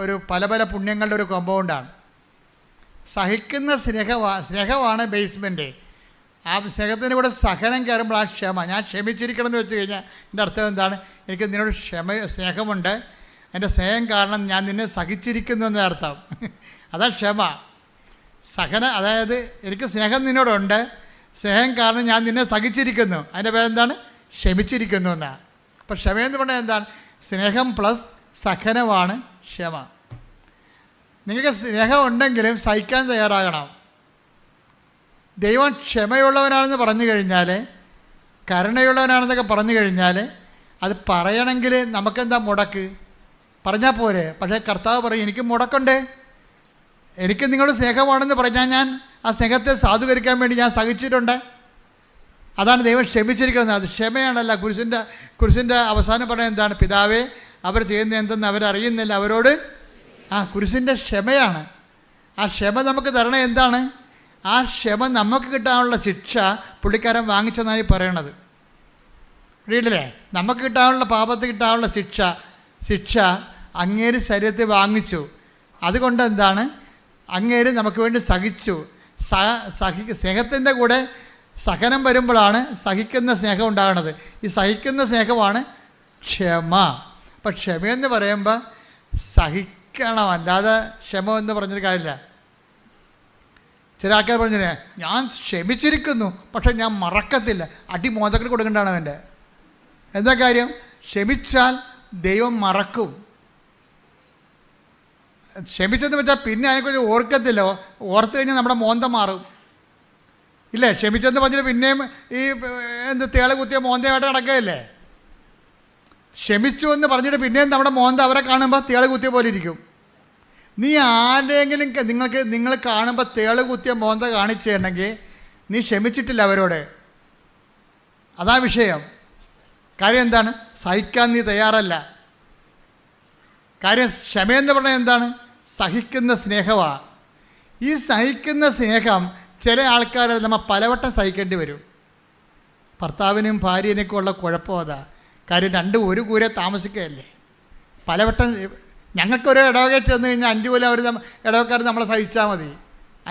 ഒരു പല പല പുണ്യങ്ങളുടെ ഒരു കോമ്പൗണ്ടാണ്. സഹിക്കുന്ന സ്നേഹമാണ് ബേസ്മെൻറ്റ്. ആ സ്നേഹത്തിൻ്റെ കൂടെ സഹനം കയറുമ്പോൾ ആ ക്ഷമ. ഞാൻ ക്ഷമിച്ചിരിക്കണം എന്ന് വെച്ച് കഴിഞ്ഞാൽ എൻ്റെ അർത്ഥം എന്താണ്? എനിക്ക് നിന്നോട് സ്നേഹമുണ്ട്, എൻ്റെ സ്നേഹം കാരണം ഞാൻ നിന്നെ സഹിച്ചിരിക്കുന്നു എന്നർത്ഥം. അതാ ക്ഷമ. അതായത് എനിക്ക് സ്നേഹം നിന്നോടുണ്ട്, സ്നേഹം കാരണം ഞാൻ നിന്നെ സഹിച്ചിരിക്കുന്നു. അതിൻ്റെ പേരെന്താണ്? ക്ഷമിച്ചിരിക്കുന്നു എന്നാണ്. അപ്പോൾ ക്ഷമയെന്ന് പറഞ്ഞാൽ എന്താണ്? സ്നേഹം പ്ലസ് സഹനമാണ് ക്ഷമ. നിങ്ങൾക്ക് സ്നേഹം ഉണ്ടെങ്കിലും സഹിക്കാൻ തയ്യാറാകണം. ദൈവം ക്ഷമയുള്ളവനാണെന്ന് പറഞ്ഞു കഴിഞ്ഞാൽ, കരുണയുള്ളവനാണെന്നൊക്കെ പറഞ്ഞു കഴിഞ്ഞാൽ, അത് പറയണമെങ്കിൽ നമുക്കെന്താ മുടക്ക്? പറഞ്ഞാൽ പോരെ. പക്ഷേ കർത്താവ് പറയും, എനിക്ക് മുടക്കുണ്ട്. എനിക്ക് നിങ്ങളുടെ സ്നേഹമാണെന്ന് പറഞ്ഞാൽ ഞാൻ ആ സ്നേഹത്തെ സാധൂകരിക്കാൻ വേണ്ടി ഞാൻ സഹിച്ചിട്ടുണ്ട്. അതാണ് ദൈവം ക്ഷമിച്ചിരിക്കുന്നത്. അത് ക്ഷമയാണല്ല. കുരിശിൻ്റെ അവസാനം പറയുന്നത് എന്താണ്? പിതാവേ, അവർ ചെയ്യുന്ന എന്തെന്ന് അവരറിയുന്നില്ല, അവരോട്. കുരിശിൻ്റെ ക്ഷമയാണ്. ആ ക്ഷമ നമുക്ക് തരണേ എന്താണ്? ആ ക്ഷമ നമുക്ക് കിട്ടാനുള്ള ശിക്ഷ പുള്ളിക്കാരൻ വാങ്ങിച്ചെന്നാണ് ഈ പറയണത്. വീട്ടിലെ നമുക്ക് കിട്ടാനുള്ള പാപത്തിൽ കിട്ടാനുള്ള ശിക്ഷ അങ്ങേര് ശരീരത്തിൽ വാങ്ങിച്ചു. അതുകൊണ്ട് എന്താണ്? അങ്ങേര് നമുക്ക് വേണ്ടി സഹിച്ചു. സ്നേഹത്തിൻ്റെ കൂടെ സഹനം വരുമ്പോഴാണ് സഹിക്കുന്ന സ്നേഹം ഉണ്ടാകുന്നത്. ഈ സഹിക്കുന്ന സ്നേഹമാണ് ക്ഷമ. അപ്പം ക്ഷമയെന്ന് പറയുമ്പോൾ സഹിക്കണം, അല്ലാതെ ക്ഷമ എന്ന് പറഞ്ഞൊരു കാര്യമില്ല. ചില ആൾക്കാർ പറഞ്ഞേ, ഞാൻ ക്ഷമിച്ചിരിക്കുന്നു പക്ഷെ ഞാൻ മറക്കത്തില്ല. അടി മോദത്തിൽ കൊടുക്കേണ്ടതാണ് അവൻ്റെ. എന്താ കാര്യം? ക്ഷമിച്ചാൽ ദൈവം മറക്കും. ക്ഷമിച്ചെന്ന് വെച്ചാൽ പിന്നെ അതിനെക്കുറിച്ച് ഓർക്കത്തില്ല. ഓർത്ത് കഴിഞ്ഞാൽ നമ്മുടെ മോന്ത മാറും ഇല്ലേ? ക്ഷമിച്ചെന്ന് പറഞ്ഞിട്ട് പിന്നെയും ഈ തേള് കുത്തിയ മോന്തയായിട്ട് നടക്കുകയല്ലേ? ക്ഷമിച്ചു എന്ന് പറഞ്ഞിട്ട് പിന്നെയും നമ്മുടെ മോന്ത അവരെ കാണുമ്പോൾ തേള് കുത്തിയ പോലെ ഇരിക്കും. നീ ആരെങ്കിലും നിങ്ങൾ കാണുമ്പോൾ തേള് കുത്തിയ മോന്ത കാണിച്ചിട്ടുണ്ടെങ്കിൽ നീ ക്ഷമിച്ചിട്ടില്ല അവരോട്. അതാ വിഷയം. കാര്യം എന്താണ്? സഹിക്കാൻ നീ തയ്യാറല്ല. കാര്യം ക്ഷമയെന്ന് പറഞ്ഞാൽ എന്താണ്? സഹിക്കുന്ന സ്നേഹമാണ്. ഈ സഹിക്കുന്ന സ്നേഹം ചില ആൾക്കാർ നമ്മൾ പലവട്ടം സഹിക്കേണ്ടി വരും. ഭർത്താവിനും ഭാര്യനൊക്കെ ഉള്ള കുഴപ്പം അതാ. കാര്യം രണ്ടും ഒരു കൂരെ താമസിക്കുകയല്ലേ. പലവട്ടം ഞങ്ങൾക്കൊരു ഇടവകയിൽ ചെന്ന് കഴിഞ്ഞാൽ 5 കൊല്ലം അവർ ഇടവക്കാർ നമ്മളെ സഹിച്ചാൽ മതി.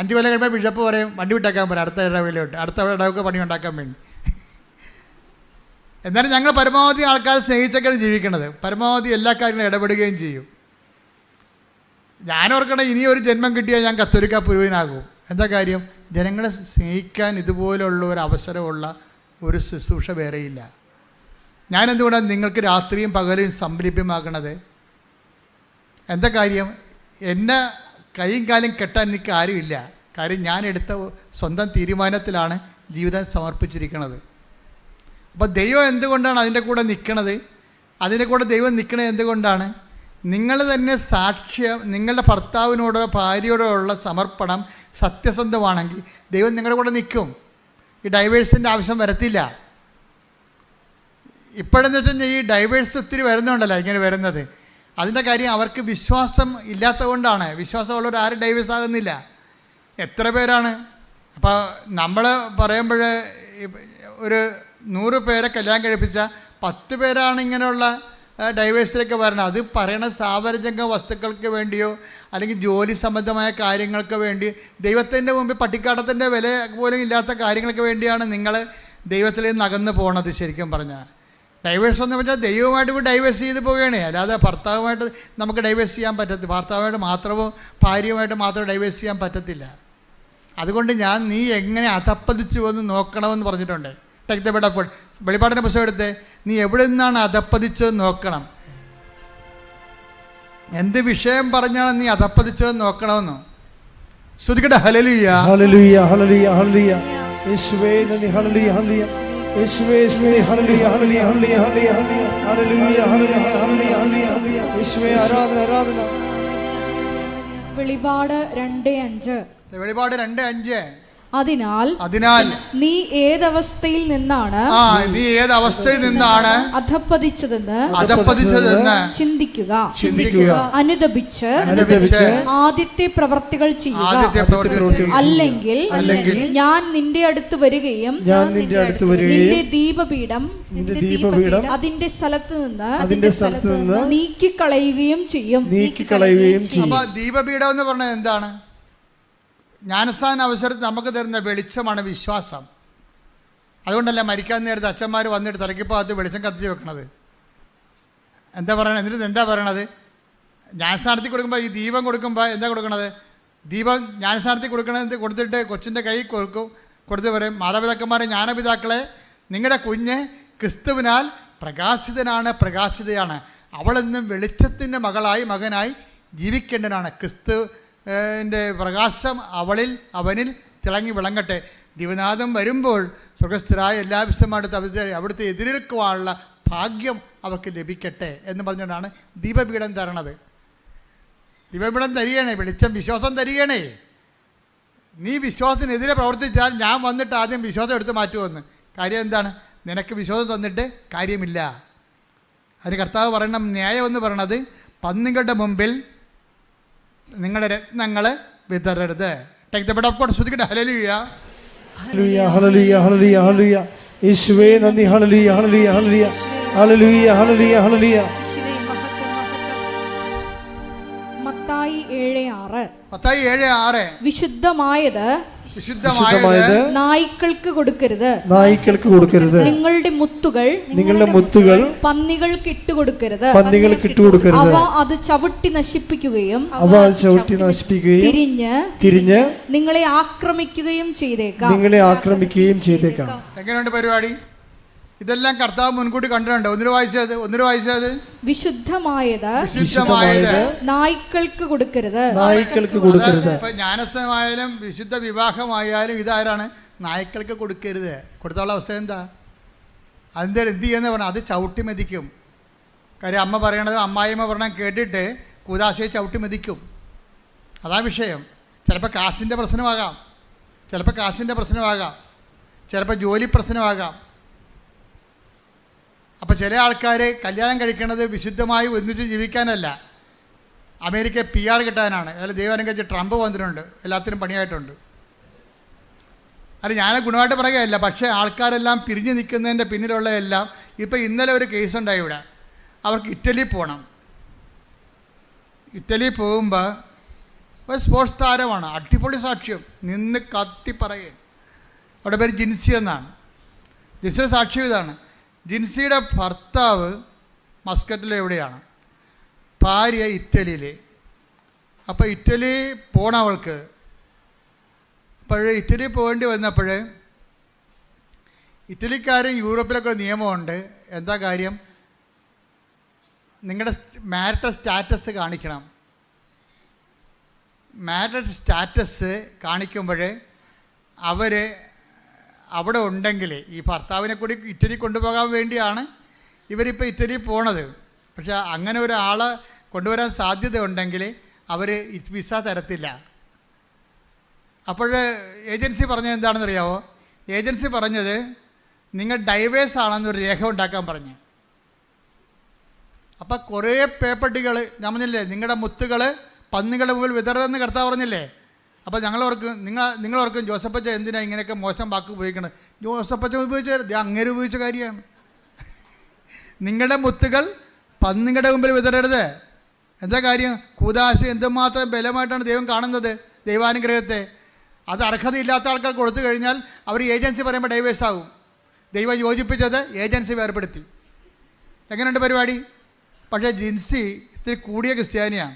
5 കൊല്ലം കഴിയുമ്പോൾ ബിഷപ്പ് പറയും വണ്ടി വിട്ടാക്കാൻ പറയും അടുത്ത ഇടവകയിലോട്ട്, അടുത്ത ഇടവക പണി ഉണ്ടാക്കാൻ വേണ്ടി. എന്നാലും ഞങ്ങൾ പരമാവധി ആൾക്കാർ സ്നേഹിച്ചൊക്കെയാണ് ജീവിക്കുന്നത്. പരമാവധി എല്ലാ കാര്യങ്ങളും ഇടപെടുകയും ചെയ്യും. ഞാനോർക്കണം ഇനി ഒരു ജന്മം കിട്ടിയാൽ ഞാൻ കത്തോലിക്ക പുരോഹിതനാകും. എന്താ കാര്യം? ജനങ്ങളെ സ്നേഹിക്കാൻ ഇതുപോലുള്ള ഒരു അവസരമുള്ള ഒരു ശുശ്രൂഷ വേറെയില്ല. ഞാനെന്തുകൊണ്ടാണ് നിങ്ങൾക്ക് രാത്രിയും പകലും സംരംഭ്യമാക്കണത്? എന്താ കാര്യം? എന്നെ കൈയും കാലും കെട്ടാൻ എനിക്ക് ആരുമില്ല. കാര്യം ഞാൻ എടുത്ത സ്വന്തം തീരുമാനത്തിലാണ് ജീവിതം സമർപ്പിച്ചിരിക്കുന്നത്. അപ്പോൾ ദൈവം എന്തുകൊണ്ടാണ് അതിൻ്റെ കൂടെ നിൽക്കണത്? അതിൻ്റെ കൂടെ ദൈവം നിൽക്കണത് എന്തുകൊണ്ടാണ്? നിങ്ങൾ തന്നെ സാക്ഷ്യം, നിങ്ങളുടെ ഭർത്താവിനോടോ ഭാര്യയോടോ ഉള്ള സമർപ്പണം സത്യസന്ധമാണെങ്കിൽ ദൈവം നിങ്ങളുടെ കൂടെ നിൽക്കും. ഈ ഡൈവേഴ്സിൻ്റെ ആവശ്യം വരത്തില്ല. ഇപ്പോഴെന്ന് വെച്ച് കഴിഞ്ഞാൽ ഈ ഡൈവേഴ്സ് ഒത്തിരി വരുന്നുണ്ടല്ലോ ഇങ്ങനെ വരുന്നത്. അതിൻ്റെ കാര്യം അവർക്ക് വിശ്വാസം ഇല്ലാത്തത് കൊണ്ടാണ്. വിശ്വാസമുള്ളവർ ആരും ഡൈവേഴ്സ് ആകുന്നില്ല. എത്ര പേരാണ്? അപ്പോൾ നമ്മൾ പറയുമ്പോൾ ഒരു 100 പേരെ കല്യാണം കഴിപ്പിച്ച 10 പേരാണ് ഇങ്ങനെയുള്ള ഡൈവേഴ്സിലേക്ക് വരണം. അത് പറയണ സാവരജംഗ വസ്തുക്കൾക്ക് വേണ്ടിയോ അല്ലെങ്കിൽ ജോലി സംബന്ധമായ കാര്യങ്ങൾക്ക് വേണ്ടി, ദൈവത്തിൻ്റെ മുമ്പിൽ പട്ടിക്കാട്ടത്തിൻ്റെ വില പോലും ഇല്ലാത്ത കാര്യങ്ങൾക്ക് വേണ്ടിയാണ് നിങ്ങൾ ദൈവത്തിൽ നിന്ന് അകന്ന് പോകണത്. ശരിക്കും പറഞ്ഞാൽ ഡൈവേഴ്സ് എന്ന് വെച്ചാൽ ദൈവമായിട്ട് ഡൈവേഴ്സ് ചെയ്ത് പോവുകയാണ്. അല്ലാതെ ഭർത്താവുമായിട്ട് നമുക്ക് ഡൈവേഴ്സ് ചെയ്യാൻ പറ്റത്തില്ല. ഭർത്താവുമായിട്ട് മാത്രമോ ഭാര്യയുമായിട്ട് മാത്രമോ ഡൈവേഴ്സ് ചെയ്യാൻ പറ്റത്തില്ല. അതുകൊണ്ട് നീ എങ്ങനെ അധപ്പതിച്ചു എന്ന് നോക്കണമെന്ന് പറഞ്ഞിട്ടുണ്ട്. Take the word of God. വെളിപ്പാടിൻ്റെ പുസ്തകം എടുത്ത് നീ എവിടെ നിന്നാണ് അധപ്പതിച്ചത് നോക്കണം. എന്ത് വിഷയം പറഞ്ഞാണ് നീ അധപ്പതിച്ചത് നോക്കണമെന്നോ? ശ്രുതിക്കട്ടെ. ഹല്ലേലൂയ ഹല്ലേലൂയ ഹല്ലേലൂയ ഹല്ലേലൂയ. യേശുവേ നന്ദി. ഹല്ലേലൂയ ഹല്ലേലൂയ. യേശുവേ യേശുവേ ഹല്ലേലൂയ ഹല്ലേലൂയ ഹല്ലേലൂയ ഹല്ലേലൂയ ഹല്ലേലൂയ ഹല്ലേലൂയ ഹല്ലേലൂയ ഹല്ലേലൂയ. യേശുവേ ആരാധന ആരാധന. വെളിപാട് 2:5. വെളിപാട് 2:5. അതിനാൽ നീ ഏതവസ്ഥയിൽ നിന്നാണ് അധപ്പതിച്ചതെന്ന് ചിന്തിക്കുക. അനുദപിച്ച് ആദ്യത്തെ പ്രവർത്തികൾ ചെയ്യുക. അല്ലെങ്കിൽ ഞാൻ നിന്റെ അടുത്ത് വരികയും നിന്റെ ദീപപീഠം അതിന്റെ സ്ഥലത്ത് നിന്ന് നീക്കിക്കളയുകയും ചെയ്യും. ദീപപീഠം എന്ന് പറഞ്ഞാൽ എന്താണ്? ജ്ഞാനസ്ഥാന അവസരത്തിൽ നമുക്ക് തരുന്ന വെളിച്ചമാണ് വിശ്വാസം. അതുകൊണ്ടല്ല മരിക്കാൻ നേരത്തെ അച്ഛന്മാർ വന്നിട്ട് തലയ്ക്കിപ്പോൾ അത് വെളിച്ചം കത്തിച്ച് വെക്കണത്. എന്താ പറയണത്? എന്നിട്ട് എന്താ പറയണത്? ജ്ഞാനസ്ഥാനത്തിൽ കൊടുക്കുമ്പോൾ ഈ ദീപം കൊടുക്കുമ്പോൾ എന്താ കൊടുക്കണത്? ദീപം ജ്ഞാനസ്ഥാനത്തിൽ കൊടുത്തിട്ട് കൊച്ചിൻ്റെ കൈ കൊടുത്ത് പറയും, മാതാപിതാക്കന്മാരെ ജ്ഞാനപിതാക്കളെ, നിങ്ങളുടെ കുഞ്ഞ് ക്രിസ്തുവിനാൽ പ്രകാശിതയാണ്. അവളെന്നും വെളിച്ചത്തിൻ്റെ മകനായി ജീവിക്കേണ്ടതാണ്. ക്രിസ്തുവിൻ്റെ പ്രകാശം അവനിൽ തിളങ്ങി വിളങ്ങട്ടെ. ദിവനാഥം വരുമ്പോൾ സ്വർഗസ്ഥരായ എല്ലാ വിശുദ്ധമായിട്ട് അവിടുത്തെ എതിരേൽക്കുവാനുള്ള ഭാഗ്യം അവർക്ക് ലഭിക്കട്ടെ എന്ന് പറഞ്ഞുകൊണ്ടാണ് ദീപപീഠം തരണത്. ദീപപീഠം തരികണേ, വെളിച്ചം വിശ്വാസം തരികണേ. നീ വിശ്വാസത്തിനെതിരെ പ്രവർത്തിച്ചാൽ ഞാൻ വന്നിട്ട് ആദ്യം വിശ്വാസം എടുത്ത് മാറ്റുമെന്ന്. കാര്യം എന്താണ്? നിനക്ക് വിശ്വാസം തന്നിട്ട് കാര്യമില്ല. അതിന് കർത്താവ് പറയണം, ന്യായം എന്ന് പറയണത് പന്നികളുടെ മുമ്പിൽ നിങ്ങളുടെ രത്നങ്ങൾ വിതറരുത്. Take the word of God. ശ്രുതിക്കട്ടെ. ഹല്ലേലൂയ ഹല്ലേലൂയ ഹല്ലേലൂയ ഹല്ലേലൂയ ഹല്ലേലൂയ. യേശുവേ നന്ദി. ഹല്ലേലൂയ ഹല്ലേലൂയ ഹല്ലേലൂയ ഹല്ലേലൂയ ഹല്ലേലൂയ ഹല്ലേലൂയ. മത്തായി 7:6. മത്തായി 7:6. വിശുദ്ധമായത് നായ്ക്കൾക്ക് കൊടുക്കരുത്. നിങ്ങളുടെ മുത്തുകൾ പന്നികൾക്ക് ഇട്ടുകൊടുക്കരുത്. അവ അത് ചവിട്ടി നശിപ്പിക്കുകയും തിരിഞ്ഞ് നിങ്ങളെ ആക്രമിക്കുകയും ചെയ്തേക്കാം. എങ്ങനെയുണ്ട് പരിപാടി? ഇതെല്ലാം കർത്താവ് മുൻകൂട്ടി കണ്ടിട്ടുണ്ട്. ഒന്നിനു വായിച്ചത് വിശുദ്ധമായത് നായ്ക്കൾക്ക് കൊടുക്കരുത്. ഇപ്പൊ ജ്ഞാനസ്നായാലും വിശുദ്ധ വിവാഹമായാലും ഇതാരാണ്? നായ്ക്കൾക്ക് കൊടുക്കരുത്. കൊടുത്തുള്ള അവസ്ഥ എന്താ? അതിൻ്റെ എന്ത് ചെയ്യുന്ന പറഞ്ഞാൽ അത് ചവിട്ടി മെതിക്കും. കാര്യം അമ്മ പറയണത്, അമ്മായിമ്മ പറഞ്ഞാൽ കേട്ടിട്ട് കൂദാശയെ ചവിട്ടി മെതിക്കും. അതാ വിഷയം. ചിലപ്പോൾ കാശിൻ്റെ പ്രശ്നമാകാം, ചിലപ്പോൾ ജോലി പ്രശ്നമാകാം. അപ്പോൾ ചില ആൾക്കാർ കല്യാണം കഴിക്കുന്നത് വിശുദ്ധമായി ഒന്നിച്ച് ജീവിക്കാനല്ല, അമേരിക്ക PR കിട്ടാനാണ്. അതിൽ ദൈവം കഴിച്ച് ട്രംപ് വന്നിട്ടുണ്ട്, എല്ലാത്തിനും പണിയായിട്ടുണ്ട്. അത് ഞാൻ ഗുണമായിട്ട് പറയുകയല്ല, പക്ഷേ ആൾക്കാരെല്ലാം പിരിഞ്ഞു നിൽക്കുന്നതിൻ്റെ പിന്നിലുള്ള എല്ലാം. ഇപ്പോൾ ഇന്നലെ ഒരു കേസുണ്ടായി ഇവിടെ. അവർക്ക് ഇറ്റലി പോകണം. ഇറ്റലി പോകുമ്പോൾ ഒരു സ്പോർട്സ് താരമാണ്, അടിപൊളി സാക്ഷ്യം, നിന്ന് കത്തി പറയും. അവിടെ പേര് ജിൻസി എന്നാണ്. ജിൻസിയുടെ സാക്ഷ്യം ഇതാണ്: ജിൻസിയുടെ ഭർത്താവ് മസ്കറ്റിൽ എവിടെയാണ്, ഭാര്യ ഇറ്റലിയിൽ. അപ്പോൾ ഇറ്റലി പോകണം അവൾക്ക്. ഇറ്റലി പോകേണ്ടി വന്നപ്പോൾ ഇറ്റലിക്കാരും യൂറോപ്പിലൊക്കെ നിയമമുണ്ട്. എന്താ കാര്യം? നിങ്ങളുടെ മാരിറ്റൽ സ്റ്റാറ്റസ് കാണിക്കണം. മാരിറ്റൽ സ്റ്റാറ്റസ് കാണിക്കുമ്പോൾ അവർ അവിടെ ഉണ്ടെങ്കിൽ, ഈ ഭർത്താവിനെ കൂടി ഇറ്റലി കൊണ്ടുപോകാൻ വേണ്ടിയാണ് ഇവരിപ്പോൾ ഇറ്റലി പോണത്. പക്ഷേ അങ്ങനെ ഒരാളെ കൊണ്ടുവരാൻ സാധ്യത ഉണ്ടെങ്കിൽ അവർ വിസ തരത്തില്ല. അപ്പോൾ ഏജൻസി പറഞ്ഞത് എന്താണെന്ന് അറിയാമോ? ഏജൻസി പറഞ്ഞത് നിങ്ങൾ ഡൈവേഴ്സ് ആണെന്നൊരു രേഖ ഉണ്ടാക്കാൻ പറഞ്ഞു. അപ്പം കുറേ പേപ്പട്ടികൾ, ഞാൻ പറഞ്ഞില്ലേ, നിങ്ങളുടെ മുത്തുകൾ പന്നികളുടെ മുമ്പിൽ വിതറെന്ന് കർത്താവ് പറഞ്ഞില്ലേ. അപ്പോൾ നിങ്ങളോർക്കും ജോസഫച്ച എന്തിനാണ് ഇങ്ങനെയൊക്കെ മോശം വാക്ക് ഉപയോഗിക്കണത്? ജോസഫച്ച ഉപയോഗിച്ചത് അങ്ങനെ ഉപയോഗിച്ച കാര്യമാണ്. നിങ്ങളുടെ മുത്തുകൾ പന്നികളുടെ മുമ്പിൽ വിതറരുത്. എന്താ കാര്യം? കൂദാശ എന്തുമാത്രം ബലമായിട്ടാണ് ദൈവം കാണുന്നത്, ദൈവാനുഗ്രഹത്തെ. അത് അർഹതയില്ലാത്ത ആൾക്കാർ കൊടുത്തു കഴിഞ്ഞാൽ അവർ ഏജൻസി പറയുമ്പോൾ ഡൈവേഴ്സ് ആകും. ദൈവം യോജിപ്പിച്ചത് ഏജൻസി വേർപെടുത്തി. എങ്ങനെയുണ്ട് പരിപാടി? പക്ഷേ ജിൻസി ഇത്തിരി കൂടിയ ക്രിസ്ത്യാനിയാണ്.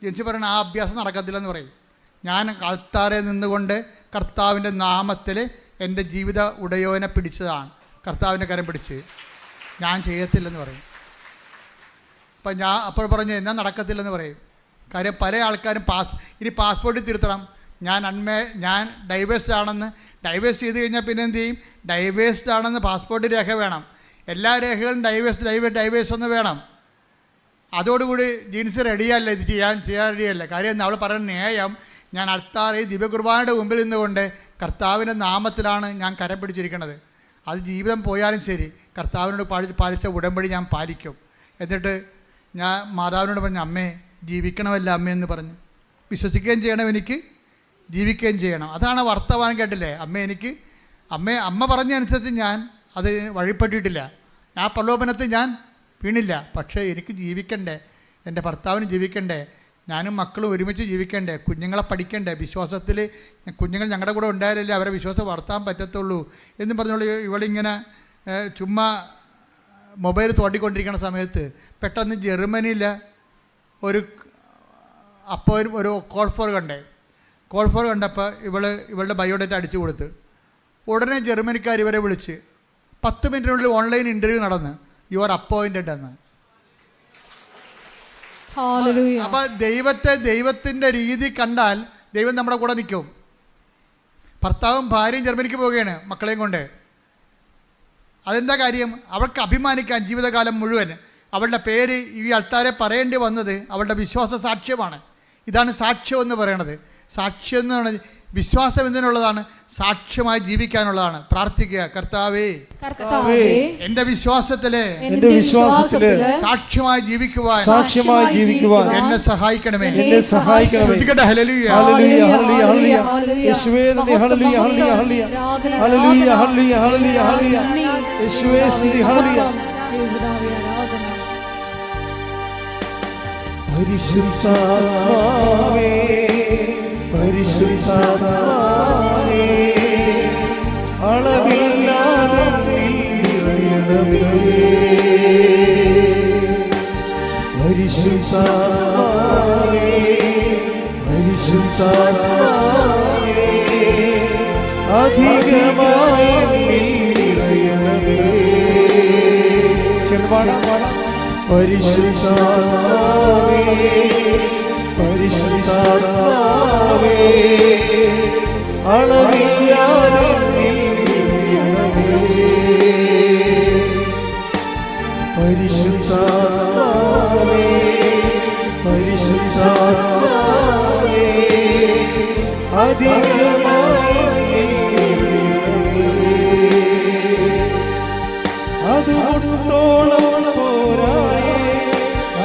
ജിൻസി പറയുന്നത് ആ അഭ്യാസം നടക്കത്തില്ലെന്ന് പറയും. ഞാൻ ആൾത്താരെ നിന്നുകൊണ്ട് കർത്താവിൻ്റെ നാമത്തിൽ എൻ്റെ ജീവിത ഉടയോനെ പിടിച്ചതാണ്, കർത്താവിൻ്റെ കരം പിടിച്ച്. ഞാൻ ചെയ്യത്തില്ലെന്ന് പറയും. അപ്പം ഞാൻ അപ്പോൾ പറഞ്ഞ് എന്നാൽ നടക്കത്തില്ലെന്ന് പറയും. കാര്യം പല ആൾക്കാരും ഇനി പാസ്പോർട്ടിൽ തിരുത്തണം, ഞാൻ ഡൈവേഴ്സ്ഡ് ആണെന്ന്. ഡൈവേഴ്സ് ചെയ്ത് കഴിഞ്ഞാൽ പിന്നെ എന്ത് ചെയ്യും? ഡൈവേഴ്സ്ഡ് ആണെന്ന് പാസ്പോർട്ട് രേഖ വേണം. എല്ലാ രേഖകളും ഡൈവേഴ്സ് ഒന്ന് വേണം. അതോടുകൂടി ജീൻസ് റെഡിയല്ല, ഇത് ചെയ്യാൻ റെഡിയല്ല. കാര്യം അവൾ പറയുന്ന ന്യായം, ഞാൻ അൾത്താറിൽ ദിവ്യകുർബാനയുടെ മുമ്പിൽ നിന്നുകൊണ്ട് കർത്താവിൻ്റെ നാമത്തിലാണ് ഞാൻ കരം പിടിച്ചിരിക്കുന്നത്. അത് ജീവിതം പോയാലും ശരി കർത്താവിനോട് പാലിച്ച ഉടമ്പടി ഞാൻ പാലിക്കും. എന്നിട്ട് ഞാൻ മാതാവിനോട് പറഞ്ഞു, അമ്മേ ജീവിക്കണമല്ല അമ്മയെന്ന് പറഞ്ഞു. വിശ്വസിക്കുകയും ചെയ്യണം, എനിക്ക് ജീവിക്കുകയും ചെയ്യണം. അതാണ് വർത്തമാനം. കേട്ടില്ലേ? അമ്മ പറഞ്ഞനുസരിച്ച് ഞാൻ അത് വഴിപ്പെട്ടിട്ടില്ല. ആ പ്രലോഭനത്തിൽ ഞാൻ വീണില്ല. പക്ഷേ എനിക്ക് ജീവിക്കണ്ടേ, എൻ്റെ ഭർത്താവിന് ജീവിക്കണ്ടേ, ഞാനും മക്കളും ഒരുമിച്ച് ജീവിക്കണ്ടേ, കുഞ്ഞുങ്ങളെ പഠിക്കണ്ടേ, വിശ്വാസത്തിൽ കുഞ്ഞുങ്ങൾ ഞങ്ങളുടെ കൂടെ ഉണ്ടായാലല്ലേ അവരെ വിശ്വാസം വളർത്താൻ പറ്റത്തുള്ളൂ എന്ന് പറഞ്ഞോളൂ. ഇവളിങ്ങനെ ചുമ്മാ മൊബൈൽ തോണ്ടിക്കൊണ്ടിരിക്കുന്ന സമയത്ത് പെട്ടെന്ന് ജർമ്മനിയിൽ ഒരു കോൾ ഫോർ കണ്ടപ്പോൾ ഇവളുടെ ബയോഡേറ്റ അടിച്ചു കൊടുത്ത് ഉടനെ ജർമ്മനിക്കാർ ഇവരെ വിളിച്ച് 10 മിനിറ്റിനുള്ളിൽ ഓൺലൈൻ ഇൻ്റർവ്യൂ നടന്ന് യുവർ അപ്പോയിൻറ്റഡ് എന്ന്. അപ്പോൾ ദൈവത്തിൻ്റെ രീതി കണ്ടാൽ ദൈവം നമ്മുടെ കൂടെ നിൽക്കും. ഭർത്താവും ഭാര്യയും ജർമ്മനിക്ക് പോവുകയാണ് മക്കളെയും കൊണ്ട്. അതെന്താ കാര്യം? അവൾക്ക് അഭിമാനിക്കാൻ ജീവിതകാലം മുഴുവൻ അവളുടെ പേര് ഈ അൾത്താരെ പറയേണ്ടി വന്നത് അവളുടെ വിശ്വാസ സാക്ഷ്യമാണ്. ഇതാണ് സാക്ഷ്യം എന്ന് പറയണത്. സാക്ഷ്യം എന്ന് പറഞ്ഞാൽ വിശ്വാസം എന്തിനുള്ളതാണ്? സാക്ഷ്യമായി ജീവിക്കാനുള്ളതാണ്. പ്രാർത്ഥിക്കുക, കർത്താവേ എൻ്റെ വിശ്വാസത്തിലെ സാക്ഷ്യമായി ജീവിക്കുവാൻ എന്നെ സഹായിക്കണമേ. ഹല്ലേലൂയ, ഹല്ലേലൂയ, ഹല്ലേലൂയ, യേശുവേ നന്ദി, ഹല്ലേലൂയ, ഹല്ലേലൂയ, ഹല്ലേലൂയ, ഹല്ലേലൂയ, ഹല്ലേലൂയ, ഹല്ലേലൂയ, യേശുവേ സ്തുതി, ഹല്ലേലൂയ. പരിശുദ്ധാത്മാവേ, പരിശുദ്ധാത്മാവേ, അളവില്ലാതെ നിറയണമേ. പരിശുദ്ധാത്മാവേ, പരിശുദ്ധാത്മാവേ, അധികമായി നിറയണമേ. പരിശുദ്ധാത്മാവേ പരിശുദ്ധാത്മാവേ അളവില്ലാതെ പരിശുദ്ധാത്മാവേ പരിശുദ്ധാത്മാവേ അധികമായി അത് മുട്ടോളം പോരായേ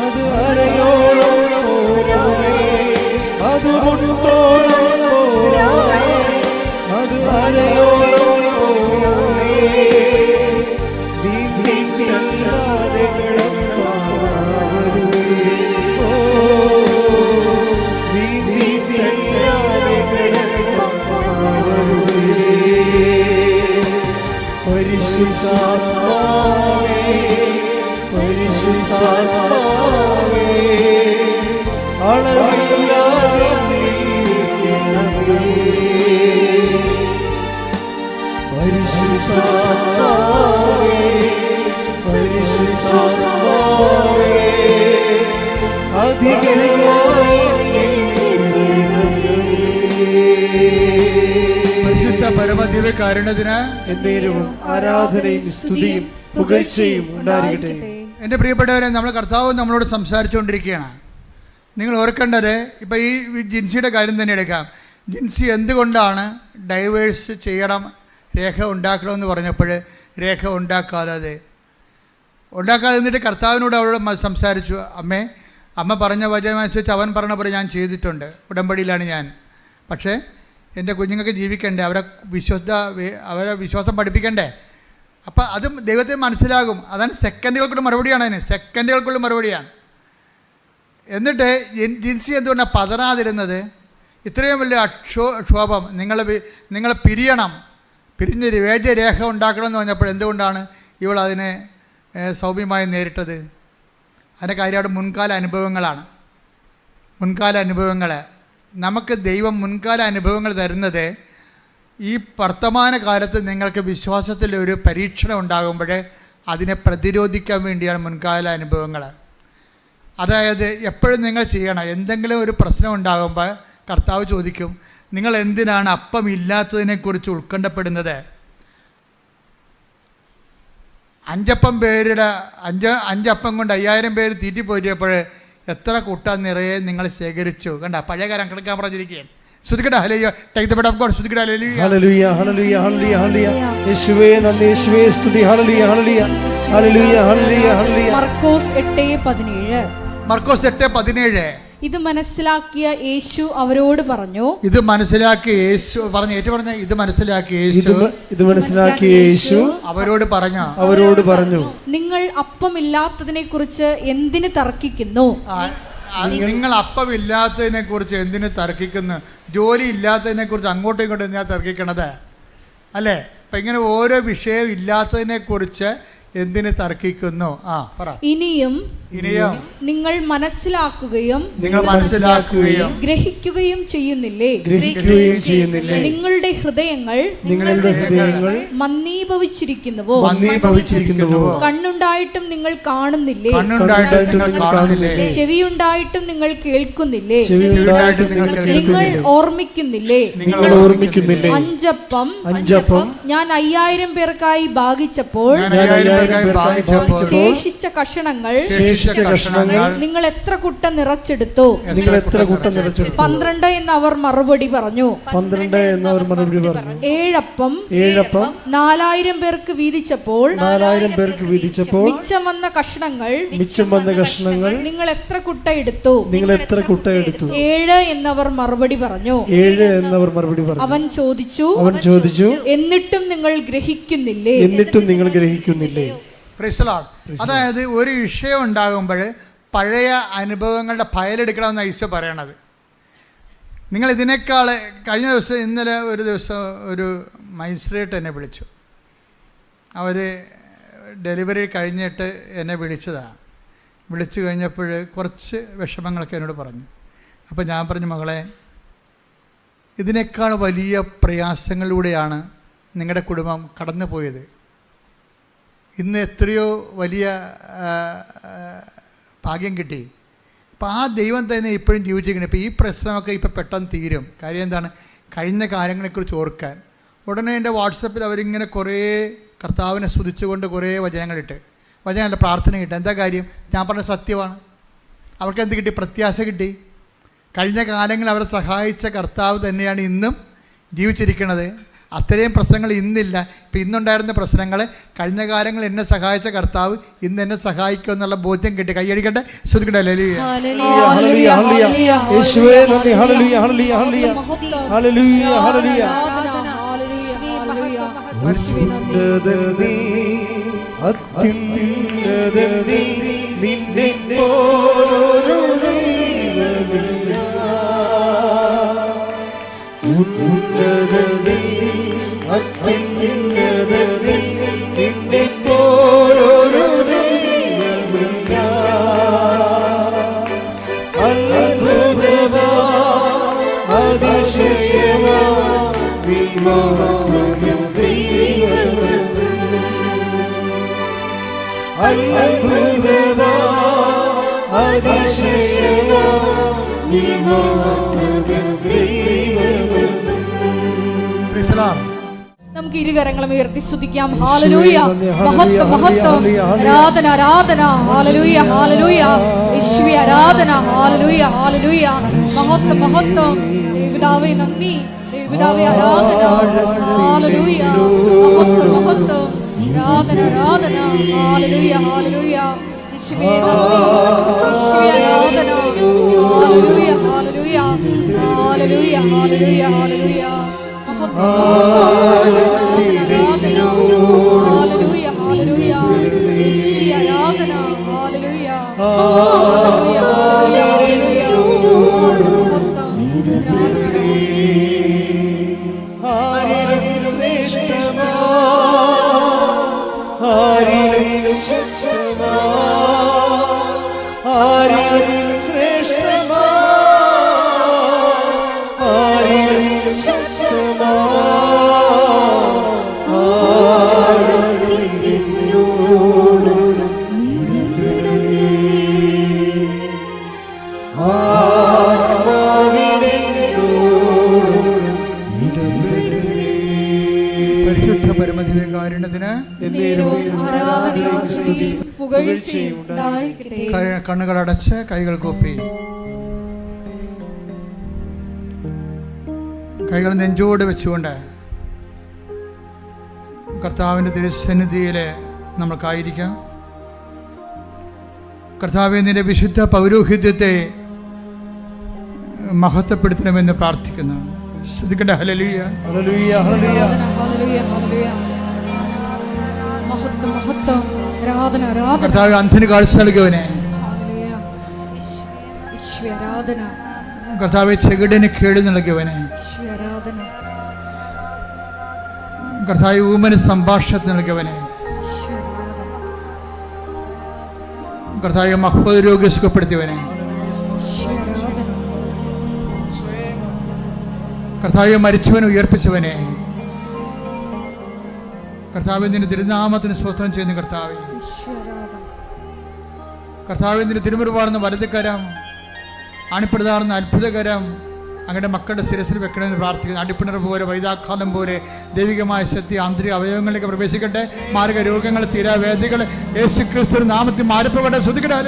അത് അരയോളം പോരായേ അത് മുട്ടോളം പോരായേ അത് അരയോളം പോരായേ നീന്തില്ലാതെ പരിശുദ്ധാത്മാവേ പരിശുദ്ധാത്മാവേ അളവില്ലാതെ പരിശുദ്ധാത്മാവേ പരിശുദ്ധാത്മാവേ അധികമായി പരിശുദ്ധ പരമദിവ്യ കാരുണ്യത്തിന് എന്നേരവും ആരാധനയും സ്തുതിയും പുകഴ്ചയും ഉണ്ടായിരിക്കട്ടെ. എൻ്റെ പ്രിയപ്പെട്ടവരെ, നമ്മൾ കർത്താവ് നമ്മളോട് സംസാരിച്ചുകൊണ്ടിരിക്കുകയാണ്. നിങ്ങൾ ഓർക്കേണ്ടത്, ഇപ്പോൾ ഈ ജിൻസിയുടെ കാര്യം തന്നെ എടുക്കാം. ജിൻസി എന്തുകൊണ്ടാണ് ഡൈവേഴ്സ് ചെയ്യണം, രേഖ ഉണ്ടാക്കണമെന്ന് പറഞ്ഞപ്പോൾ രേഖ ഉണ്ടാക്കാതെ എന്നിട്ട് കർത്താവിനോട് അവളോട് സംസാരിച്ചു. അമ്മ പറഞ്ഞ വചനമനുസരിച്ച് അവൻ പറഞ്ഞ പോലെ ഞാൻ ചെയ്തിട്ടുണ്ട്, ഉടമ്പടിയിലാണ് ഞാൻ. പക്ഷേ എൻ്റെ കുഞ്ഞുങ്ങൾക്ക് ജീവിക്കണ്ടേ, അവരെ വിശ്വാസം പഠിപ്പിക്കണ്ടേ. അപ്പം അത് ദൈവത്തെ മനസ്സിലാകും. അതാണ് സെക്കൻഡുകൾക്കുള്ള മറുപടിയാണ്. സെക്കൻഡുകൾക്കുള്ള മറുപടിയാണ്. എന്നിട്ട് ജിൻസി എന്തുകൊണ്ടാണ് പതറാതിരുന്നത്? ഇത്രയും വലിയ ക്ഷോഭം, നിങ്ങൾ പിരിയണം, പിരിഞ്ഞ് വേജരേഖ ഉണ്ടാക്കണമെന്ന് പറഞ്ഞപ്പോൾ എന്തുകൊണ്ടാണ് ഇവൾ അതിനെ സൗമ്യമായി നേരിട്ടത്? അതിൻ്റെ കാര്യം അവിടെ മുൻകാല അനുഭവങ്ങൾ. നമുക്ക് ദൈവം മുൻകാല അനുഭവങ്ങൾ തരുന്നത് ഈ വർത്തമാന കാലത്ത് നിങ്ങൾക്ക് വിശ്വാസത്തിൽ ഒരു പരീക്ഷണം ഉണ്ടാകുമ്പോൾ അതിനെ പ്രതിരോധിക്കാൻ വേണ്ടിയാണ് മുൻകാല അനുഭവങ്ങൾ. അതായത് എപ്പോഴും നിങ്ങൾ ചെയ്യണം, എന്തെങ്കിലും ഒരു പ്രശ്നം ഉണ്ടാകുമ്പോൾ കർത്താവ് ചോദിക്കും, നിങ്ങൾ എന്തിനാണ് അപ്പം ഇല്ലാത്തതിനെക്കുറിച്ച് ഉത്കണ്ഠപ്പെടുന്നത്? അഞ്ചപ്പം കൊണ്ട് 5000 പേര് തീറ്റിപ്പോറ്റിയപ്പോൾ എത്ര കുട്ട നിറയെ നിങ്ങൾ ശേഖരിച്ചു? കണ്ട, പഴയ കാലം കിടക്കാൻ പറഞ്ഞിരിക്കുകയാണ്. ശ്രുതിക്കട്ടെ ഹല്ലേലൂയ. Take the word of God. ശ്രുതിക്കട്ടെ ഹല്ലേലൂയ. ഹല്ലേലൂയ ഹല്ലേലൂയ ഹല്ലേലൂയ ഹല്ലേലൂയ. യേശുവേ നന്ദി, യേശുവേ സ്തുതി. ഹല്ലേലൂയ ഹല്ലേലൂയ ഹല്ലേലൂയ ഹല്ലേലൂയ ഹല്ലേലൂയ. മർക്കോസ് 8:17. മർക്കോസ് 8:17. ഇത് മനസ്സിലാക്കിയ യേശു അവരോട് പറഞ്ഞു. ഇത് മനസ്സിലാക്കിയ യേശു അവരോട് പറഞ്ഞു, നിങ്ങൾ അപ്പമില്ലാത്തതിനെ കുറിച്ച് എന്തിന് തർക്കിക്കുന്നു? നിങ്ങൾ അപ്പമില്ലാത്തതിനെ കുറിച്ച് എന്തിന് തർക്കിക്കുന്നു? ജോലി ഇല്ലാത്തതിനെ കുറിച്ച് അങ്ങോട്ടും ഇങ്ങോട്ടും എന്തിനാ തർക്കിക്കണത്? അല്ലേ? അപ്പം ഇങ്ങനെ ഓരോ വിഷയം ഇല്ലാത്തതിനെ കുറിച്ച് എന്തിന് തർക്കിക്കുന്നു? ഇനിയും നിങ്ങൾ മനസ്സിലാക്കുകയും ഗ്രഹിക്കുകയും ചെയ്യുന്നില്ലേ? നിങ്ങളുടെ ഹൃദയങ്ങൾ മന്ദീഭവിച്ചിരിക്കുന്നുവോ? കണ്ണുണ്ടായിട്ടും നിങ്ങൾ കാണുന്നില്ലേ? ചെവിയുണ്ടായിട്ടും നിങ്ങൾ കേൾക്കുന്നില്ലേ? നിങ്ങൾ ഓർമ്മിക്കുന്നില്ലേ? 5 അപ്പം ഞാൻ 5000 പേർക്കായി ഭാഗിച്ചപ്പോൾ ശേഷിച്ച കഷണങ്ങൾ നിങ്ങൾ എത്ര കുട്ട നിറച്ചെടുത്തു? 12 എന്ന് അവർ മറുപടി പറഞ്ഞു. 7 അപ്പം 4000 പേർക്ക് വീതിച്ചപ്പോൾ മിച്ചം വന്ന കഷണങ്ങൾ നിങ്ങൾ എത്ര കുട്ട എടുത്തു? 7 എന്നവർ മറുപടി പറഞ്ഞു. അവൻ ചോദിച്ചു, എന്നിട്ടും നിങ്ങൾ ഗ്രഹിക്കുന്നില്ലേ? അതായത് ഒരു വിഷയം ഉണ്ടാകുമ്പോൾ പഴയ അനുഭവങ്ങളുടെ ഫയലെടുക്കണമെന്ന് ഈശോ പറയണത്. നിങ്ങൾ ഇതിനേക്കാൾ ഇന്നലെ ഒരു ദിവസം ഒരു മജിസ്ട്രേറ്റ് എന്നെ വിളിച്ചു. അവർ ഡെലിവറി കഴിഞ്ഞിട്ട് എന്നെ വിളിച്ചതാണ്. വിളിച്ചു കഴിഞ്ഞപ്പോൾ കുറച്ച് വിഷമങ്ങളൊക്കെ എന്നോട് പറഞ്ഞു. അപ്പോൾ ഞാൻ പറഞ്ഞു, മകളെ, ഇതിനേക്കാൾ വലിയ പ്രയാസങ്ങളിലൂടെയാണ് നിങ്ങളുടെ കുടുംബം കടന്നു പോയത്. ഇന്ന് എത്രയോ വലിയ ഭാഗ്യം കിട്ടി. അപ്പോൾ ആ ദൈവം തന്നെ ഇപ്പോഴും ജീവിച്ചിരിക്കണം. ഇപ്പോൾ ഈ പ്രശ്നമൊക്കെ ഇപ്പോൾ പെട്ടെന്ന് തീരും. കാര്യം എന്താണ്? കഴിഞ്ഞ കാര്യങ്ങളെക്കുറിച്ച് ഓർക്കാൻ. ഉടനെ എൻ്റെ വാട്സപ്പിൽ അവരിങ്ങനെ കുറേ കർത്താവിനെ സ്തുതിച്ചുകൊണ്ട് കുറേ വചനങ്ങളിട്ട്, വചനങ്ങളുടെ പ്രാർത്ഥന കിട്ടും. എന്താ കാര്യം? ഞാൻ പറഞ്ഞ സത്യമാണ്. അവർക്ക് എന്ത് കിട്ടി? പ്രത്യാശ കിട്ടി. കഴിഞ്ഞ കാലങ്ങളിൽ അവരെ സഹായിച്ച കർത്താവ് തന്നെയാണ് ഇന്നും ജീവിച്ചിരിക്കുന്നത്. അത്രയും പ്രശ്നങ്ങൾ ഇന്നില്ല. ഇപ്പം ഇന്നുണ്ടായിരുന്ന പ്രശ്നങ്ങൾ കഴിഞ്ഞ കാലങ്ങളിൽ എന്നെ സഹായിച്ച കർത്താവ് ഇന്ന് എന്നെ സഹായിക്കും എന്നുള്ള ബോധ്യം കിട്ടി. കൈയടിക്കട്ടെ, ശ്രദ്ധിക്കട്ടെ. നമുക്ക് ഇരുകരങ്ങളും ഉയർത്തി സ്തുതിക്കാം. ഹല്ലേലൂയ, മഹത്വം മഹത്വം, ആരാധന ആരാധന, ഹല്ലേലൂയ ഹല്ലേലൂയ, യേശുവേ ആരാധന, ഹല്ലേലൂയ ഹല്ലേലൂയ, മഹത്വം മഹത്വം, ദൈവപിതാവേ നന്ദി, ദൈവപിതാവേ ആരാധന, ഹല്ലേലൂയ, മഹത്വം മഹത്വം, ആരാധന ആരാധന, ഹല്ലേലൂയ ഹല്ലേലൂയ, യേശുവേ നന്ദി, യേശുവേ ആരാധന, ഹല്ലേലൂയ ഹല്ലേലൂയ, ഹല്ലേലൂയ ഹല്ലേലൂയ ഹല്ലേലൂയ, കണ്ണുകളടച്ച് കൈകൾ കൂപ്പി, കൈകൾ നെഞ്ചോട് വെച്ചുകൊണ്ട് കർത്താവിൻ്റെ തിരുസന്നിധിയിൽ നമ്മൾക്കായിരിക്കാം. കർത്താവേ, നിന്റെ വിശുദ്ധ പൗരോഹിത്യത്തെ മഹത്വപ്പെടുത്തണമെന്ന് പ്രാർത്ഥിക്കുന്നു. ശ്രദ്ധിക്കട്ടെ. ഹല്ലേലൂയ ഹല്ലേലൂയ ഹല്ലേലൂയ ഹല്ലേലൂയ, മഹത്വം മഹത്വം, ആരാധന ആരാധന. കർത്താവേ, അന്ധന് കാഴ്ച നൽകിയവനെ, കർത്താവേ, ചെകിടന് കേട് നൽകിയവനെ, കർത്താവേ, ഊമന് സംഭാഷണം നൽകിയവനെ, കർത്താവേ, മഹ്ഫൂദ് രോഗി സുഖപ്പെടുത്തിയവനെ, കർത്താവേ, മരിച്ചവനെ ഉയർപ്പിച്ചവനെ, കർത്താവേ, നിന്റെ തിരുനാമത്തിന് സ്തോത്രം ചെയ്യുന്നു. കർത്താവേ, കർത്താവേ, നിന്റെ തിരുമുറിവാടുന്ന വലതുകരം, അണിപ്പെടുതാറുന്ന അത്ഭുതകരം അങ്ങയുടെ മക്കളുടെ ശിരസിൽ വെക്കണമെന്ന് പ്രാർത്ഥിക്കുന്നു. അടിപ്പിണർ പോലെ, വൈതാക്കാലം പോലെ ദൈവികമായ ശക്തി ആന്തരിക അവയവങ്ങളിലേക്ക് പ്രവേശിക്കട്ടെ. മാരക രോഗങ്ങൾ, തീരാവേദികൾ യേശു ക്രിസ്തു നാമത്തിൽ മാറിപ്പോകട്ടെ. ശ്രദ്ധിക്കട്ടെ.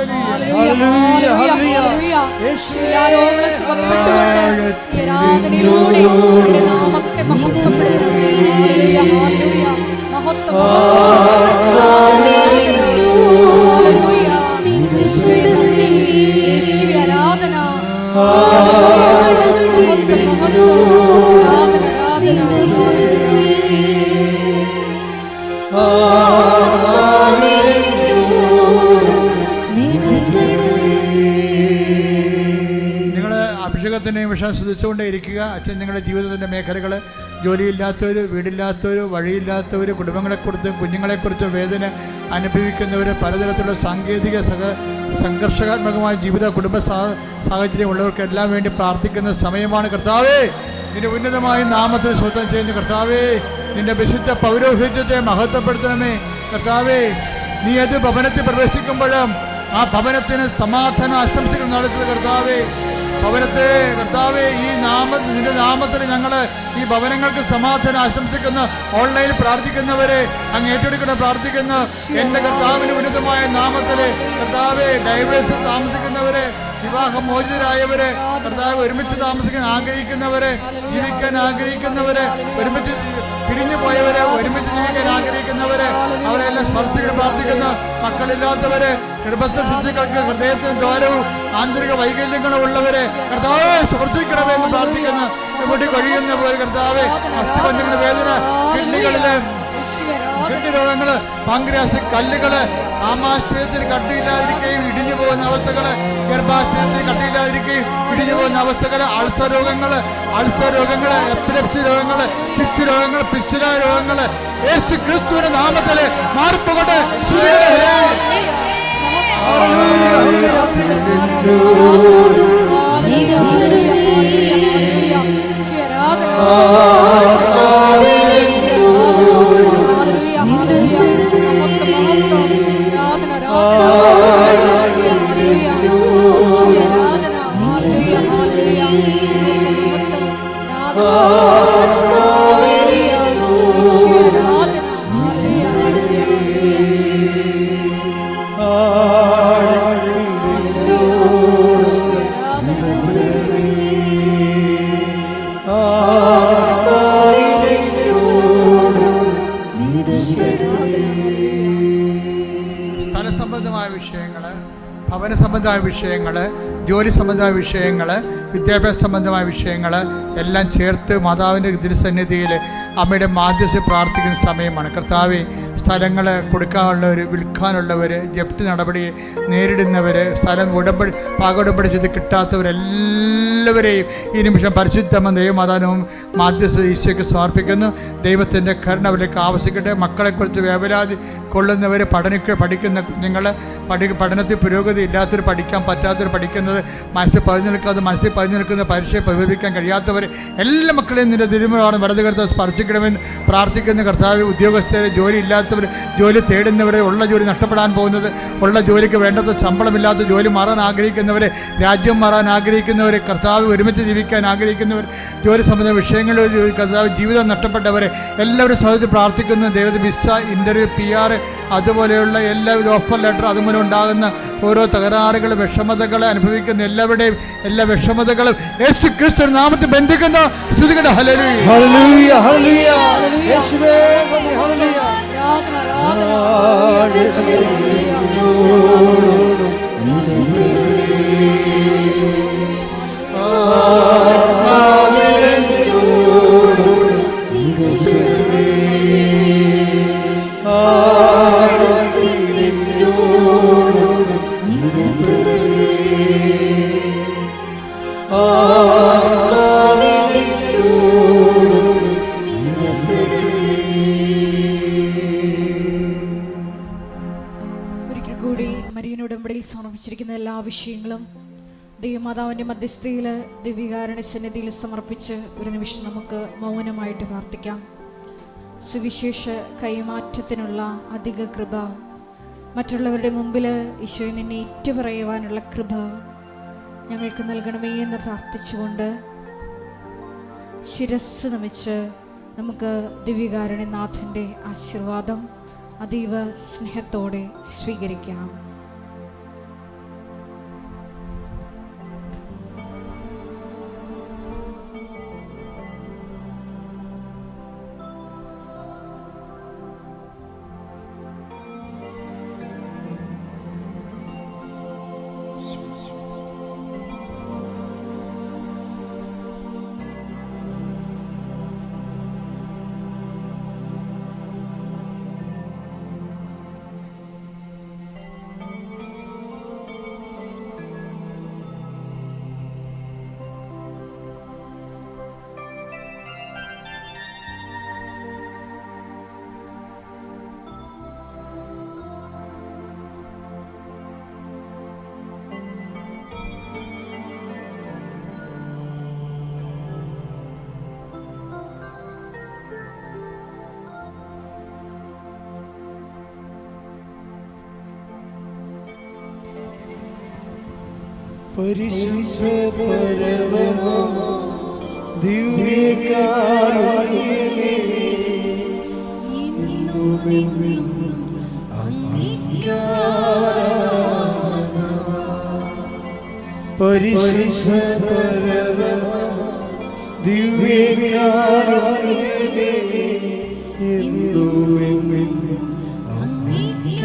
അഭിഷേകത്തിനെയും വിഷം ശ്രദ്ധിച്ചുകൊണ്ടേ ഇരിക്കുക. അച്ഛൻ നിങ്ങളുടെ ജീവിതത്തിൻ്റെ മേഖലകൾ, ജോലിയില്ലാത്തവർ, വീടില്ലാത്തവർ, വഴിയില്ലാത്തവർ, കുടുംബങ്ങളെക്കുറിച്ചും കുഞ്ഞുങ്ങളെക്കുറിച്ചും വേദന അനുഭവിക്കുന്നവർ, പലതരത്തിലുള്ള സാങ്കേതിക സംഘർഷാത്മകമായ ജീവിത കുടുംബ സാഹചര്യമുള്ളവർക്കെല്ലാം വേണ്ടി പ്രാർത്ഥിക്കുന്ന സമയമാണ്. കർത്താവേ, നിന്റെ ഉന്നതമായ നാമത്തിൽ സ്വന്തം ചെയ്യുന്ന കർത്താവേ, നിന്റെ വിശുദ്ധ പൗരോഹിത്യത്തെ മഹത്വപ്പെടുത്തണമേ. കർത്താവേ, നീ ഏത് ഭവനത്തിൽ പ്രവേശിക്കുമ്പോഴും ആ ഭവനത്തിന് സമാധാനം ആശംസികൾ നടത്തുന്നത് കർത്താവേ. ഭവനത്തെ കർത്താവേ, നിന്റെ നാമത്തിൽ ഞങ്ങൾ ഈ ഭവനങ്ങൾക്ക് സമാധാനം ആശംസിക്കുന്ന ഓൺലൈനിൽ പ്രാർത്ഥിക്കുന്നവരെ അങ്ങ് ഏറ്റെടുക്കണം പ്രാർത്ഥിക്കുന്നു. എന്റെ കർത്താവിന് ഉന്നതമായ നാമത്തില് കർത്താവെ, ഡൈവേഴ്സ് താമസിക്കുന്നവരെ, വിവാഹമോചിതരായവരെ, കർത്താവ് ഒരുമിച്ച് താമസിക്കാൻ ആഗ്രഹിക്കുന്നവരെ, ജീവിക്കാൻ ആഗ്രഹിക്കുന്നവരെ, ഒരുമിച്ച് പിരിഞ്ഞു പോയവരെ, ഒരുമിച്ച് ജീവിക്കാൻ ആഗ്രഹിക്കുന്നവരെ, അവരെല്ലാം സ്പർശിക്കണം പ്രാർത്ഥിക്കുന്നു. മക്കളില്ലാത്തവരെ, ഗർഭസ്ഥ ശുദ്ധികൾക്ക് ഹൃദയത്തിന് ദ്വാരവും ആന്തരിക വൈകല്യങ്ങളും ഉള്ളവരെ കർത്താവെ സ്പർശിക്കണമെന്ന് പ്രാർത്ഥിക്കുന്നു. ഇവിടെ കഴിയുന്നവർ കർത്താവെ, അസ്ഥിപഞ്ചങ്ങളുടെ വേദന, കിഡ്നികളിലെ രോഗങ്ങള്, പാങ്ക്രിയാസിക് കല്ലുകള്, ആമാശയത്തിന് കട്ടിയില്ലാതിരിക്കുകയും ഇടിഞ്ഞു പോകുന്ന അവസ്ഥകള്, ഗർഭാശയത്തിന് കട്ടിയില്ലാതിരിക്കുകയും ഇടിഞ്ഞു പോകുന്ന അവസ്ഥകള്, അൾസർ രോഗങ്ങള്, എപ്പിലെപ്സി രോഗങ്ങള്, പിച്ച് രോഗങ്ങൾ, പിസ്റ്റുല രോഗങ്ങള് യേശു ക്രിസ്തുവിന്റെ നാമത്തില് മാറിപ്പോകട്ടെ. സ്ഥലസംബന്ധമായ വിഷയങ്ങള്, ഭവന സംബന്ധമായ വിഷയങ്ങള്, ജോലി സംബന്ധമായ വിഷയങ്ങള്, വിദ്യാഭ്യാസ സംബന്ധമായ വിഷയങ്ങൾ എല്ലാം ചേർത്ത് മാതാവിൻ്റെ തിരുസന്നിധിയിൽ അമ്മയുടെ മാധ്യസ്ഥ പ്രാർത്ഥിക്കുന്ന സമയമാണ്. കർത്താവെ, സ്ഥലങ്ങൾ കൊടുക്കാനുള്ളവർ, വിൽക്കാനുള്ളവർ, ജപ്തി നടപടി നേരിടുന്നവർ, സ്ഥലം പാകോടമ്പടി ചെയ്ത് കിട്ടാത്തവരെല്ലാവരെയും ഈ നിമിഷം പരിശുദ്ധമായ ദൈവമാതാവും മാധ്യസ്ഥ ഈശോയ്ക്ക് സമർപ്പിക്കുന്നു. ദൈവത്തിൻ്റെ കരുണ അവരിലേക്ക് ആവശ്യിക്കട്ടെ. മക്കളെക്കുറിച്ച് വേവലാതി കൊള്ളുന്നവർ, പഠിക്കുന്ന കുഞ്ഞുങ്ങൾ, പഠനത്തിൽ പുരോഗതി ഇല്ലാത്തവർ, പഠിക്കാൻ പറ്റാത്തവർ, പഠിക്കുന്നത് മനസ്സിൽ പതിഞ്ഞു നിൽക്കുന്ന പരീക്ഷയെ പരിഹരിക്കാൻ കഴിയാത്തവർ എല്ലാ മക്കളെയും നിന്റെ തിരുമുറാണ് വലതുകരത്തെ സ്പർശിക്കണമെന്ന് പ്രാർത്ഥിക്കുന്ന കർത്താവ്. ഉദ്യോഗസ്ഥരെ, ജോലി ഇല്ലാത്തവർ, ജോലി തേടുന്നവരെ, ഉള്ള ജോലി നഷ്ടപ്പെടാൻ പോകുന്നത്, ഉള്ള ജോലിക്ക് വേണ്ടത് ശമ്പളമില്ലാത്ത ജോലി മാറാൻ ആഗ്രഹിക്കുന്നവർ, രാജ്യം മാറാൻ ആഗ്രഹിക്കുന്നവർ, കർത്താവ് ഒരുമിച്ച് ജീവിക്കാൻ ആഗ്രഹിക്കുന്നവർ, ജോലി സംബന്ധ വിഷയങ്ങളിൽ കർത്താവ് ജീവിതം നഷ്ടപ്പെട്ടവരെ എല്ലാവരും സഹിച്ച് പ്രാർത്ഥിക്കുന്ന ദൈവത്തെ. വിസ, ഇൻ്റർവ്യൂ, PR, അതുപോലെയുള്ള എല്ലാവിധ ഓഫർ ലെറ്റർ, അതുമൂലം ഉണ്ടാകുന്ന ഓരോ തകരാറുകൾ, വിഷമതകൾ അനുഭവിക്കുന്ന എല്ലാവരുടെയും എല്ലാ വിഷമതകളും യേശു ക്രിസ്തു നാമത്തിൽ ബന്ധിക്കുന്ന സ്തുതിക്കട്ടെ. ഹല്ലേലൂയ, ഹല്ലേലൂയ, ഹല്ലേലൂയ, യേശുവേ നന്ദി, ഹല്ലേലൂയ. ഒരിക്കൽ കൂടി മരിയൻ ഉടമ്പടിയിൽ സമർപ്പിച്ചിരിക്കുന്ന എല്ലാ വിഷയങ്ങളും ദൈവമാതാവിൻ്റെ മധ്യസ്ഥയിൽ ദിവ്യകാരുണ്യ സന്നിധിയിൽ സമർപ്പിച്ച് ഒരു നിമിഷം നമുക്ക് മൗനമായിട്ട് പ്രാർത്ഥിക്കാം. സുവിശേഷ കൈമാറ്റത്തിനുള്ള അധിക കൃപ, മറ്റുള്ളവരുടെ മുമ്പിൽ ഈശോയെ നിന്നെ ഏറ്റുപറയുവാനുള്ള കൃപ ഞങ്ങൾക്ക് നൽകണമേ എന്ന് പ്രാർത്ഥിച്ചുകൊണ്ട് ശിരസ്സ് നമിച്ച് നമുക്ക് ദിവ്യകാരുണ്യനാഥൻ്റെ ആശീർവാദം അതീവ സ്നേഹത്തോടെ സ്വീകരിക്കാം. പരിശുദ്ധ പരമമാ ദിവ്യകാരുണ്യമേ, ഇന്നുമെന്നും അങ്ങേക്കാരാധന. പരിശുദ്ധ പരമമാ ദിവ്യകാരുണ്യമേ, എന്നുമെന്നും അങ്ങേക്കാരാധന.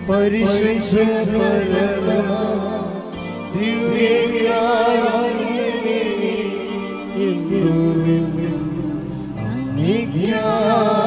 പരിശുദ്ധ പരമമാ ദിവ്യകാരുണ്യമേ, എന്നുമെന്നും അങ്ങേക്കാരാധന.